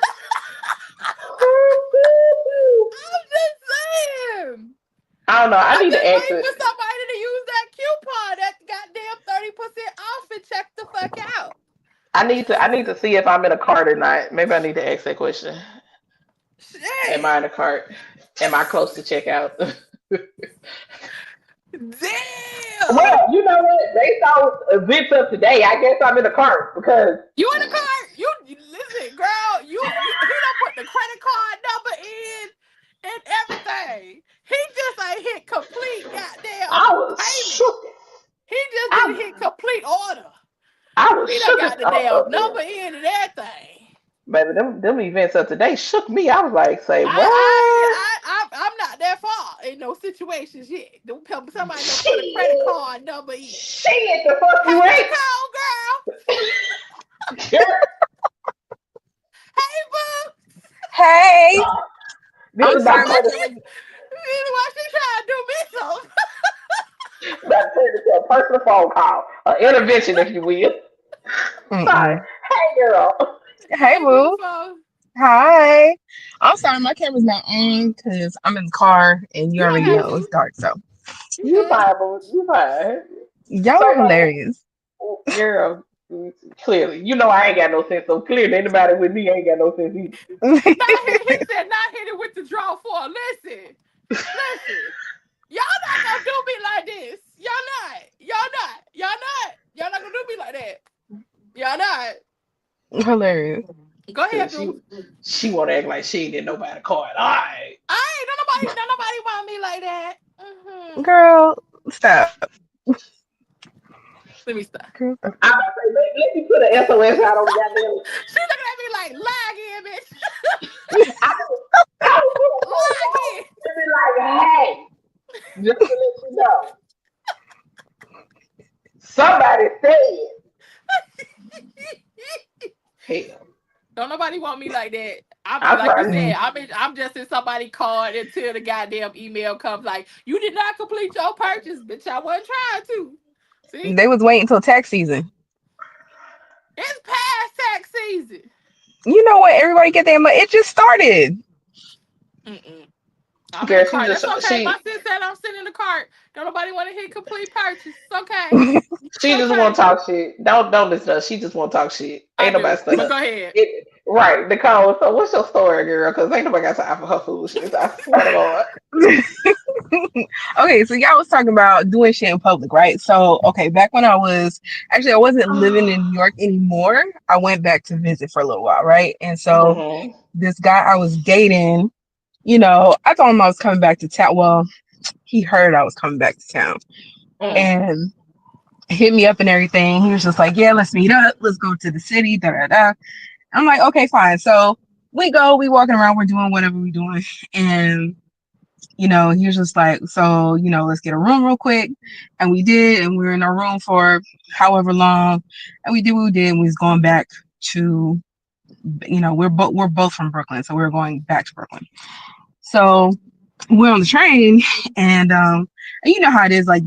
I'm just saying. I don't know. I I'm need to just waiting exit. for somebody to use that coupon, that goddamn 30% off and check the fuck out. I need to see if I'm in a cart or not. Maybe I need to ask that question. Am Shit. I in a cart? Am I close to checkout? Damn. Well, you know what? Based on events of today, I guess I'm in a cart because You in the car? You listen, girl. He don't put the credit card number in and everything. He just ain't hit complete I goddamn was payment. shook. He just didn't I hit complete order. I was He done shook got the up damn there. number in and everything. Baby, them events of today shook me. I was like, say I what? I'm not that far in those situations yet. Somebody don't put a credit Shit. card number in. Shit, the fuck Hey you ain't. Nicole, girl. Hey boo. Hey, This I'm is about sorry, to my turn camera. into, Why she trying to do me something? about to turn into a personal phone call, an intervention, if you will. Sorry. Mm-mm. Hey, girl. Hey, Hey boo. beautiful. Hi. I'm sorry, my camera's not on because I'm in the car and you You don't already have know it's to. dark. So You You good. fine, boo. You fine. y'all So, are hilarious. girl. Clearly, you know I ain't got no sense. So clearly, anybody with me ain't got no sense either. Not hit. He said not hit it with the draw four. Listen. Y'all not gonna do me like this. Y'all not gonna do me like that. Y'all not. Hilarious. Go ahead, Cause Drew. she want to act like she ain't get nobody card. All right. I ain't nobody want me like that. Girl, stop. Let me stop. Girl, stop. I'm about to say, let me put an SOS out on the goddamn. She looking at me like lie again, bitch. I was put a post Lie out again. to be like, hey, just to let you know, somebody said, hell, Don't nobody want me like that. I'm I'm like you trying said. to. Mm. I'm just in somebody's card until the goddamn email comes. Like you did not complete your purchase, bitch. I wasn't trying to. See, They was waiting until tax season. it's past tax season. You know what? Everybody get their money. It just started. Mm-mm. I'm in the Girl, she cart. just That's okay. My she sis said I'm sitting in the cart. Don't nobody want to hit complete purchase. It's okay. It's she just want okay. to talk shit. Don't listen to her. She just want to talk shit. I Ain't nobody do. But studying. go ahead. Right, Nicole. So what's your story, girl? Because ain't nobody got time for her foolishness. I swear to God. Okay, so y'all was talking about doing shit in public, right? So, okay, back when I wasn't living in New York anymore. I went back to visit for a little while, right? And so Mhm. this guy I was dating, I told him I was coming back to town. Well, he heard I was coming back to town Mm. and hit me up and everything. He was just like, yeah, let's meet up. Let's go to the city, da da da. I'm like, okay, fine. So we walking around, we're doing whatever we're doing. And he was just like, so, let's get a room real quick. And we did, and we were in our room for however long. And we did what we did, and we was going back to, we're both from Brooklyn, so we were going back to Brooklyn. So we're on the train, and you know how it is, like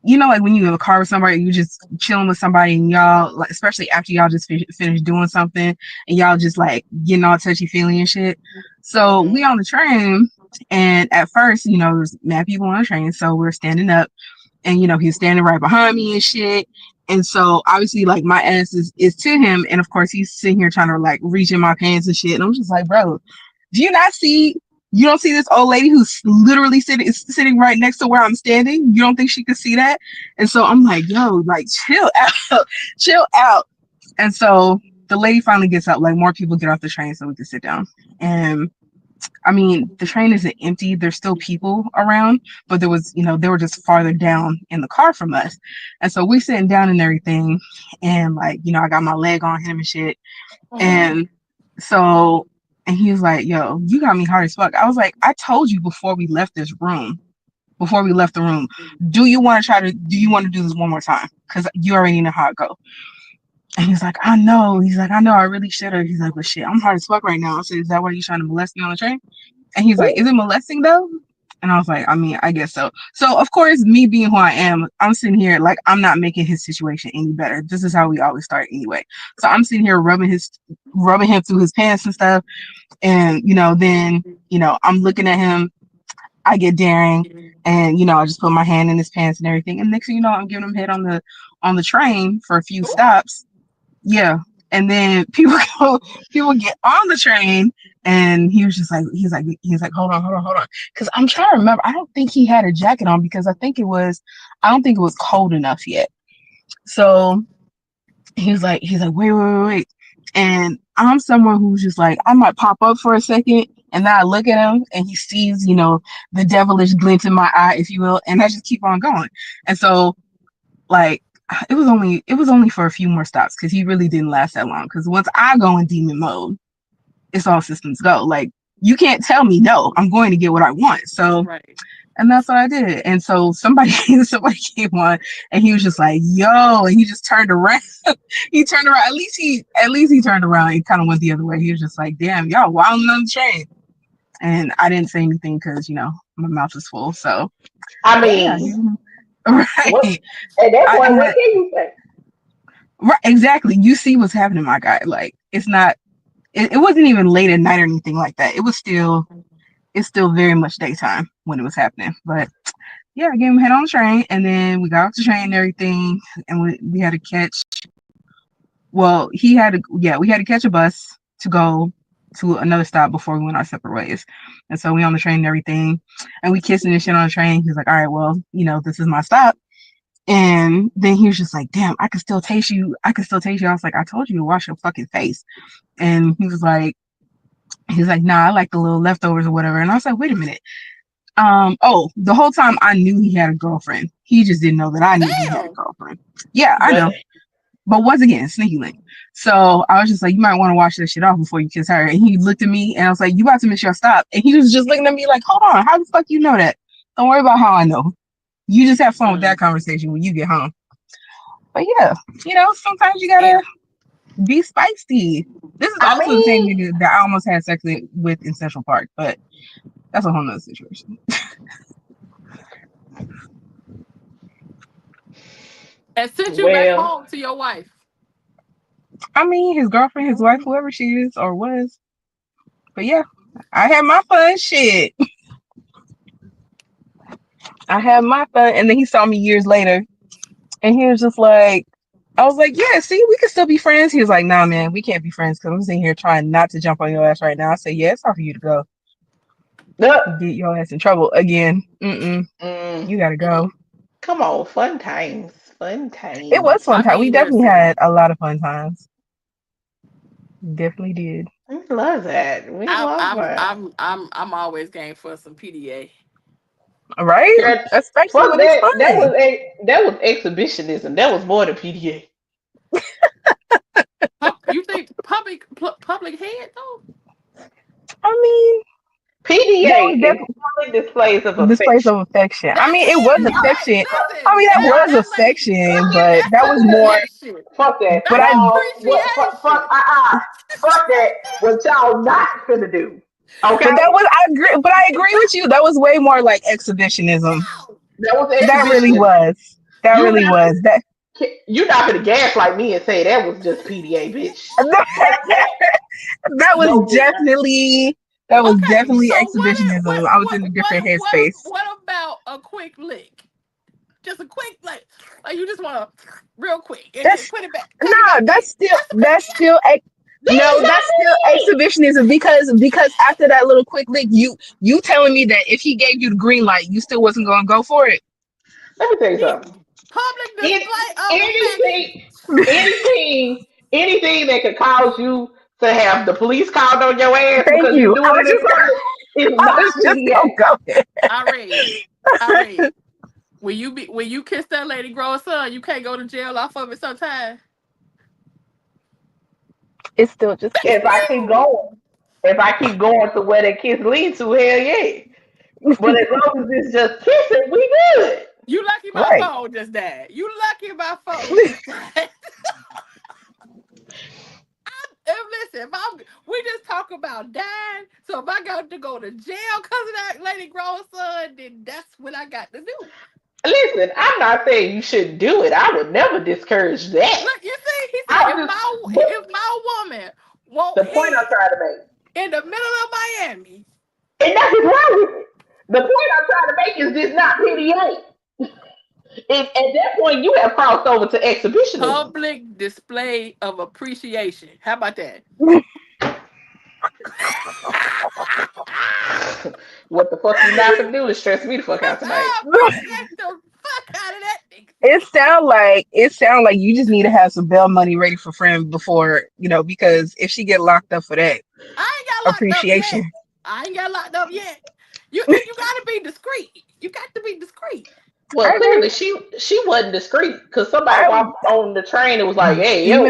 like when you have a car with somebody, you just chilling with somebody, and y'all, like, especially after y'all just finish doing something, and y'all just like getting all touchy feely and shit. So we Mhm. on the train, and at first, there's mad people on the train, so we're standing up, and he's standing right behind me and shit. And so obviously, like, my ass is to him, and of course he's sitting here trying to like reach in my pants and shit. And I'm just like, bro, do you not see? You don't see this old lady who's literally sitting right next to where I'm standing? You don't think she could see that? And so I'm like, yo, like, chill out, chill out. And so the lady finally gets up, like, more people get off the train so we can sit down. And I mean, the train isn't empty. There's still people around, but they were just farther down in the car from us. And so we sitting down and everything. And like, I got my leg on him and shit. Mhm. And so, and he was like, yo, you got me hard as fuck. I was like, I told you before we left the room, do you want to do this one more time? Because you already know how it goes. And he's like, I know. He's like, I know, I really should have. He's like, but shit, I'm hard as fuck right now. I said, is that why you trying to molest me on the train? And he's like, is it molesting though? And I was like, I mean, I guess so. So of course, me being who I am, I'm sitting here like I'm not making his situation any better. This is how we always start anyway. So I'm sitting here rubbing him through his pants and stuff. And then I'm looking at him. I get daring, and I just put my hand in his pants and everything. And next thing you know, I'm giving him head on the train for a few Ooh. stops. Yeah. And then people get on the train, and he's like, hold on. Cause I'm trying to remember. I don't think he had a jacket on because I don't think it was cold enough yet. So he's like, wait. And I'm someone who's just like, I might pop up for a second, and then I look at him and he sees, the devilish glint in my eye, if you will, and I just keep on going. And so, like, it was only for a few more stops because he really didn't last that long. Because once I go in demon mode, it's all systems go. Like, you can't tell me no. I'm going to get what I want. So, Right. and that's what I did. And so somebody came on, and he was just like, yo, and he just turned around. He turned around. At least he turned around and kind of went the other way. He was just like, damn, y'all wilding on the train. And I didn't say anything because my mouth is full. So I yeah, mean, what? right. At that I point, what had can you say? right exactly. You see what's happening, my guy. Like, it's not. It wasn't even late at night or anything like that. It's still very much daytime when it was happening. But yeah, I gave him a head on the train, and then we got off the train and everything, and we had to catch. Well, we had to catch a bus to go to another stop before we went our separate ways. And so we on the train and everything, and we kissing and shit on the train. He's like, all right, well, this is my stop. And then he was just like, damn, I can still taste you. I can still taste you. I was like, I told you to wash your fucking face. And he's like, nah, I like the little leftovers or whatever. And I was like, wait a minute. The whole time I knew he had a girlfriend. He just didn't know that I knew he had a Damn. girlfriend. Yeah, I But know. But once again, sneaky link. So I was just like, you might want to wash that shit off before you kiss her. And he looked at me and I was like, you about to miss your stop. And he was just looking at me like, hold on, how the fuck you know that? Don't worry about how I know. You just have fun with that conversation when you get home. But yeah, sometimes you gotta be spicy. This is I also the same mean, nigga that I almost had sex with in Central Park, but that's a whole nother situation. And sent you back well, home to your wife. I mean, his girlfriend, his wife, whoever she is or was. But yeah, I had my fun shit. I had my fun. And then he saw me years later and he was just like, I was like, yeah, see, we can still be friends. He was like, nah, man, we can't be friends because I'm sitting here trying not to jump on your ass right now. I said, yeah, it's time for you to go. Get your ass in trouble again. You gotta go. come on, fun times, fun It was times. fun I time. We mean, definitely listen. had a lot of fun times. Definitely did. We love that. We I'm love I'm that. I'm I'm I'm always game for some PDA. Right? Girl, Especially fuck when it's that. That fun. was that was exhibitionism. That was more than PDA. You think public head though? I mean, that PDA was is definitely public displays of displays affection. of affection. I That's mean, it was it. affection. I Listen, mean, that was affection, but that's that was more. appreciation. Fuck that. But That's I, No, what fuck appreciation. fuck that. What y'all not finna do. Okay? but that was I agree. But I agree with you. That was way more like exhibitionism. That was That really exhibitionism. was. That You really not was. That you not gonna gaslight me and say that was just PDA, bitch. that was No, you're not. definitely that was Okay, definitely so exhibitionism. I was in a different headspace. what about a quick lick? Just a quick like you just want to real quick and then That's put it nah. back in. That's That is No, not that's still PDA. exhibitionism because after that little quick lick, you telling me that if he gave you the green light, you still wasn't gonna go for it. Let me tell you yeah. something. Public It, display of anything, affection. anything that could cause you to have the police called on your ass Thank because you're you. doing it in public is I not was just PDA. gonna go there. I read. I read. When you kiss that lady grow a son, you can't go to jail off of it sometimes. It's still just If kissing. I keep going, if I keep going to where that kiss leads to, hell yeah. But as long as it's just kissing, we good. You lucky my Right. phone just died. You lucky my phone just died. And listen, we just talk about dying. So if I got to go to jail because of that lady grown son, then that's what I got to do. Listen, I'm not saying you shouldn't do it. I would never discourage that. Look, you see, he said I just, but if my woman won't the point I'm head trying to make, in the middle of Miami, and nothing's wrong with it. The point I'm trying to make is this not PDA. At that point, you have crossed over to exhibitionism. public display of appreciation. How about that? What the fuck you not gonna do is stress me the fuck out tonight. I appreciate the fuck out of that nigga. It sound like you just need to have some bail money ready for friend before because if she get locked up for that I ain't got locked up appreciation. yet. I ain't got locked up yet. You gotta be discreet. You got to be discreet. Well, I agree. clearly she wasn't discreet because somebody I walked on the train and was like, "Hey, yo,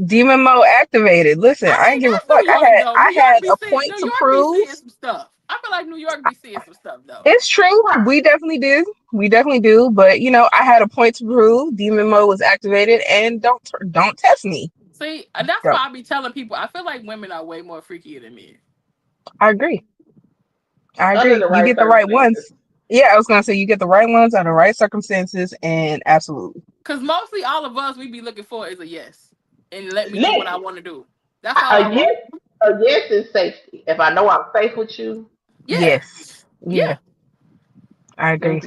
demon mode activated. Listen, I I ain't mean, give a that's fuck. New York though. I had a point New to York be prove. seeing some stuff. I feel like New York be seeing some stuff though. It's true. We definitely did. We definitely do. But I had a point to prove. Demon mode was activated, and don't test me. See, that's Don't. why I be telling people. I feel like women are way more freakier than men. I agree. I under agree. the You right get the right circumstances." ones. Yeah, I was gonna say you get the right ones under the right circumstances, and absolutely. Cause mostly all of us we be looking for is a yes, and let me do what I Listen, want to do. That's all I want. a yes is safety. If I know I'm safe with you, Yeah, Yes. yeah. Yeah. I agree.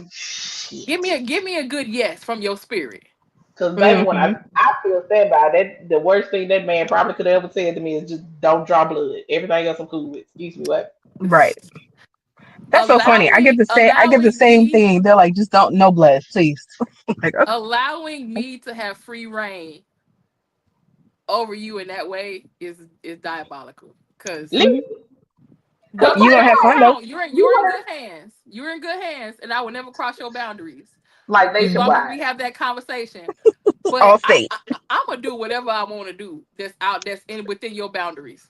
Give Shit. me a good yes from your spirit. Because baby, when Hmm. I feel sad about it, the worst thing that man probably could have ever said to me is just don't draw blood. Everything else I'm cool with. Excuse me, what? Right. That's so funny. Allowing I get the allowing same me thing. They're like, just don't no blood, please. Like, okay. allowing me to have free reign over you in that way is diabolical. Cause Leave, Hmm. cause You don't gonna get have me fun though. wrong, you you're in wanna good hands. You're in good hands, and I will never cross your boundaries like as long as nationwide. we have that conversation. But All state. I'm gonna do whatever I want to do that's in within your boundaries.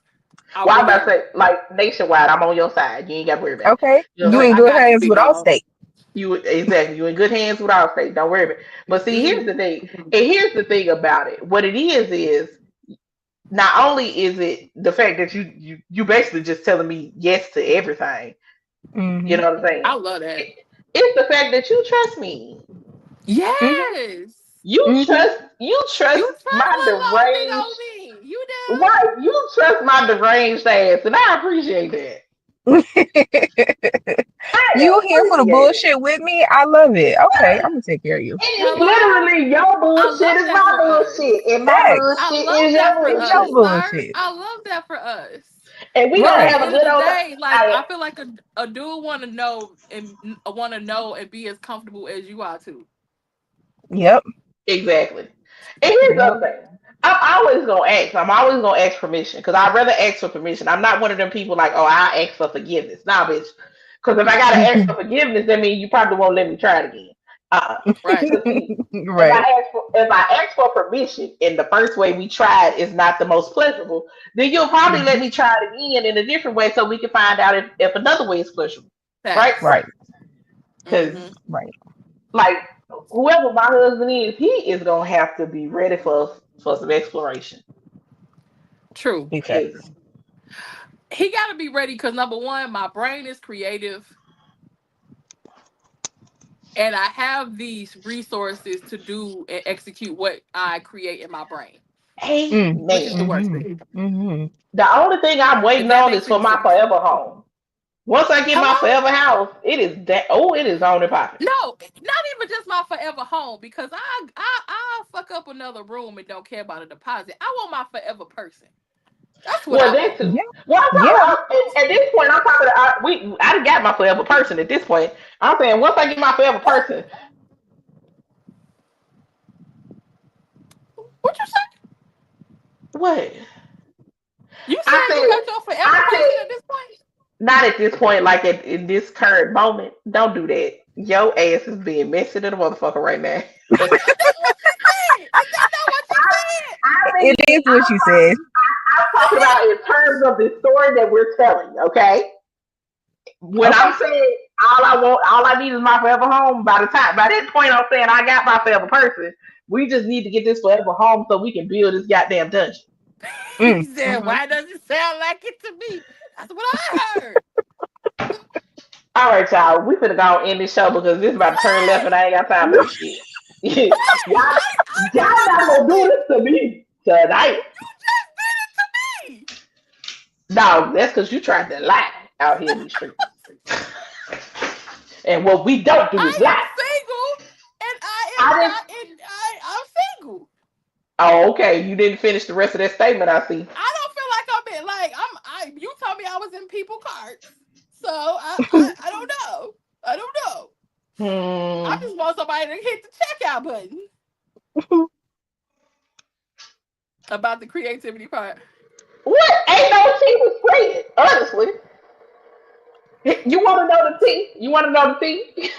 I Well, I'm really about to am. say like nationwide. I'm on your side. You ain't got to worry about it. Okay. You know what You I'm in saying? I good got you, hands big with all dog. state. You exactly. You in good hands with all state. Don't worry about it. But see, here's the Mm-hmm. thing. And here's the thing about it. What it is not only is it the fact that you basically just telling me yes to everything. You Hmm. know what I'm I saying? love that. It, it's the fact that you trust me. Hmm. Yes. You Hmm. trust You trust my little old big old deranged me. You do. right. You trust my deranged ass, and I appreciate that. I You here for the appreciate it. bullshit with me? I love it. Okay, I'm gonna take care of you. And it's Hello? literally your I bullshit love is that my for us. bullshit, and my Thanks. I bullshit love is that your for It's your us, bullshit. sir. bullshit. I love that for us. And we Because gonna at Right. the have a end of good the old time. day, like I feel like a dude want to know and want to be as comfortable as you are too. Yep. Exactly. And here's the Yep. other thing. I'm always gonna ask. I'm always gonna ask permission because I'd rather ask for permission. I'm not one of them people like, oh, I ask for forgiveness. Nah, bitch. Because if I gotta ask for forgiveness, that means you probably won't let me try it again. Right. Because see, Right. if I ask for permission and the first way we tried is not the most pleasurable, then you'll probably let Hmm. me try it again in a different way so we can find out if another way is pleasurable. Right? Facts. Right. Because Mm-hmm. Right. like whoever my husband is, he is gonna have to be ready for some exploration. True. Big facts. Cause He got to be ready because number one, my brain is creative, and I have these resources to do and execute what I create in my brain, Mm. which is the amen. worst Hmm. thing. Hmm. The only thing I'm If waiting that on makes is for any my sense. forever home. Once I get my Hello? forever house, it is that it is on and popping. No, not even just my forever home because I'll fuck up another room and don't care about a deposit. I want my forever person. That's what Well, I that want. too. Yeah. Well, Yeah. at this point, I'm talking. I done got my forever person. At this point, I'm saying once I get my forever person, What you say? what You I said you said, got your forever I person at said this point? not at this point. Like in this current moment, don't do that. Your ass is being messy to the motherfucker right now. That's what you said. Is that not what you said? I It mean, is what you said. I'm talking about in terms of the story that we're telling. Okay, when Okay. I'm saying all I need is my forever home. By that point, I'm saying I got my forever person. We just need to get this forever home so we can build this goddamn dungeon. He Mm. said, Hmm. why does it sound like it to me? That's what I heard. All right, y'all. We finna go end this show because this is about to turn left and I ain't got time for this shit. y'all, I y'all just not gonna told do it. this to me tonight. You just did it to me. No, that's because you tried to lie out here in these streets. And what we don't do is I am lie. single and I I am didn't. not in I'm single. Oh, okay. You didn't finish the rest of that statement. I see. I don't feel like I'm in like I you told me I was in people carts. So I don't know. I don't know. I Hmm. just want somebody to hit the checkout button about the creativity part. What? Ain't no tea was spread. Honestly, you want to know the tea? You want to know the tea?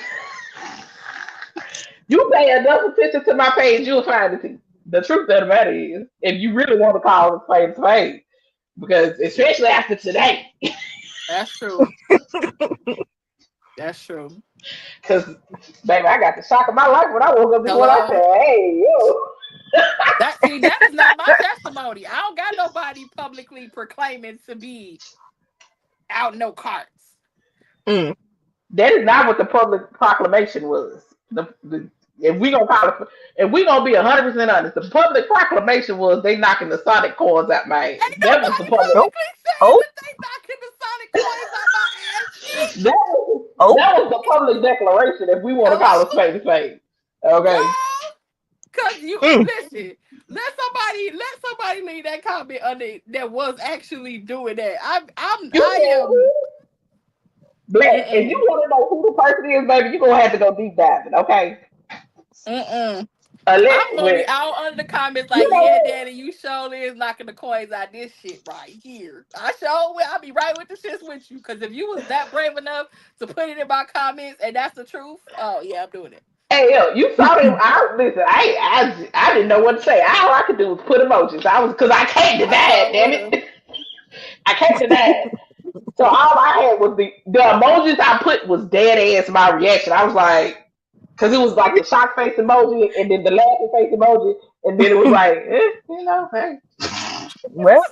You pay enough attention to my page, you'll find the tea. The truth of the matter is, if you really want to call it spade, because especially after today, That's true. That's true. because baby, I got the shock of my life when I woke up this morning. I Hello. said, "Hey, yo." That is not my testimony. I don't got nobody publicly proclaiming to be out no carts. Mm. That is not what the public proclamation was. If we gonna call it, if we gonna be 100% honest, the public proclamation was they knocking the Sonic cords out my ass. Ain't That was the nobody public. Oh. publicly saying Oh. that they knocking the sonic coins out my ass, That bitch. was Oh, That was the public declaration, if we want to call a Hello, spade a spade. Okay. girl. Cause you mm. listen, let somebody leave that comment under that was actually doing that. You I said am. Black. If you Mm-mm, want to know who the person is, baby, you're gonna have to go deep diving, okay? mm-mm. Unless, I'm gonna well, be out under the comments you like, know yeah, what? daddy, you surely is knocking the coins out this shit right here. I sure will. I'll be right with the shits with you. Cause if you was that brave enough to put it in my comments and that's the truth, oh yeah, I'm doing it. Hey, yo, you saw him. I listen. I didn't know what to say. All I could do was put emojis. I was because I can't I deny it. sure Damn would have. it, I can't deny it. So all I had was the emojis I put was dead ass my reaction. I was like, because it was like the shock face emoji and then the laughing face emoji, and then it was like, hey. Well,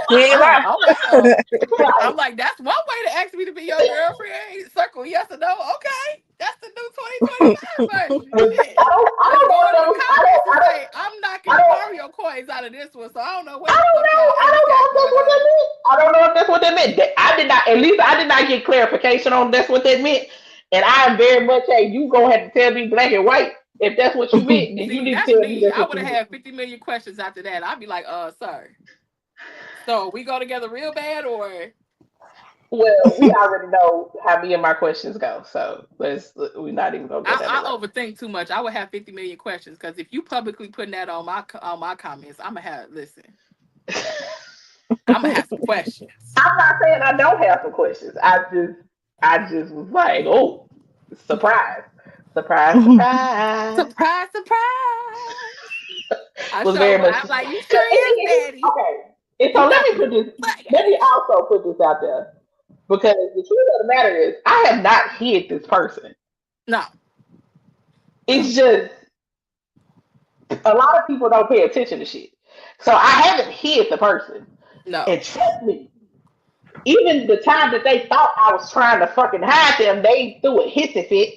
you ain't lying. Oh wow. Like, I'm like, that's one way to ask me to be your girlfriend. Circle yes or no. Okay. That's the new 2025 version. well, Shit. I Let's don't know go if into that the was, comments and say, I'm knocking I the don't, Mario coins out of this one. So I don't know I what the don't fuck know. y'all I else don't know got if that's going what that on. meant. I don't know if that's what that meant. I did not get clarification on that's what that meant. And I am very much, hey, you gonna have to tell me black and white. If that's what you meant, then you See, need to that's tell me me. that's I what would you have meant. had 50 million questions after that. I'd be like, sir. So we go together real bad or Well, we already know how me and my questions go, so we're not even gonna go down the I road. overthink too much. I would have 50 million questions because if you publicly putting that on my comments, I'm gonna have listen. I'm gonna have some questions. I'm not saying I don't have some questions. I just was like, oh, surprise, surprise, surprise. Surprise, surprise! I Was sure very will. much. I'm Okay, like, you sure is, Daddy. and so You knocking the fuck let out of me this shit. also put this out there because the truth of the matter is, I have not hid this person. No, no, It's just a lot of people don't pay attention to shit. So I haven't hid the person. no. And trust me, even the time that they thought I was trying to fucking hide them, they threw a hissy fit.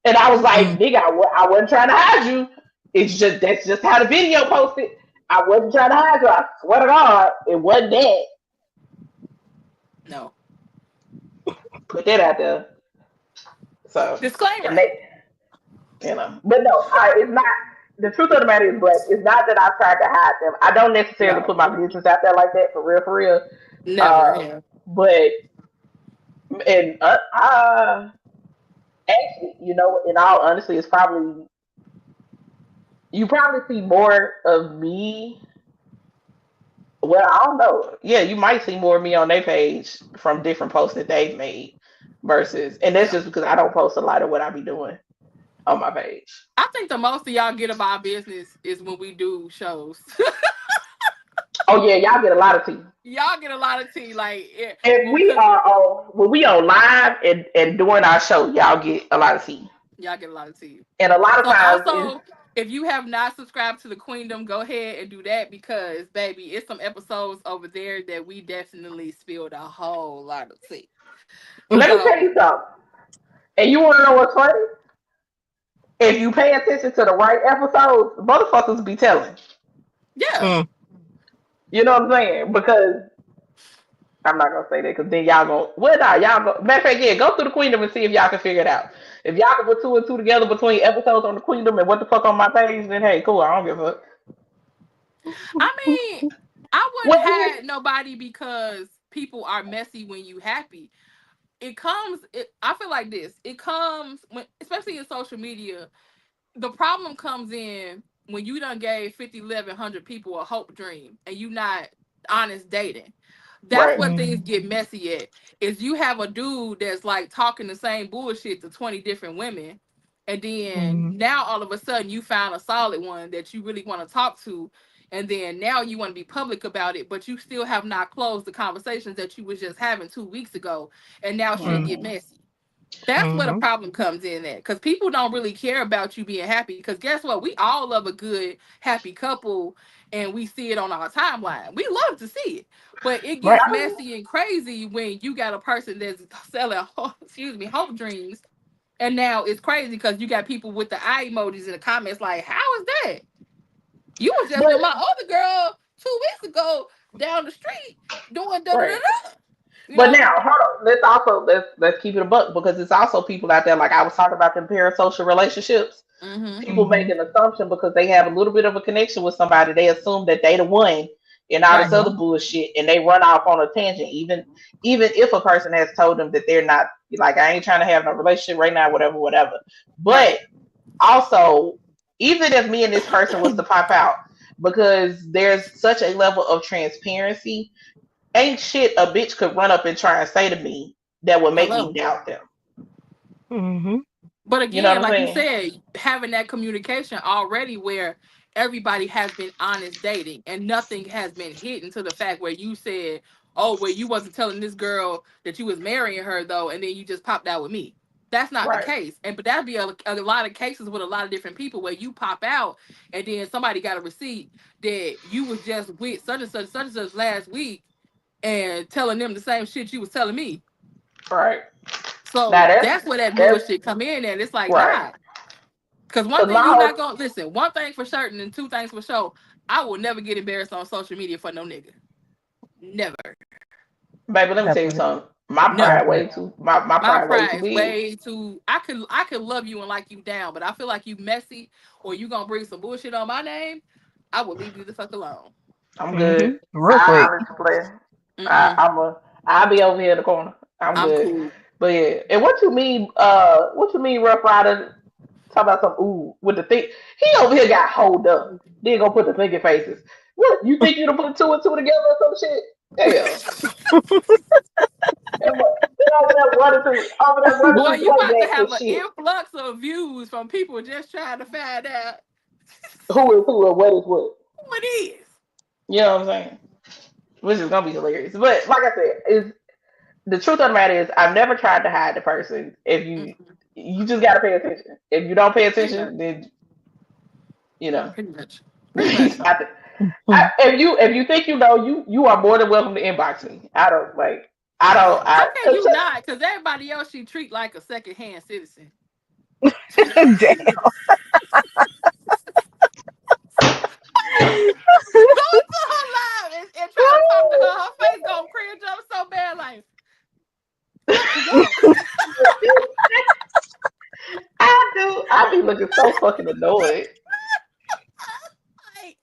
And I was like, Mm, nigga, I wasn't trying to hide you. It's just that's just how the video posted. I wasn't trying to hide you. I swear to God, it wasn't that. No. Put that out there. So and Disclaimer. they. But no, it's not. The truth of the matter is, Black, it's not that I tried to hide them. I don't necessarily No. put my business out there like that for real, for real. Never. Um, Yeah. but and actually, in all honesty, it's probably you probably see more of me. Well, I don't know. Yeah, you might see more of me on their page from different posts that they've made versus, and that's Yeah. just because I don't post a lot of what I be doing on my page. I think the most of y'all get of our business is when we do shows. Oh yeah, y'all get a lot of tea. Y'all get a lot of tea. Like, yeah, If well, we because are on when we on live and doing our show, y'all get a lot of tea. y'all get a lot of tea. And a lot of So times it's also, if you have not subscribed to the Queendom, go ahead and do that because, baby, it's some episodes over there that we definitely spilled a whole lot of tea. let me tell So you something. And you wanna know what's funny? If you pay attention to the right episodes, motherfuckers be telling. yeah, mm. You know what I'm saying? Because I'm not gonna say that because then y'all go well nah, y'all go matter of fact, yeah, go through the Queendom and see if y'all can figure it out. If y'all can put two and two together between episodes on the Queendom and what the fuck on my page, then hey, cool, I don't give a fuck. I mean, I wouldn't Well, here, have nobody because people are messy when you happy. I feel like this. It comes when, especially in social media, the problem comes in when you done gave 50, 1,100 people a hope dream and you not honest dating. That's right. what things Mm, get messy at. Is you have a dude that's like talking the same bullshit to 20 different women, and then mm, now all of a sudden you found a solid one that you really want to talk to, and then now you want to be public about it, but you still have not closed the conversations that you was just having 2 weeks ago, and now shit mm, get Mm-hmm. messy. That's where the mhm. problem comes in at. Because people don't really care about you being happy. Because guess what? We all love a good, happy couple and we see it on our timeline. We love to see it. But it Right. gets messy and crazy when you got a person that's selling, excuse me, hope dreams. And now it's crazy because you got people with the eye emojis in the comments like, how is that? You was just But with my other girl 2 weeks ago down the street doing da da da right. da. You But know? now, hold on. Let's keep it a buck because it's also people out there like I was talking about them parasocial relationships. Mm-hmm. People make an assumption because they have a little bit of a connection with somebody. They assume that they the one and all Right. this other bullshit, and they run off on a tangent. Even if a person has told them that they're not like I ain't trying to have no relationship right now, whatever, whatever. Right. But also, even if me and this person was to pop out, because there's such a level of transparency, ain't shit a bitch could run up and try and say to me that would make me Hello. doubt them. Mm-hmm. But You know again, what I'm like you saying? said, having that communication already where everybody has been honest dating and nothing has been hidden to the fact where you said, oh, well, you wasn't telling this girl that you was marrying her though, and then you just popped out with me. That's not the Right. case. And but that'd be a lot of cases with a lot of different people where you pop out and then somebody got a receipt that you was just with such and such last week and telling them the same shit you was telling me. Right. Now So that's where that that's bullshit come in and it's like, right. nah. Because one Cause thing my you not whole gonna listen, one thing for certain and two things for sure, I will never get embarrassed on social media for no nigga. Never. baby, let me That tell you part. something. My Never. pride That part. way too my My pride way pride too is big. way too I could love you and like you down, but I feel like you messy or you gonna bring some bullshit on my name, I will leave you the fuck alone. I'm Mm-hmm. good. Real quick. I'll let you play. Mm-mm. I'll be over here in the corner. I'm I'm good. cool. But yeah. And what you mean Rough Rider talk about some ooh with the thing he over here got hold up. Then go put the finger faces. What you think you to put two and two together or some shit? Hell. And what they over there running Boy, through you about to playbacks and have an shit. influx of views from people just trying to find out Who is who and what is what? who it is. You know what I'm saying? Which is gonna be hilarious. But like I said, is the truth of the matter is I've never tried to hide the person. If Mm-mm. you just gotta pay attention. If you don't pay Pretty much. attention, then you know. Pretty much. Pretty much. I, if you think you know, you are more than welcome to inbox me. I don't like I don't How I can you not? Because everybody else you treat like a secondhand citizen. Damn. Go to her live and try to talk to her. Her face gonna cringe up so bad, like, fuck you up. I do. I be looking so fucking annoyed. Like,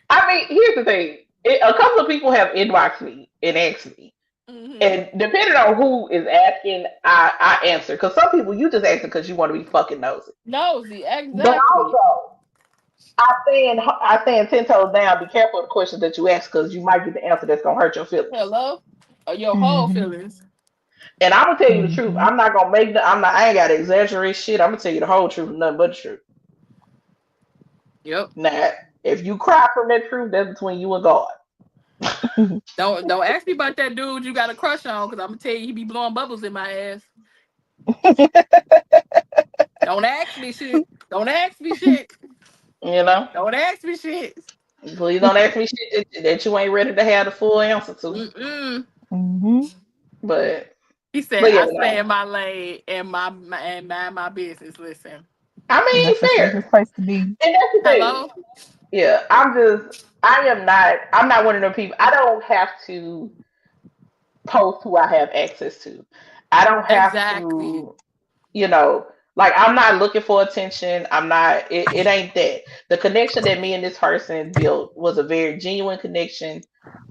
I mean, here's the thing. A couple of people have inboxed me and asked me. mm-hmm. And depending on who is asking, I answer. Because some people, you just answer because you want to be fucking nosy. Nosy, But exactly. also, I stand 10 toes down. Be careful of the questions that you ask because you might get the answer that's going to hurt your feelings. Hello? Or your whole Mm-hmm. feelings. And I'm going to tell you the truth. Mm-hmm. I'm not going to I ain't got to exaggerate shit. I'm going to tell you the whole truth, nothing but the truth. Yep. Now, if you cry from that truth, that's between you and God. Don't ask me about that dude you got a crush on, because I'm gonna tell you he be blowing bubbles in my ass. Don't ask me shit. Don't ask me shit. You know? Don't ask me shit. Please don't ask me shit that you ain't ready to have the full answer to. Mm-mm. Mm-hmm. But, He said, but yeah, I stay no. in my lane and and mind my business. Listen. I That's the mean, fair. safest place to be. And that's the thing. Hello? Yeah, I'm not one of them people. I don't have to post who I have access to. I don't have Exactly. to, you know, like I'm not looking for attention. It ain't that. The connection that me and this person built was a very genuine connection.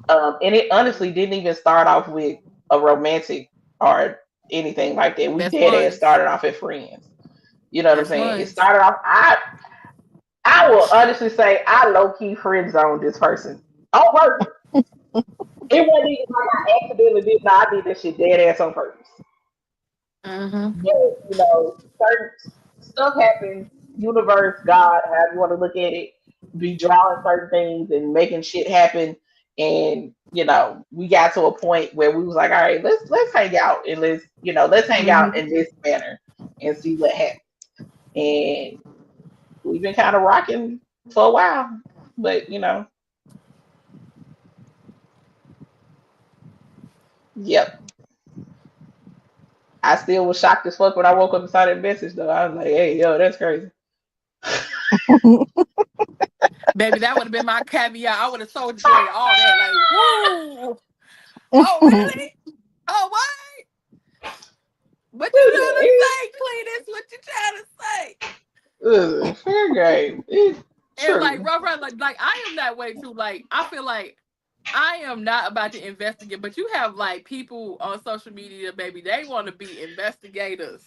And it honestly didn't even start off with a romantic or anything like that. We Best dead ass ones. started off as friends. You know what I'm Best saying? It ones. started off. I will honestly say I low key friend zoned this person on purpose. It wasn't even like I accidentally did. No, I did that shit dead ass on purpose. Mm-hmm. But certain stuff happens. Universe, God, however you want to look at it, be drawing certain things and making shit happen. And we got to a point where we was like, all right, let's hang out and let's hang out Mm-hmm. in this manner and see what happens. And we've been kind of rocking for a while, but yep. I still was shocked as fuck when I woke up and saw that message though. I was like, hey, yo, that's crazy. Baby, that would have been my caveat. I would have told Dre all that. Like, woo. Oh, really? Oh, what? What you trying to say, Cletus? What you trying to say? Fair game. It's And like true. rough around, like I am that way too. Like I feel like I am not about to investigate, but you have like people on social media, baby. They want to be investigators.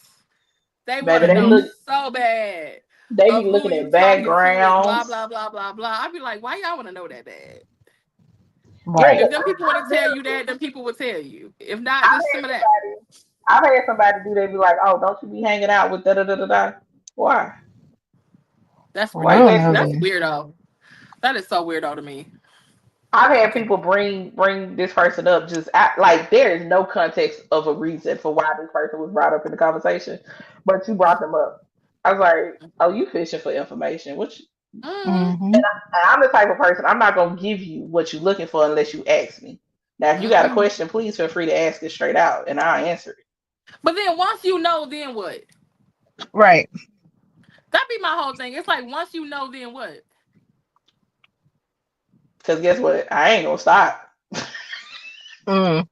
They want Baby, to they know look. so bad They of be who looking you at talking to and blah backgrounds. blah blah blah blah. I'd be like, why y'all want to know that bad? Yeah, Right. If 'cause them people want to tell you that, then people will tell you. If not, I've just had some of that. somebody. I've had somebody do. They be like, "Oh, don't you be hanging out with da da da da da." Why? That's Well, Why you I don't ridiculous. know asking That's that? then. weirdo. That is so weirdo to me. I've had Okay. people bring this person up just like there is no context of a reason for why this person was brought up in the conversation, but you brought them up. I was like, "Oh, you fishing for information?" Which Mm-hmm. Mm-hmm. I'm the type of person I'm not gonna give you what you're looking for unless you ask me. Now, if you got a Mm-mm. question, please feel free to ask it straight out, and I'll answer it. But then once you know, then what? Right. That be my whole thing. It's like once you know, then what? Because guess what? I ain't gonna stop. Mm.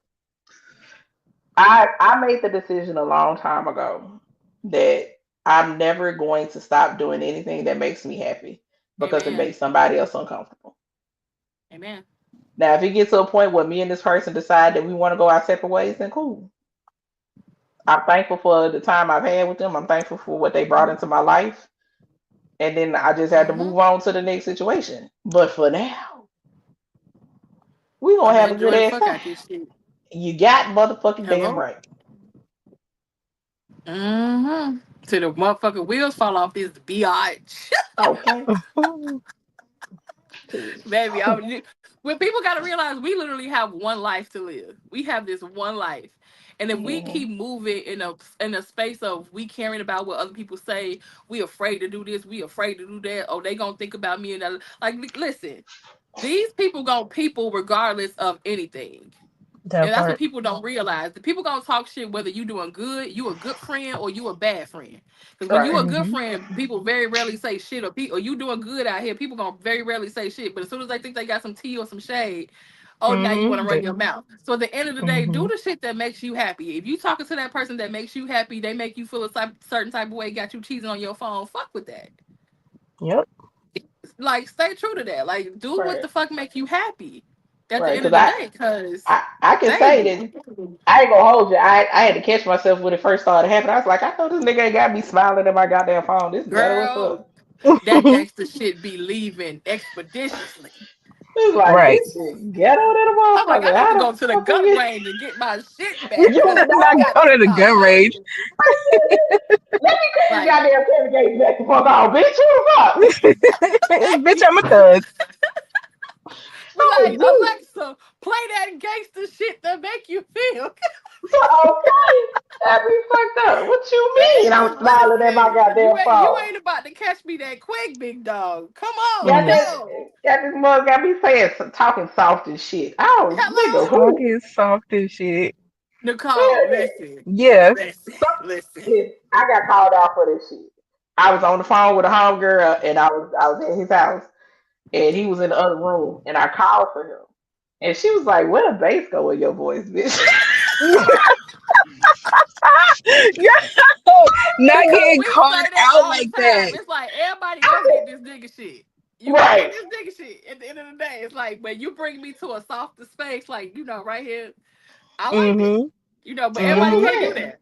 I made the decision a long time ago that I'm never going to stop doing anything that makes me happy because it Amen. makes somebody else uncomfortable. Amen. Now, if it gets to a point where me and this person decide that we want to go our separate ways, then cool. I'm thankful for the time I've had with them. I'm thankful for what they brought into my life. And then I just had to Mm-hmm. move on to the next situation. But for now, we I'm gonna gonna have a good enjoy the ass fuck time. out this shit. You got motherfucking damn Hello. right. Mm-hmm. Till the motherfucking wheels fall off this biatch. Okay. Baby, when people got to realize we literally have one life to live. We have this one life. And if we Mhm. keep moving in a space of we caring about what other people say, we afraid to do this, we afraid to do that, oh, they gonna think about me and that. Like, listen, these people gonna people regardless of anything. That And that's what part. people don't realize. The people gonna talk shit whether you doing good, you a good friend, or you a bad friend. Because when you Right. a good Mm-hmm. friend, people very rarely say shit, or you doing good out here, people gonna very rarely say shit. But as soon as they think they got some tea or some shade, oh, now you want to Mm-hmm. run your mouth. So at the end of the day, do Mm-hmm. the shit that makes you happy. If you talking to that person that makes you happy, they make you feel a certain type of way, got you cheesing on your phone, fuck with that. Yep. Like, stay true to that. Like, do what Right. the fuck make you happy at the Right. end of Because the day. Because, I can say baby, that I ain't gonna hold you. I had to catch myself when it first started happening. I was like, I know this nigga ain't got me smiling at my goddamn phone. This ghetto as fuck. girl, that gangster shit be leaving expeditiously. It's like Right. this shit ghetto than a I'm like, I motherfucker. need to How the go to the fuck we gun get? range and get my shit You back because do now Not I not. got go to to the stop gun range. lying. Let me call this Like, goddamn Kevin Gates back the fuck off, bitch. Who the fuck? Bitch, baby, I'm a thug. be like, Oh, Alexa, play that gangster shit that make you feel. okay. That be fucked up. What you mean? Baby, I'm smiling at my listen, goddamn you phone. ain't about to catch me that quick, big dog. Come on, Got Mm. that? no. Got this mug got me saying talking soft and shit. Oh, nigga, Hello, who? Talking soft and shit. Nicole. Listen, Yeah. listen, So, listen. listen, I got called out for this shit. I was on the phone with a homegirl and I was at his house and he was in the other room and I called for him. And she was like, "Where the bass go in your voice, bitch?" Yo, not Because getting we say called that out all the like time. that. It's like everybody I gonna said, get this nigga shit. You gonna get right, this nigga shit at the end of the day. It's like when you bring me to a softer space, like right here, I like that. Mm-hmm. But that's what everybody Mm-hmm. can't I'm do saying. that.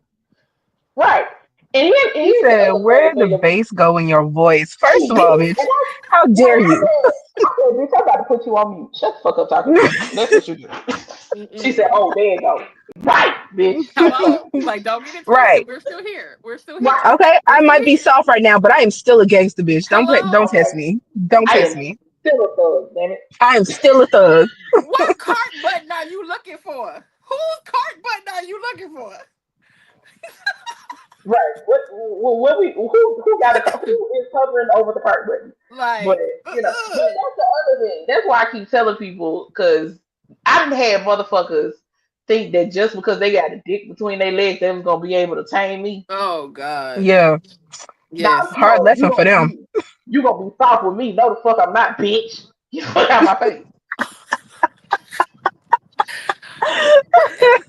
Right. And He here's the said, other funny where the thing. bass go in your voice? First of all, bitch, And how dare you? I said, bitch, I'm about to put you on mute. Shut the fuck up talking to me. That's what you do. She said, Mm-mm. "Oh, there you go." Right, bitch. Hello, like don't get it Right. twisted. We're still here. We're still Right. here. Okay, We're I still might be here. soft right now, but I am still a gangster bitch. Don't Hello. test Okay. me. Don't I test am me. still a thug, damn it. I am still a thug. What cart button are you looking for? Whose cart button are you looking for? Right. What we who got who is covering over the part button? But Like, but that's the other thing. That's why I keep telling people because I've had motherfuckers think that just because they got a dick between their legs, they was gonna be able to tame me. oh God. Yeah, Nah, Yes. hard lesson for them. you gonna be soft with me. No, the fuck I'm not, bitch. You fuck out my face.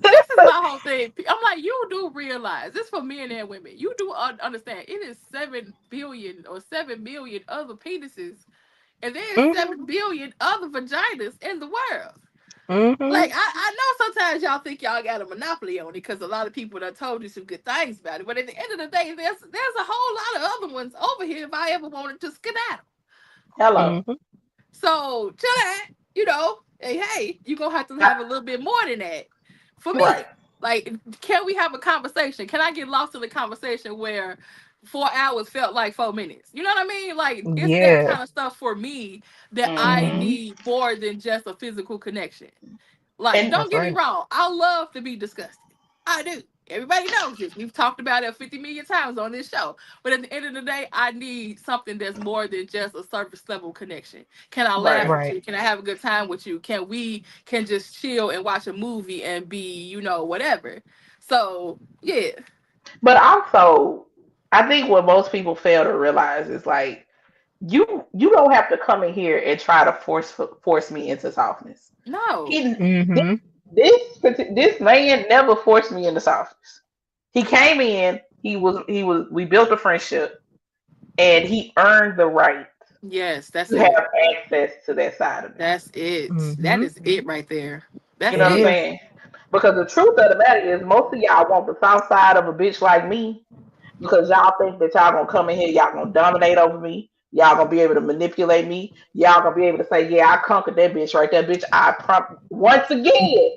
But this is my whole thing. I'm like, you do realize this for men and women. You do understand it is 7 billion or 7 million other penises, and there is Mm-hmm. 7 billion other vaginas in the world. Mm-hmm. Like I know sometimes y'all think y'all got a monopoly on it because a lot of people done told you some good things about it. But at the end of the day, there's a whole lot of other ones over here if I ever wanted to skedaddle. Hello. Mm-hmm. So chill out, hey, you gonna have to have a little bit more than that for Right. me. Like, can we have a conversation? Can I get lost in the conversation where 4 hours felt like 4 minutes? You know what I mean? Like, it's that Yeah. kind of stuff for me that I Hmm. Mm-hmm. need more than just a physical connection. Like, And don't That's get me right. wrong. I love to be disgusted. I do. Everybody knows this. We've talked about it 50 million times on this show. But at the end of the day, I need something that's more than just a surface level connection. Can I laugh right. with Right. you? Can I have a good time with you? Can just chill and watch a movie and be, whatever. So yeah. But also, I think what most people fail to realize is like you don't have to come in here and try to force me into softness. No. He Mm-hmm. this man never forced me into softness. He came in. He was. We built a friendship, and he earned the right Yes, that's to have it. access to that side of me. That's it. That Mm-hmm. is it right there. You That's know It what I'm it. is. saying? Because the truth of the matter is, most of y'all want the soft side of a bitch like me because y'all think that y'all gonna come in here, y'all gonna dominate over me, y'all gonna be able to manipulate me, y'all gonna be able to say, "Yeah, I conquered that bitch right there, bitch." Once again,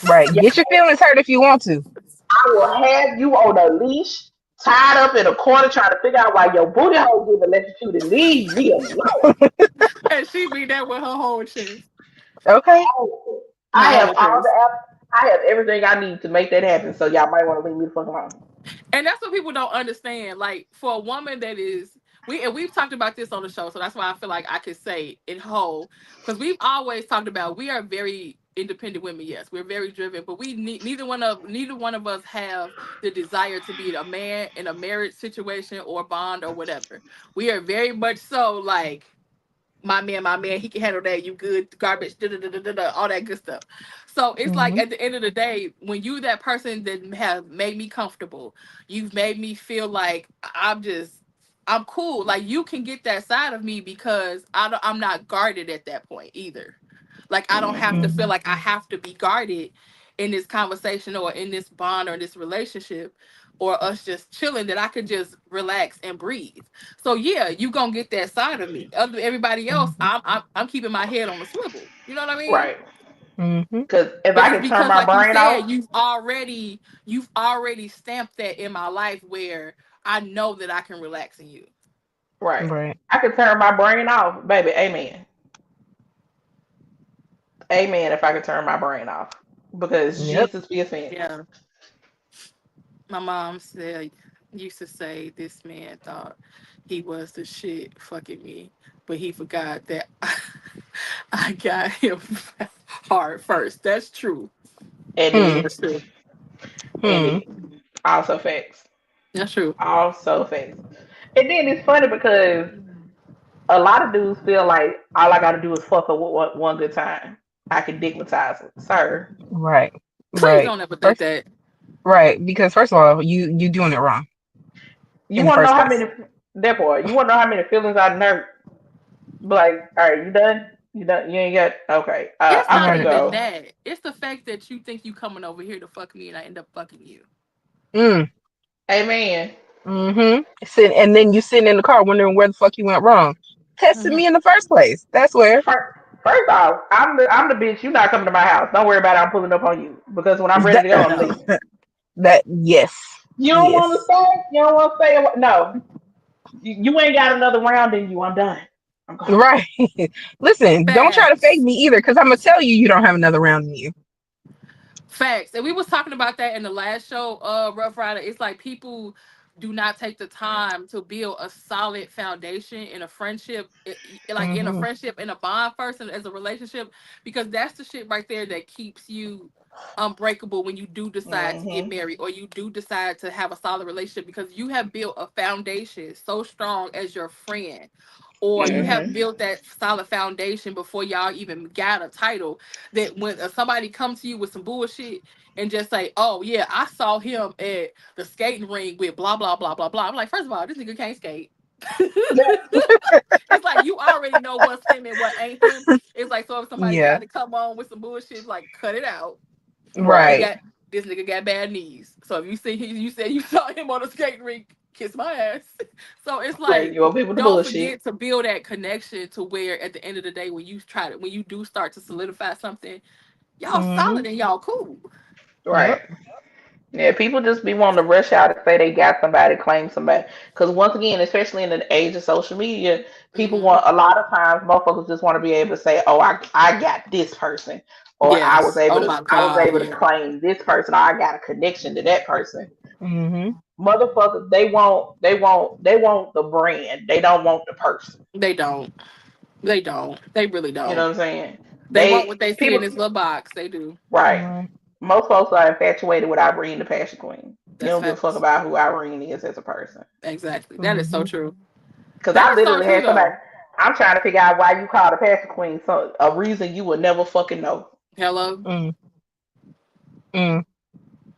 Right. yeah, Get your feelings hurt if you want to. I will have you on a leash, tied up in a corner, trying to figure out why your booty hole didn't let you to leave me alone. And she be there with her whole chest. Okay. I Her have whole all the chest. I have everything I need to make that happen. So y'all might want to leave me the fuck alone. And that's what people don't understand. Like, for a woman that is, we've talked about this on the show, so that's why I feel like I could say in whole, because we've always talked about we are very independent women. Yes, we're very driven, but neither one of us have the desire to be a man in a marriage situation or bond or whatever. We are very much so like, my man, he can handle that. You good, garbage, da da da da da, all that good stuff. So it's like Mm-hmm. at the end of the day, when you that person that have made me comfortable, you've made me feel like I'm cool. Like, you can get that side of me because I'm not guarded at that point either. Like, I don't have to Hmm. feel Mm-hmm. like I have to be guarded in this conversation or in this bond or this relationship or us just chilling, that I could just relax and breathe. So yeah, you gonna get that side of me. Other everybody else, Mm-hmm. I'm keeping my head on the swivel. You know what I mean? Right. Mm-hmm. Because if But I it's can turn because, my like you brain said, off, you've already stamped that in my life where I know that I can relax in you. right, Right. I can turn my brain off, baby. Amen. Amen. If I can turn my brain off, because Yep. Jesus be offended. Yeah. My mom said used to say this man thought he was the shit fucking me, but he forgot that I got him hard first. That's true. Hmm. Indeed. That's true. Hmm. Indeed. Also facts. That's true. Also facts. And then it's funny because a lot of dudes feel like all I got to do is fuck her one good time. I can digmatize her, sir. Right. Please Right. don't ever think First. that. Right. Because first of all, you doing it wrong You in the want to know first how place. many? Therefore, you want to know how many feelings I hurt. Like, all right, you done? You done? You ain't got. Okay. It's I'm not gonna Right. even go. that. It's the fact that you think you coming over here to fuck me and I end up fucking you. Mm. Amen. Mm-hmm. Sit and then you sitting in the car wondering where the fuck you went wrong. Testing Hmm. me in the first place. That's where. First off, I'm the bitch. You not coming to my house. Don't worry about it. I'm pulling up on you because when I'm ready That, to go, I'm No. leaving. that yes. You don't want to Yes. stay. You don't want to stay. No, you ain't got another round in you. I'm done. I'm gone. Right. Listen, don't try to fake Facts. me either, because I'm gonna tell you you don't have another round in you. Facts. And we was talking about that in the last show, Rough Rider. It's like people do not take the time to build a solid foundation in a friendship, like in a Mm-hmm. friendship, in a bond first, and as a relationship, because that's the shit right there that keeps you unbreakable when you do decide to get Hmm. married or you do decide to have a solid relationship, because you have built a foundation so strong as your friend or you have Mm-hmm. built that solid foundation before y'all even got a title, that when somebody comes to you with some bullshit and just say, oh yeah, I saw him at the skating ring with blah blah blah blah blah, I'm like, first of all, this nigga can't skate. It's like you already know what's him and what ain't him. It's like, so if somebody Yeah. tried to come on with some bullshit, like, cut it out. He Right. Right. got This nigga got bad knees. So if you see you said you saw him on a skating rink, kiss my ass. So it's Right. like, You want people with the don't bullshit. forget to build that connection to where at the end of the day, when you do start to solidify something, y'all Mm-hmm. solid and y'all cool. Right. Yep. Yeah, people just be wanting to rush out and say they got somebody, claim somebody. Because once again, especially in the age of social media, people Hmm. want, a lot of times motherfuckers just want to be able to say, "Oh, I got this person," or Yes. Oh my I was God. able to Yeah. claim this person, or I got a connection to that person." Mm-hmm. Motherfuckers, they want the brand. They don't want the person. They don't. They don't. They really You know don't. what I'm saying? They want what They they see in people this little box. They do. right. Right. Most folks are infatuated with Irene, the Passion Queen. You That's don't give a fuck facts. about who Irene is as a person. Exactly. That is so Mm-hmm. true. Because That I is so literally true had somebody. though. I'm trying to figure out why you call the Passion Queen. So a reason you would never fucking know. Hello. Mm. Mm.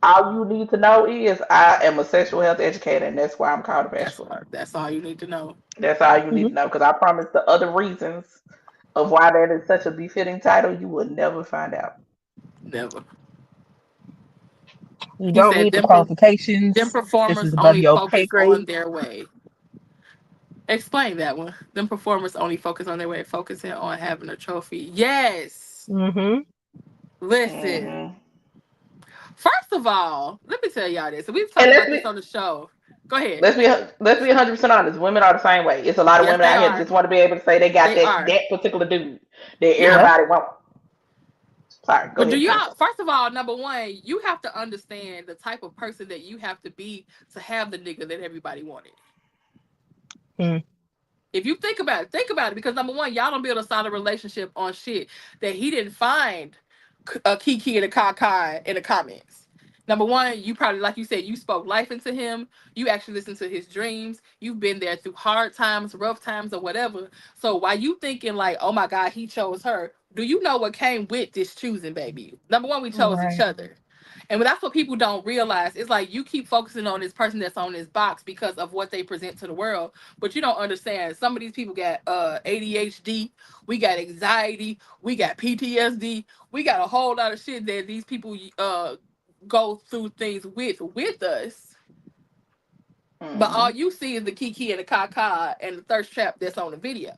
All you need to know is I am a sexual health educator, and that's why I'm called the Passion Queen. That's all you need to know. That's all you need Mm-hmm. to know. Because I promise the other reasons of why that is such a befitting title, you will never find out. Never. You He don't said need the them qualifications. This performers is above only your pay focus on grade. their way. Explain that one. Them performers only focus on their way, focusing on having a trophy. Yes. Mm-hmm. Listen. Hmm. First of all, let me tell y'all this. We've And talked about this on the show. Go ahead. let's be 100% honest. Women are the same way. It's a lot of Yes, women they out here that are. just want to be able to say they got They are. that particular dude that Yeah. Yep. everybody wants. Sorry, go But do ahead, y'all, princess. first of all, number one, you have to understand the type of person that you have to be to have the nigga that everybody wanted. Mm. If you think about it, because number one, y'all don't build a solid relationship on shit that he didn't find a Kiki and a Kakai in the comments. Number one, you probably, like you said, you spoke life into him. You actually listened to his dreams. You've been there through hard times, rough times, or whatever. So while you thinking like, oh my God, he chose her, do you know what came with this choosing, baby? Number one, we chose each Right. other. And that's what people don't realize. It's like you keep focusing on this person that's on this box because of what they present to the world, but you don't understand. Some of these people got ADHD, we got anxiety, we got PTSD, we got a whole lot of shit that these people go through things with us. But all Hmm. you see is the Kiki and the Kaka and the thirst trap that's on the video,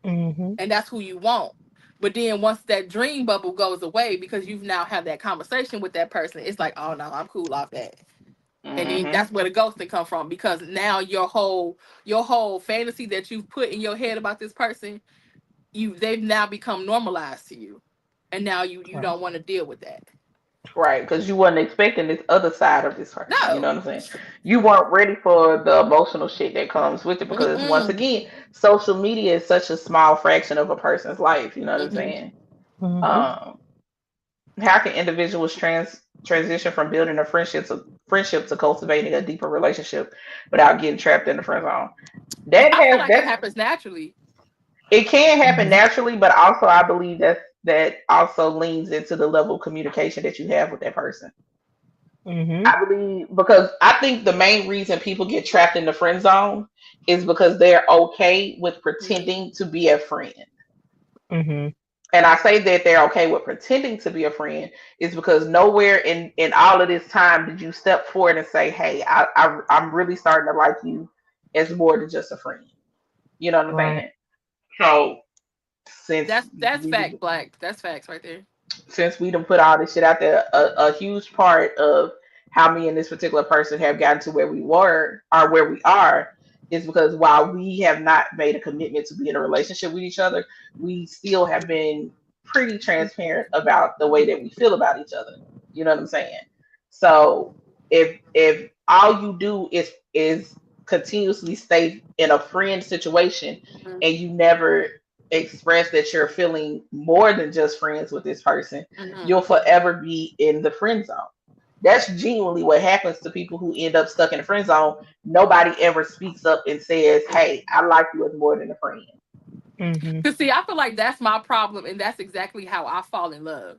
Mm-hmm. and that's who you want. But then once that dream bubble goes away because you've now had that conversation with that person, it's like, oh no, I'm cool off that. And then Hmm. that's where the ghosting come from, because now your whole fantasy that you've put in your head about this person, they've now become normalized to you, and now you Right. don't want to deal with that. Right, because you wasn't expecting this other side of this person. You know No. what I'm saying? You weren't ready for the emotional shit that comes with it because once Mm-mm. again, social media is such a small fraction of a person's life. You know what I'm Mm-hmm. saying? Mm-hmm. Um, how can individuals transition from building a friendship to cultivating a deeper relationship without getting trapped in the friend zone? I feel like that That's happens naturally. it can happen Mm-hmm. naturally, but also I believe that also leans into the level of communication that you have with that person. Mm-hmm. I believe because I think the main reason people get trapped in the friend zone is because they're okay with Mm-hmm. pretending to be a friend. Mm-hmm. And I say that they're okay with pretending to be a friend is because nowhere in all of this time did you step forward and say, "Hey, I'm really starting to like you as more than just a friend." You know what I'm Right. saying? So since That's we fact, Black. That's facts right there. we done put all this shit out there, a huge part of how me and this particular person have gotten to where we were or where we are is because while we have not made a commitment to be in a relationship with each other, we still have been pretty transparent about the way that we feel about each other. You know what I'm saying? So if all you do is continuously stay in a friend situation Mm-hmm. and you never express that you're feeling more than just friends with this person, Mm-hmm. you'll forever be in the friend zone. That's genuinely what happens to people who end up stuck in the friend zone. Nobody ever speaks up and says, "Hey, I like you as more than a friend." Mm-hmm. Cause see, I feel like that's my problem, and that's exactly how I fall in love.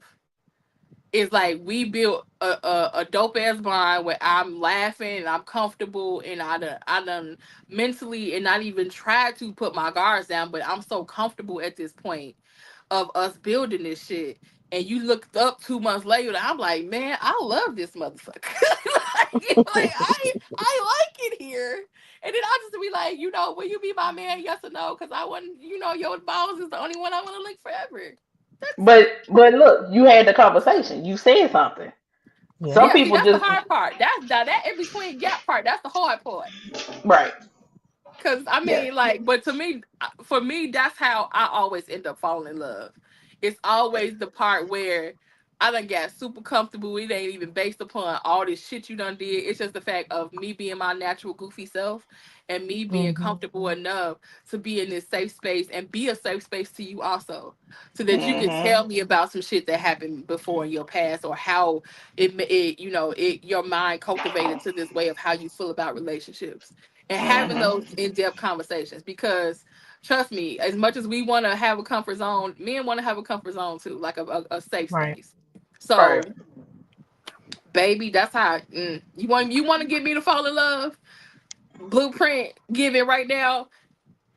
It's like we built a dope ass bond where I'm laughing and I'm comfortable and I done mentally and not even try to put my guards down, but I'm so comfortable at this point of us building this shit. And you looked up 2 months later, and I'm like, man, I love this motherfucker. I like it here. And then I'll just be like, will you be my man? Yes or no? Because I want, your balls is the only one I want to lick forever. That's it. But look, you had the conversation. You said something. Yeah. Some Yeah, see, people that's the just hard part. That's that in between gap part. That's the hard part. right. Cause I Yes. mean, like, but to me, for me, that's how I always end up falling in love. It's always the part where I done got super comfortable. It ain't even based upon all this shit you done did. It's just the fact of me being my natural goofy self and me being Mm-hmm. comfortable enough to be in this safe space and be a safe space to you also, so that you can Hmm. tell me about some shit that happened before in your past or how it your mind cultivated to this way of how you feel about relationships and having Hmm. those in-depth conversations. Because trust me, as much as we want to have a comfort zone, men want to have a comfort zone too, like a safe Right. space. Right. So baby, that's how you want to get me to fall in love. Blueprint, give it right now.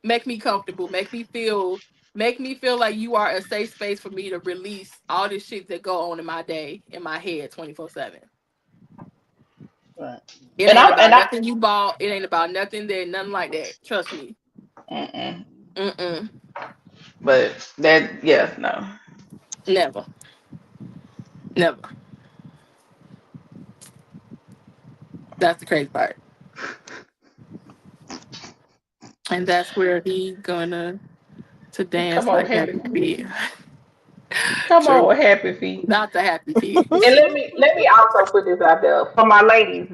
Make me comfortable, make me feel like you are a safe space for me to release all this shit that go on in my day, in my head, 24/7. Right. It And ain't I and about I. nothing you bought. It ain't about nothing that, nothing like that. Trust me. Mm-mm. Mm-mm. But that, yeah, no. Never. Never. That's the crazy part. And that's where he gonna to Come dance on, like happy. happy feet. Come True. on, happy feet. Not the happy feet. And let me also put this out there for my ladies.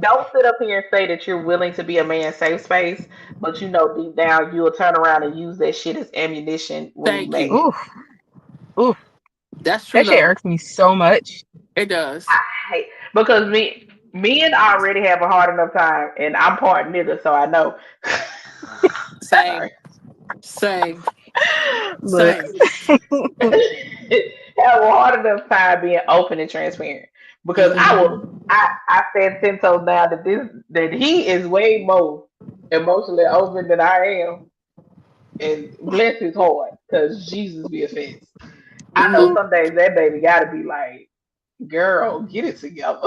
Don't sit up here and say that you're willing to be a man's safe space, but you know deep down you'll turn around and use that shit as ammunition when you Thank mad. you. Oof. Oof. That's true That shit though. irks me so much. It does. I hate because men already have a hard enough time, and I'm part nigga, so I know. Same. Sorry. Same. Look. Same. Have a hard enough time being open and transparent because I Hmm. will. I stand 10 toes down that he is way more emotionally open than I am, and bless his heart because Jesus be offense. I know Hmm. some days that baby got to be like, "Girl, get it together."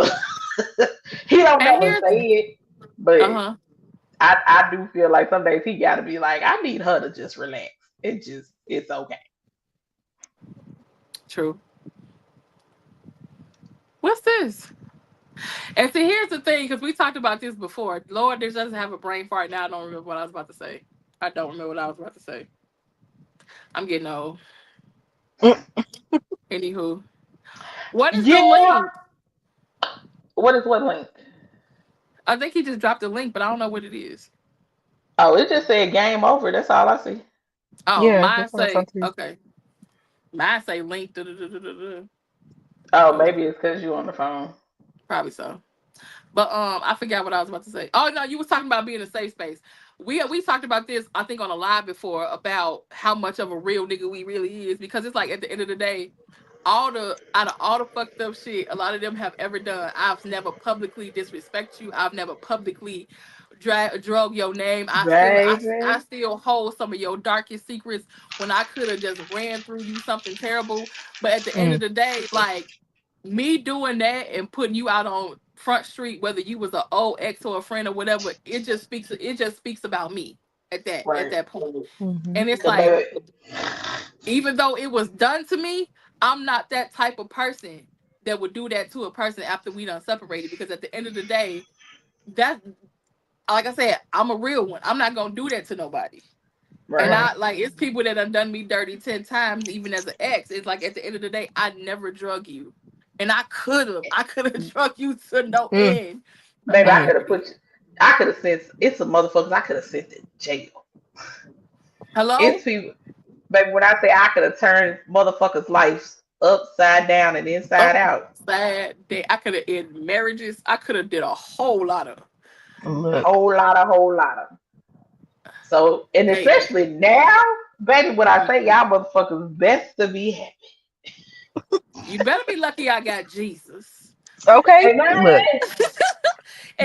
He don't And never here's say it, but uh-huh. I do feel like some days he got to be like, "I need her to just relax. It's okay." True. What's this? And see, here's the thing, because we talked about this before. Lord, this doesn't have a brain fart now. I don't remember what I was about to say. I don't remember what I was about to say. I'm getting old. Anywho, what is the Yeah. link? What is what link? I think he just dropped a link, but I don't know what it is. Oh, it just said game over. That's all I see. Oh, Yeah, mine that's what I saw say too. okay. Mine say link. Da. Oh, Hold maybe on, it's because you on the phone. probably so. But I forgot what I was about to say. Oh no, you was talking about being a safe space. We talked about this, I think, on a live before about how much of a real nigga we really is, because it's like at the end of the day, out of all the fucked up shit a lot of them have ever done, I've never publicly disrespect you. I've never publicly drug your name. I Baby. still hold some of your darkest secrets when I could have just ran through you something terrible. But at the end of Mm. the day, like me doing that and putting you out on front street, whether you was an old ex or a friend or whatever, it just speaks about me at Right. that point. Mm-hmm. And it's Cause like, baby. even though it was done to me, I'm not that type of person that would do that to a person after we done separated. Because at the end of the day, that, like I said, I'm a real one. I'm not gonna do that to nobody. And Right. Right. I like, it's people that have done me dirty 10 times, even as an ex. It's like at the end of the day, I never drug you, and I could have drug you to no Mm. end, but Baby, I I Mm. could never have put did. you. I could have sent. It's some motherfuckers I could have sent to jail. Hello? It's people. Baby, when I say I could have turned motherfuckers' lives upside down and inside out. Upside down. I could have in marriages. I could have did a whole lot of, Look. Whole lot of. So, and baby. especially now, baby, when I say y'all motherfuckers best to be happy. You better be lucky I got Jesus. Okay. Amen. Look.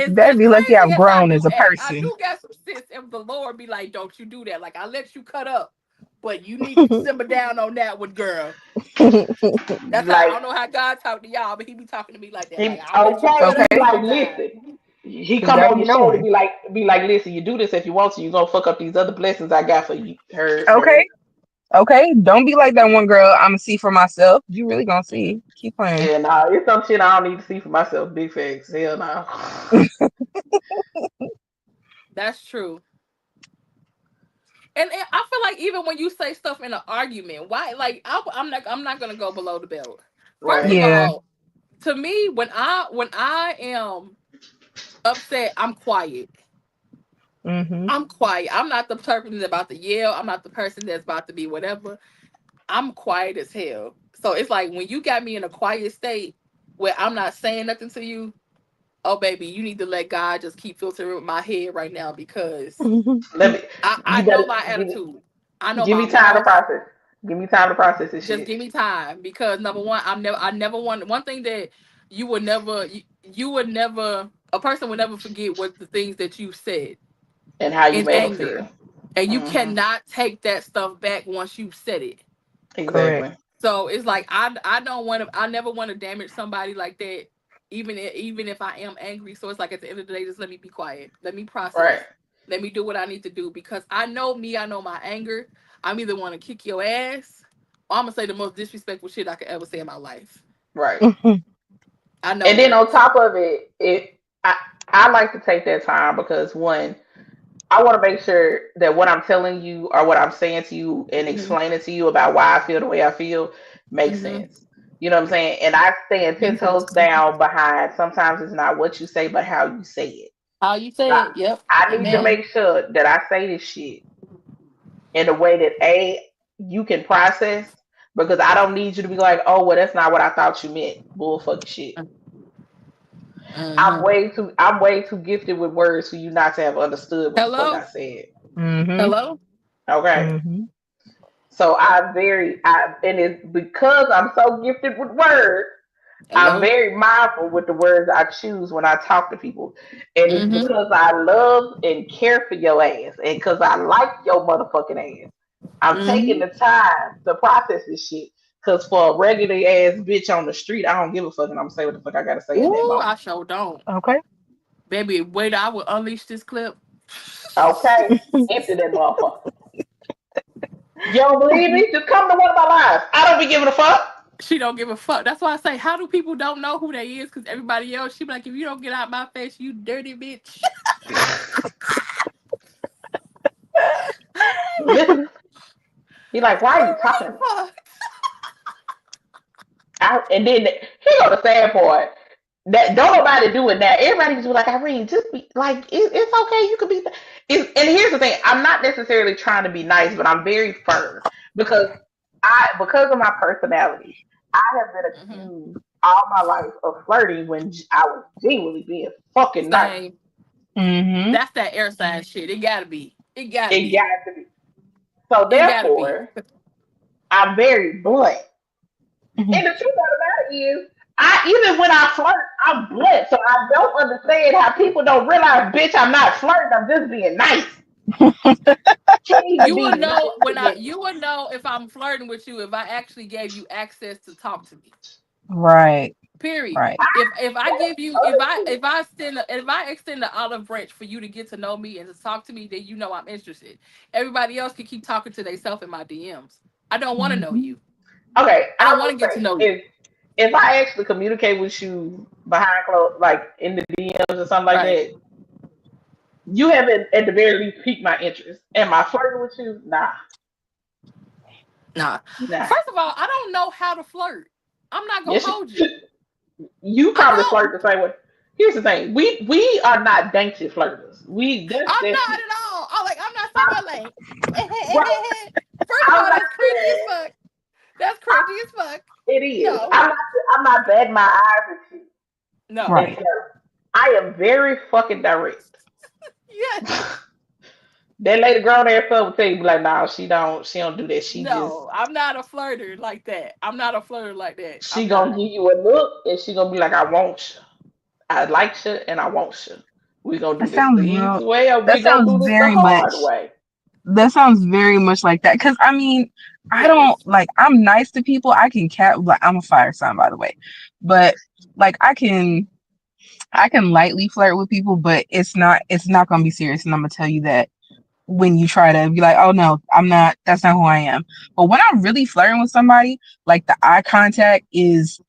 Better As be lucky crazy I've as I grown do as a act, I person. do got some sense if the Lord be like, don't you do that. Like, I let you cut up, but you need to simmer down on that one, girl. That's how, I Like, don't know how God talk to y'all, but he be talking to me like that. Like, he I'll let you okay, cut he up be Okay. like, sometime. listen. He Cause come girl, on you your shoulder, knowing. be like, listen, you do this if you want to, you're gonna fuck up these other blessings I got for you. Her. Okay. Okay. Don't be like that one girl. I'ma see for myself. You really gonna see. Keep playing. Yeah, nah, it's some shit I don't need to see for myself. Big facts. Hell no. That's true. And I feel like even when you say stuff in an argument, why? Like, I'm not gonna go below the belt. First Right. of Yeah. all, to me, when I am upset, I'm quiet. Mm-hmm. I'm quiet. I'm not the person that's about to yell. I'm not the person that's about to be whatever. I'm quiet as hell. So it's like when you got me in a quiet state where I'm not saying nothing to you, oh baby, you need to let God just keep filtering with my head right now because Let me. I You know better my give me. attitude. I know Give my me time to mouth. process. Give me time to process this Just shit. give me time because number one, I never want one thing that you would never a person would never forget what the things that you said And how you in made them anger. feel. And you Hmm. cannot take that stuff back once you've said it. Correct. Exactly. So it's like I don't want to I never want to damage somebody like that, even if I am angry. So it's like at the end of the day, just let me be quiet. Let me Right. process. Let me do what I need to do because I know me, I know my anger. I'm either want to kick your ass or I'm gonna say the most disrespectful shit I could ever say in my life. Right. I know And then that. on top of it, I like to take that time because one, I want to make sure that what I'm telling you or what I'm saying to you and Hmm. explaining to you about why I feel the way I feel makes Hmm. sense. You know what I'm saying? And I stand 10 Hmm. toes down behind sometimes it's not what you say, but how you say it. How you I, say it? Yep. I need to Amen. make sure that I say this shit in a way that you can process because I don't need you to be like, oh well, that's not what I thought you meant. Bull fucking shit. Hmm. I'm way too gifted with words for you not to have understood what the fuck I Hello. said. Mm-hmm. Hello. Okay. Mm-hmm. So and it's because I'm so gifted with words, I'm Hello. very mindful with the words I choose when I talk to people. And it's Hmm. because I love and care for your ass and because I like your motherfucking ass. I'm taking Hmm. the time to process this shit. Cause for a regular ass bitch on the street, I don't give a fuck and I'm gonna say what the fuck I gotta say in that Ooh, I moment. sure don't. Okay. Baby, wait, I will unleash this clip. Okay? Empty that motherfucker. You don't believe me? Just come to one of my lives. I don't be giving a fuck. She don't give a fuck. That's why I say, how do people don't know who they is? Because everybody else, she be like, if you don't get out my face, you dirty bitch. He like, why are you talking to me? Fuck. And then here go the sad part. That don't nobody do it now. Everybody just be like, Irene, just be like, it's okay. You could be. And here's the thing: I'm not necessarily trying to be nice, but I'm very firm because because of my personality, I have been Hmm. accused all my life of flirting when I was genuinely being fucking nice. Same. Mm-hmm. That's that air sign shit. It gotta be. It gotta It be. got to be. So It gotta be. therefore, I'm very blunt. And the truth of the matter is, even when I flirt, I'm blunt. So I don't understand how people don't realize, bitch, I'm not flirting. I'm just being nice. Can't even You will be nice know when to I. me. You will know if I'm flirting with you if I actually gave you access to talk to me. Right. Period. Right. If I give you Other shit. if I extend the olive branch for you to get to know me and to talk to me, then you know I'm interested. Everybody else can keep talking to themselves in my DMs. I don't want to know Mm-hmm. you. Okay, I I don't want will to get to say know you. if I actually communicate with you behind closed, like in the DMs or something like Right. that, you haven't at the very least piqued my interest. Am I flirting with you? Nah, Nah. nah. First of all, I don't know how to flirt. I'm not gonna Yes, hold you. you I probably don't. flirt the same way. Here's the thing: we are not dainty flirters. I'm That's not at all. I'm not I, somewhere like. right. First of I'm all, not that's cringy as saying fuck. That's I'm cringy as fuck. It is. No, I'm not batting my eyes at you. no. And Right. so I am very fucking direct. Yes. That lady grown ass up will tell you, be like, nah, she don't do that. No, I'm not a flirter like that. I'm not a flirter like that. She I'm gonna not. give you a look and she gonna be like, I want you. I like you and I want you. We gonna do That this the sounds easy real. way or That we gonna sounds do this the very hard much. way. That sounds very much like that. Cause I mean, I don't Yes. like. I'm nice to people. I can like. I'm a fire sign, by the way, but like I can lightly flirt with people, but it's not gonna be serious. And I'm gonna tell you that when you try to be like, oh no, I'm not, that's not who I am. But when I'm really flirting with somebody, like the eye contact is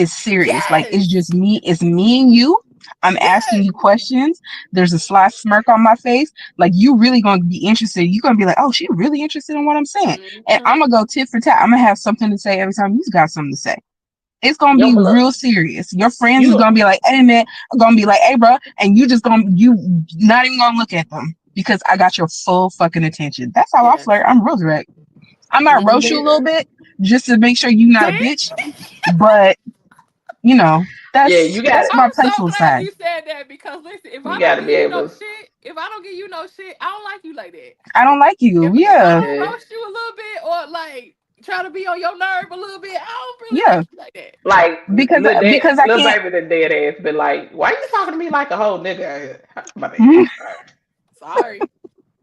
serious. Like Yes. it's me and you. I'm asking Yes. you questions. There's a sly smirk on my face. Like you really gonna be interested. You're gonna be like, oh, she really interested in what I'm saying. And I'm Mm-hmm. gonna go tit for tat. I'm gonna have something to say every time you got something to say. It's gonna Yo, be look, real serious. Your friends is you gonna be like, "Hey man," I'm gonna be like, "Hey bro," and you not even gonna look at them because I got your full fucking attention. That's how I Yes. flirt. I'm real direct. I might roast you a Mm-hmm. little bit just to make sure you're not a See? bitch, but yeah, that's my I'm so playful glad side. you said that because listen, if you I don't gotta give be you no able to shit, if I don't give you no shit, I don't like you like that. I don't like you. If I Yeah, don't yeah. roast you a little bit or like try to be on your nerve a little bit, I don't really yeah, like you like that. Like because little dad, because I little can't. baby, the dead ass been like, why you talking to me like a whole nigga out here? My bad. Sorry,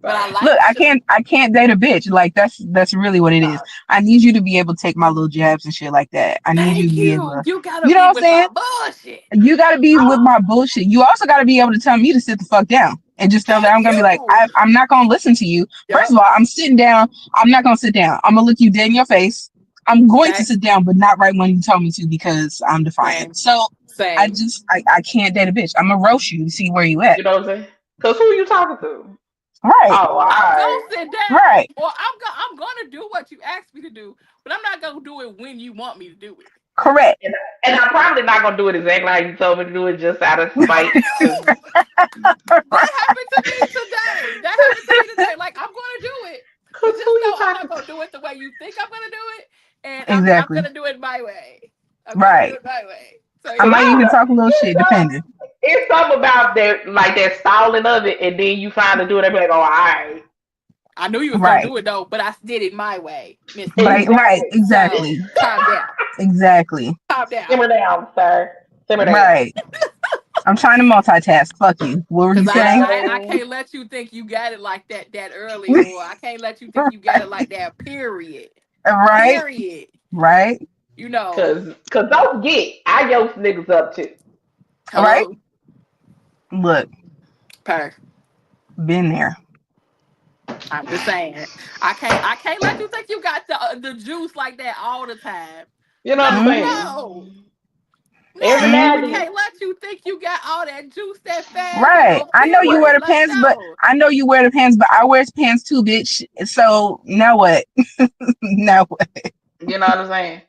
but I Sorry. Look, like you. I can't date a bitch. Like that's really what it is. Nah, I need you to be able to take my little jabs and shit like that. I need you thank to be able you. to, You gotta you know be what I'm with saying? my bullshit. You got to be with my bullshit. You also got to be able to tell me to sit the fuck down and just know that Thank I'm gonna be like, you. I'm not gonna listen to you. First Yep. of all, I'm sitting down. I'm not gonna sit down. I'm gonna look you dead in your face. I'm going to Same. sit down, but not right when you tell me to because I'm defiant. Same. So Same. I can't date a bitch. I'm gonna roast you to see where you at. You know what I'm saying? Cause who you talking to? Right, Oh, I'm gonna alright. sit down, right, or I'm gonna do what you asked me to do, but I'm not gonna do it when you want me to do it. correct. And I'm probably not gonna do it exactly like you told me to do it, just out of spite. Thank Cause you. That happened to me today. That happened to me today. Like I'm gonna do it, but who just you know I'm not talking gonna to? do it the way you think I'm gonna do it, and I'm Exactly. gonna do it my way. I'm gonna do Right. it my way. So I Cause might yeah, I don't even know. talk a little It's shit, depending. it's something about that, like that stalling of it, and then you finally do it. And be like, oh, alright, I knew you was gonna Right. do it though, but I did it my way, Mister. But right, exactly. So exactly. calm down, Exactly. calm down. Simmer down, sir. Simmer down. Right. I'm trying to multitask. Fuck you. What were Cause you You know saying? what I I mean? can't let you think you got it like that early, or I can't let you think you got it like that. Period. Right. Period. Right. You know. Cause don't forget, I yoke niggas up too. Right. Hello. Look, Per. been there. I'm just saying. I can't let you think you got the juice like that all the time. You know what I'm No, Mm-hmm. no. saying? No, Every now and I Mm-hmm. then, can't let you think you got all that juice that fast. Right. No, I know you wear period. the Like pants, but no. I know you wear the pants, but I wear pants too, bitch. So now what? Now what? you know what I'm saying?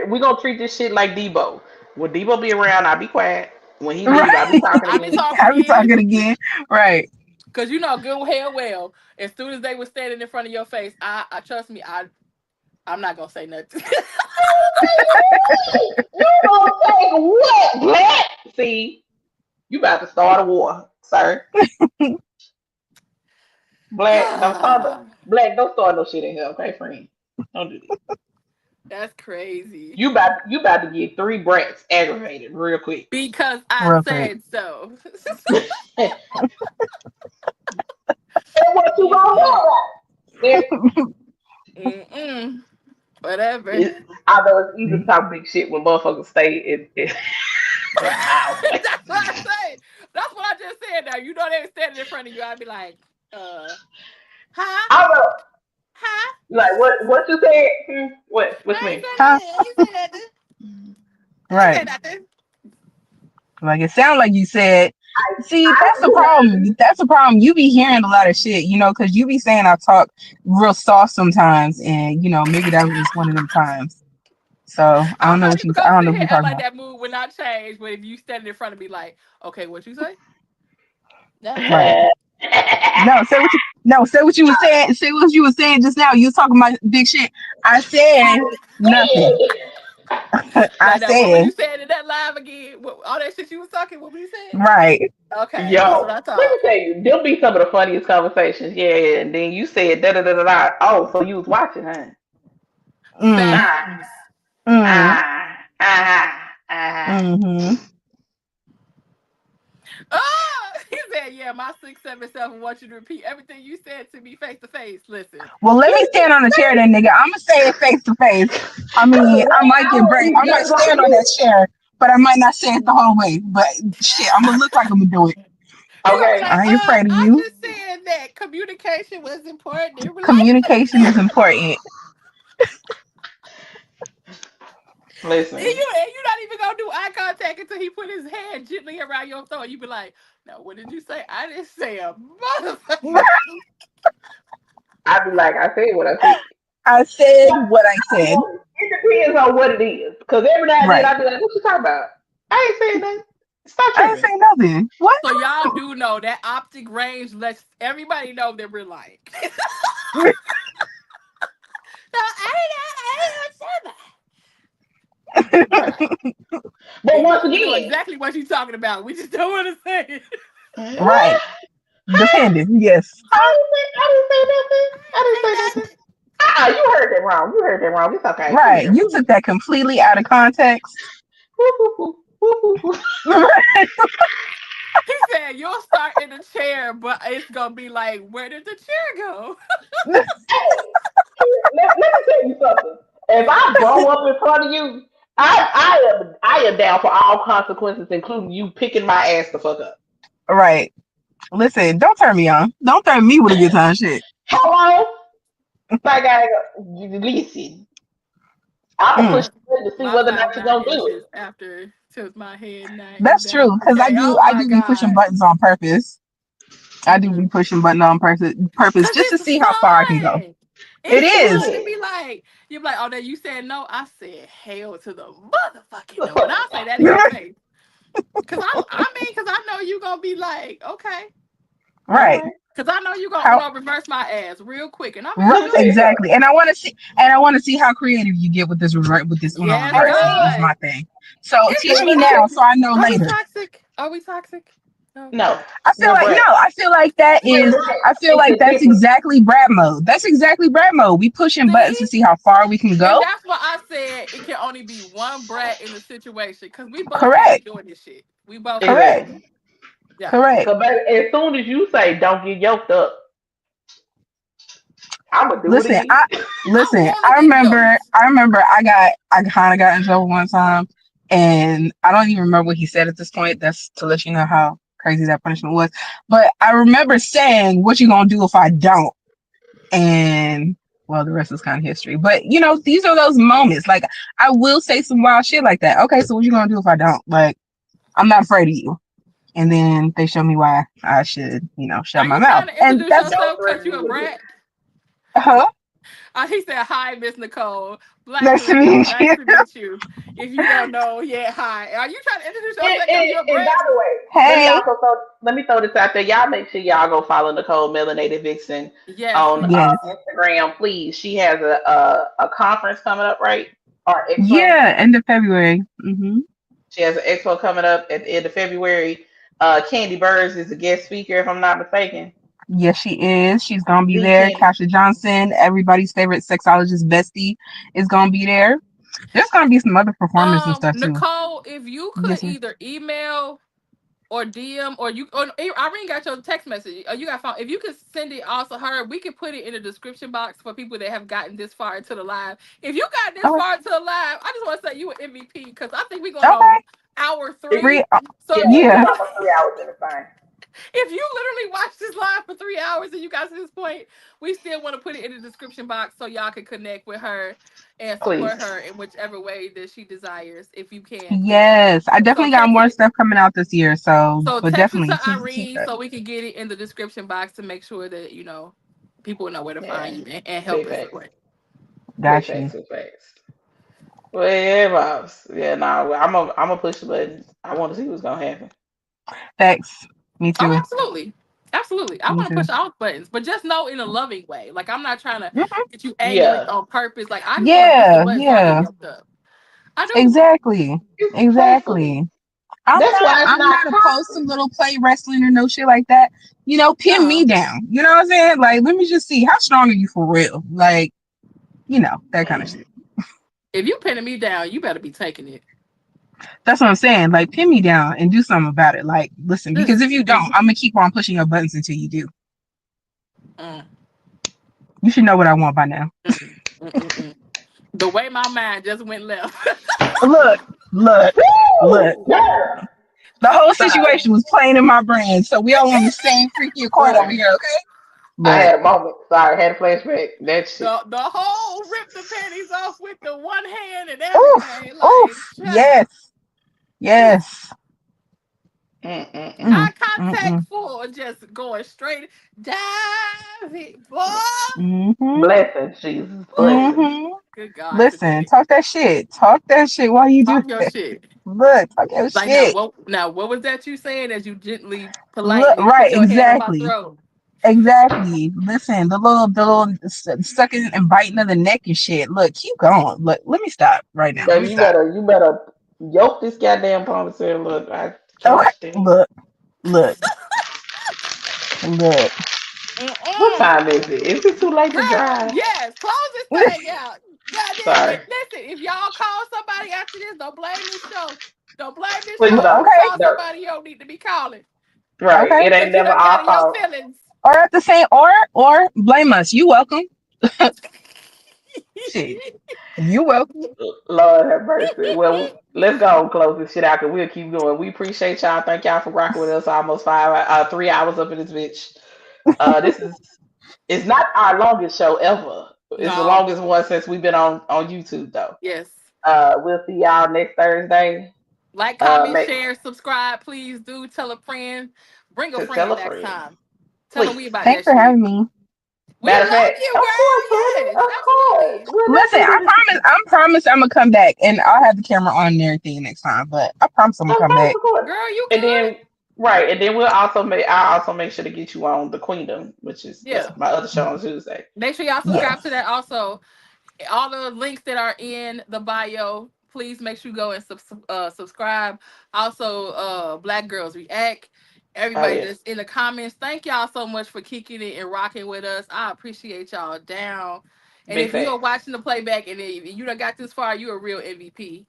We gonna treat this shit like Debo. When Debo be around, I be quiet. When he leave, I be Right. talking I be again. talking I be again. talking again. Right. Cause you know good hell well, as soon as they were standing in front of your face, I trust me, I'm not gonna say nothing. You gonna take what, Black? See, you about to start a war, sir. Black, don't start no shit in here, okay, friend? Don't do this. That's crazy. You about to get three brats aggravated real quick. Because I Real quick. said so. And what you gonna Mm-mm. do about it? Mm-mm. Whatever. I know it's easy to talk big shit when motherfuckers stay in the house. That's what I say. That's what I just said now. You know they were standing in front of you. I'd be like, huh? I don't know. Huh? Like what you said? What you I ain't mean? say Huh? nothing. I ain't say nothing. I ain't say Right. nothing. Like it sounds like you said. See, I that's the problem. That's the problem. You be hearing a lot of shit, because you be saying I talk real soft sometimes, and maybe that was one of them times. So I'm not even I gonna don't know sit what here you're and act talking like about. that mood will not change. But if you standing in front of me like, okay, what you say? Nah. Right. No, say what you were saying. Say what you were saying just now. You was talking about big shit. I said nothing. Now, I what were said you saying in that live again? All that shit you was talking, what were you saying? right. Okay, that's what Yo, I let me thought. tell you, there'll be some of the funniest conversations. Yeah, and then you said da da da da da. Oh, so you was watching, huh? Mm, Ah, Facts. mm, ah. mm-hmm. Oh, he said, yeah, my 677 wants you to repeat everything you said to me face to face. Listen. Well, let me stand on the chair then, nigga. I'm gonna say it face to face. I I'm mean, I like, might I get want brave. to be I might just like stand on that you. chair, but I might not say it the whole way. But shit, I'm gonna look like I'm gonna do it. He gonna be Okay, like, I ain't afraid of I you. just said that communication was important in Communication is relationships. important. listen. And you not even gonna do eye contact until he put his hand gently around your throat. You be like, now what did you say? I didn't say a motherfucking thing. I be like, I said what I said. I said But what I said. it depends on what it is. Because every now and then Right. I be like, what you talking about? I ain't saying nothing. Stop I didn't tripping. say nothing. What? So y'all do know that optic range lets everybody know that we're lying. No, I didn't Right. But say once that. We know again, exactly what you're talking about. We just don't want to say it. Right. what? Huh? Depending. Yes. Huh? I didn't say nothing. I didn't say Say nothing. nothing. You heard that wrong. You heard that wrong. It's okay. Come Right. here. You took that completely out of context. Woo, woo, woo, woo, woo, woo. He said you'll start in a chair, but it's gonna be like, where did the chair go? Hey, let me tell you something. If I blow up in front of you, I am down for all consequences, including you picking my ass the fuck up. Right. Listen, don't turn me on. Don't turn me with a good time shit. Hello? Like I listen. I'm gonna Mm. push the button to see My whether or not you're gonna do 5'9" after tilt my head 90 That's true. down. Cause I Okay. do Oh I my do be pushing God. buttons on purpose. I do be Mm-mm. pushing buttons on purpose Cause just to it's see how far I can go. fun. It It's is. fun to be like, you're like, oh, then you said no. I said hell to the motherfucking no. And I'll say that in your face. Cause I know you gonna be like, okay. All Right. right. Cause I know you gonna How reverse my ass real quick. And I'm right, Let me tell enjoying you it. something. exactly. And I want to see how creative you get with this with this Uno Yes, reverse is Irene, my God. thing. So Is teach see, it me let me now tell so I know are we later. toxic? Are we toxic? No. no, I feel we're like no, Brett. I feel like that We're is Brett. I feel It's like a that's difference. exactly Brad mode. That's exactly Brad mode. We pushing buttons to See? see how far we can And go. that's why I said it can only be one brat in the situation because we both can't Correct. enjoy this shit. We both can't. Correct. Exactly. Yeah. Correct. Cause baby, as soon as you say don't get yoked up, I'ma do it Listen, again. I want to I get remember yoked. I kind of got in trouble one time, and I don't even remember what he said at this point. That's to let you know how crazy that punishment was. But I remember saying, "What you gonna do if I don't?" And well, the rest is kind of history. But these are those moments. Like I will say some wild shit like that. Okay, so what you gonna do if I don't? Like I'm not afraid of you. And then they show me why I should, shut Are my you mouth. trying to And introduce that's Don't yourself because threaten you me a again. brat? huh. He said, hi, Miss Nicole. Black Nice to Latina. meet Nice you. to meet you. If you don't know, yeah, hi. Are you trying to introduce And, yourself because and, you're a and by brat? the way, Hey. let me throw this out there. Y'all make sure y'all go follow Nicole Melanated Vixen Yes, on please. Yes. Instagram, please. She has a conference coming up, right? Or expo. Yeah, end of February. She has an expo coming up at the end of February. Candy Burrs is a guest speaker, if I'm not mistaken. Yes, she is. She's gonna be The there. Candy. Kasha Johnson, everybody's favorite sexologist bestie, is gonna be there. There's gonna be some other performers and stuff too. Nicole, if you could Yes, ma'am. either email or DM or Irene got your text message. Or you got phone. If you could send it also her, we could put it in the description box for people that have gotten this far into the live. If you got this Okay. far into the live, I just want to say you an MVP because I think we're going on Okay. hour It, 3. Three. So yeah, if you it's Yeah. almost 3 hours in the fine. if you literally watch this live for 3 hours and you got to this point, we still want to put it in the description box so y'all can connect with her and support Please. her in whichever way that she desires. If you can, please. Yes. I So definitely got text more it. stuff coming out this year. So, So but text it definitely to keep Irene that. so we can get it in the description box to make sure that people know where to Yeah. find you and help Big and facts. support. Big Got you. facts. Big facts. Well, yeah, Bobs. Yeah, nah, I'm gonna push the button. I want to see what's gonna happen. Thanks. Me Oh, too. absolutely. Absolutely. I Me want to too. push all buttons, but just know in a loving way. Like I'm not trying to Mhm. get you angry Yeah, on purpose. Like I just want to push the Yeah, buttons while I give yeah, you a cup. I do. exactly, playfully. exactly. That's why it's I'm not not opposed to toxic. little play wrestling or no shit like that. Pin me No. down. You know what I'm saying? Like, let me just see how strong are you for real. Like, that kind of Mm. shit. If you pinning me down, you better be taking it. That's what I'm saying. Like, pin me down and do something about it. Like, listen, because if you don't, I'm gonna keep on pushing your buttons until you do. Mm, You should know what I want by now. mm, mm. The way my mind just went left. Look, look, look. Woo! Girl! The whole Sorry. situation was playing in my brain, so we all on the same freaky accord over Sorry. here, okay? I But had a moment. Sorry, I had a flashback. That shit. The whole rip the panties off with the one hand and oof, everything. Like, oof, child. yes, yes. Mm-mm-mm. Eye Mm, contact mm, full, just going straight. Dive it, boy. mm. Blessings, Jesus. Blessings. Mm-hmm. Good God, Listen, today. talk that shit. Talk that shit while you do Talk your it. shit. Look, talk your Like now, shit. what was that you saying as you gently, Look, politely right, put your hand on my exactly. throat? Exactly. Listen, the little sucking and biting of the neck and shit. Look, keep going. Look, let me stop right now. Let me Baby, stop. you better yoke this goddamn ponytail. Look, I Okay. can't stand. Look, look, look. What Mm-mm. time is it? Is it too late to Girl, drive? yes, close this thing out. God damn Sorry. it. Listen, if y'all call somebody after this, don't blame this show. Don't blame this Please show. If you don't. Okay. call No. somebody you don't need to be calling. Right. Okay. It ain't Because you never done got our in your fault. feelings. Or at the same or blame us. You welcome. Shit. You welcome. Lord have mercy. Well, let's go and close this shit out because we'll keep going. We appreciate y'all. Thank y'all for rocking with us almost 3 hours up in this bitch. This is it's not our longest show ever. It's the No. longest one since we've been on YouTube though. Yes. We'll see y'all next Thursday. Like, comment, Make share, subscribe. Please do. Tell a friend. Bring a tell friend a next friend, time. Tell them please. we about Thanks that for shit. having me. We Matter of love fact, you, of course, girl. honey, Yes, of course. absolutely. We'll Listen, definitely do this again. I promise I'm gonna come back and I'll have the camera on and everything next time. But I promise I'm gonna Of come course, back. of course. Girl, you And good? then right, and then I'll also make sure to get you on the Queendom, which is Yeah. my other show on Tuesday. Make sure y'all subscribe to Yes. that also. All the links that are in the bio, please make sure you go and subscribe. Also, Black Girls React. Oh Everybody yes. that's in the comments, thank y'all so much for kicking it and rocking with us. I appreciate y'all down. And Big if you are facts. watching the playback and you done got this far, you a real MVP.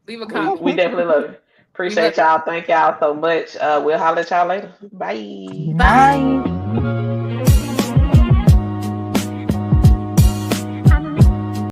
Leave a We comment. definitely love it. We love Appreciate you. y'all. Thank y'all so much. We'll holler at y'all later. Bye. Bye. Bye.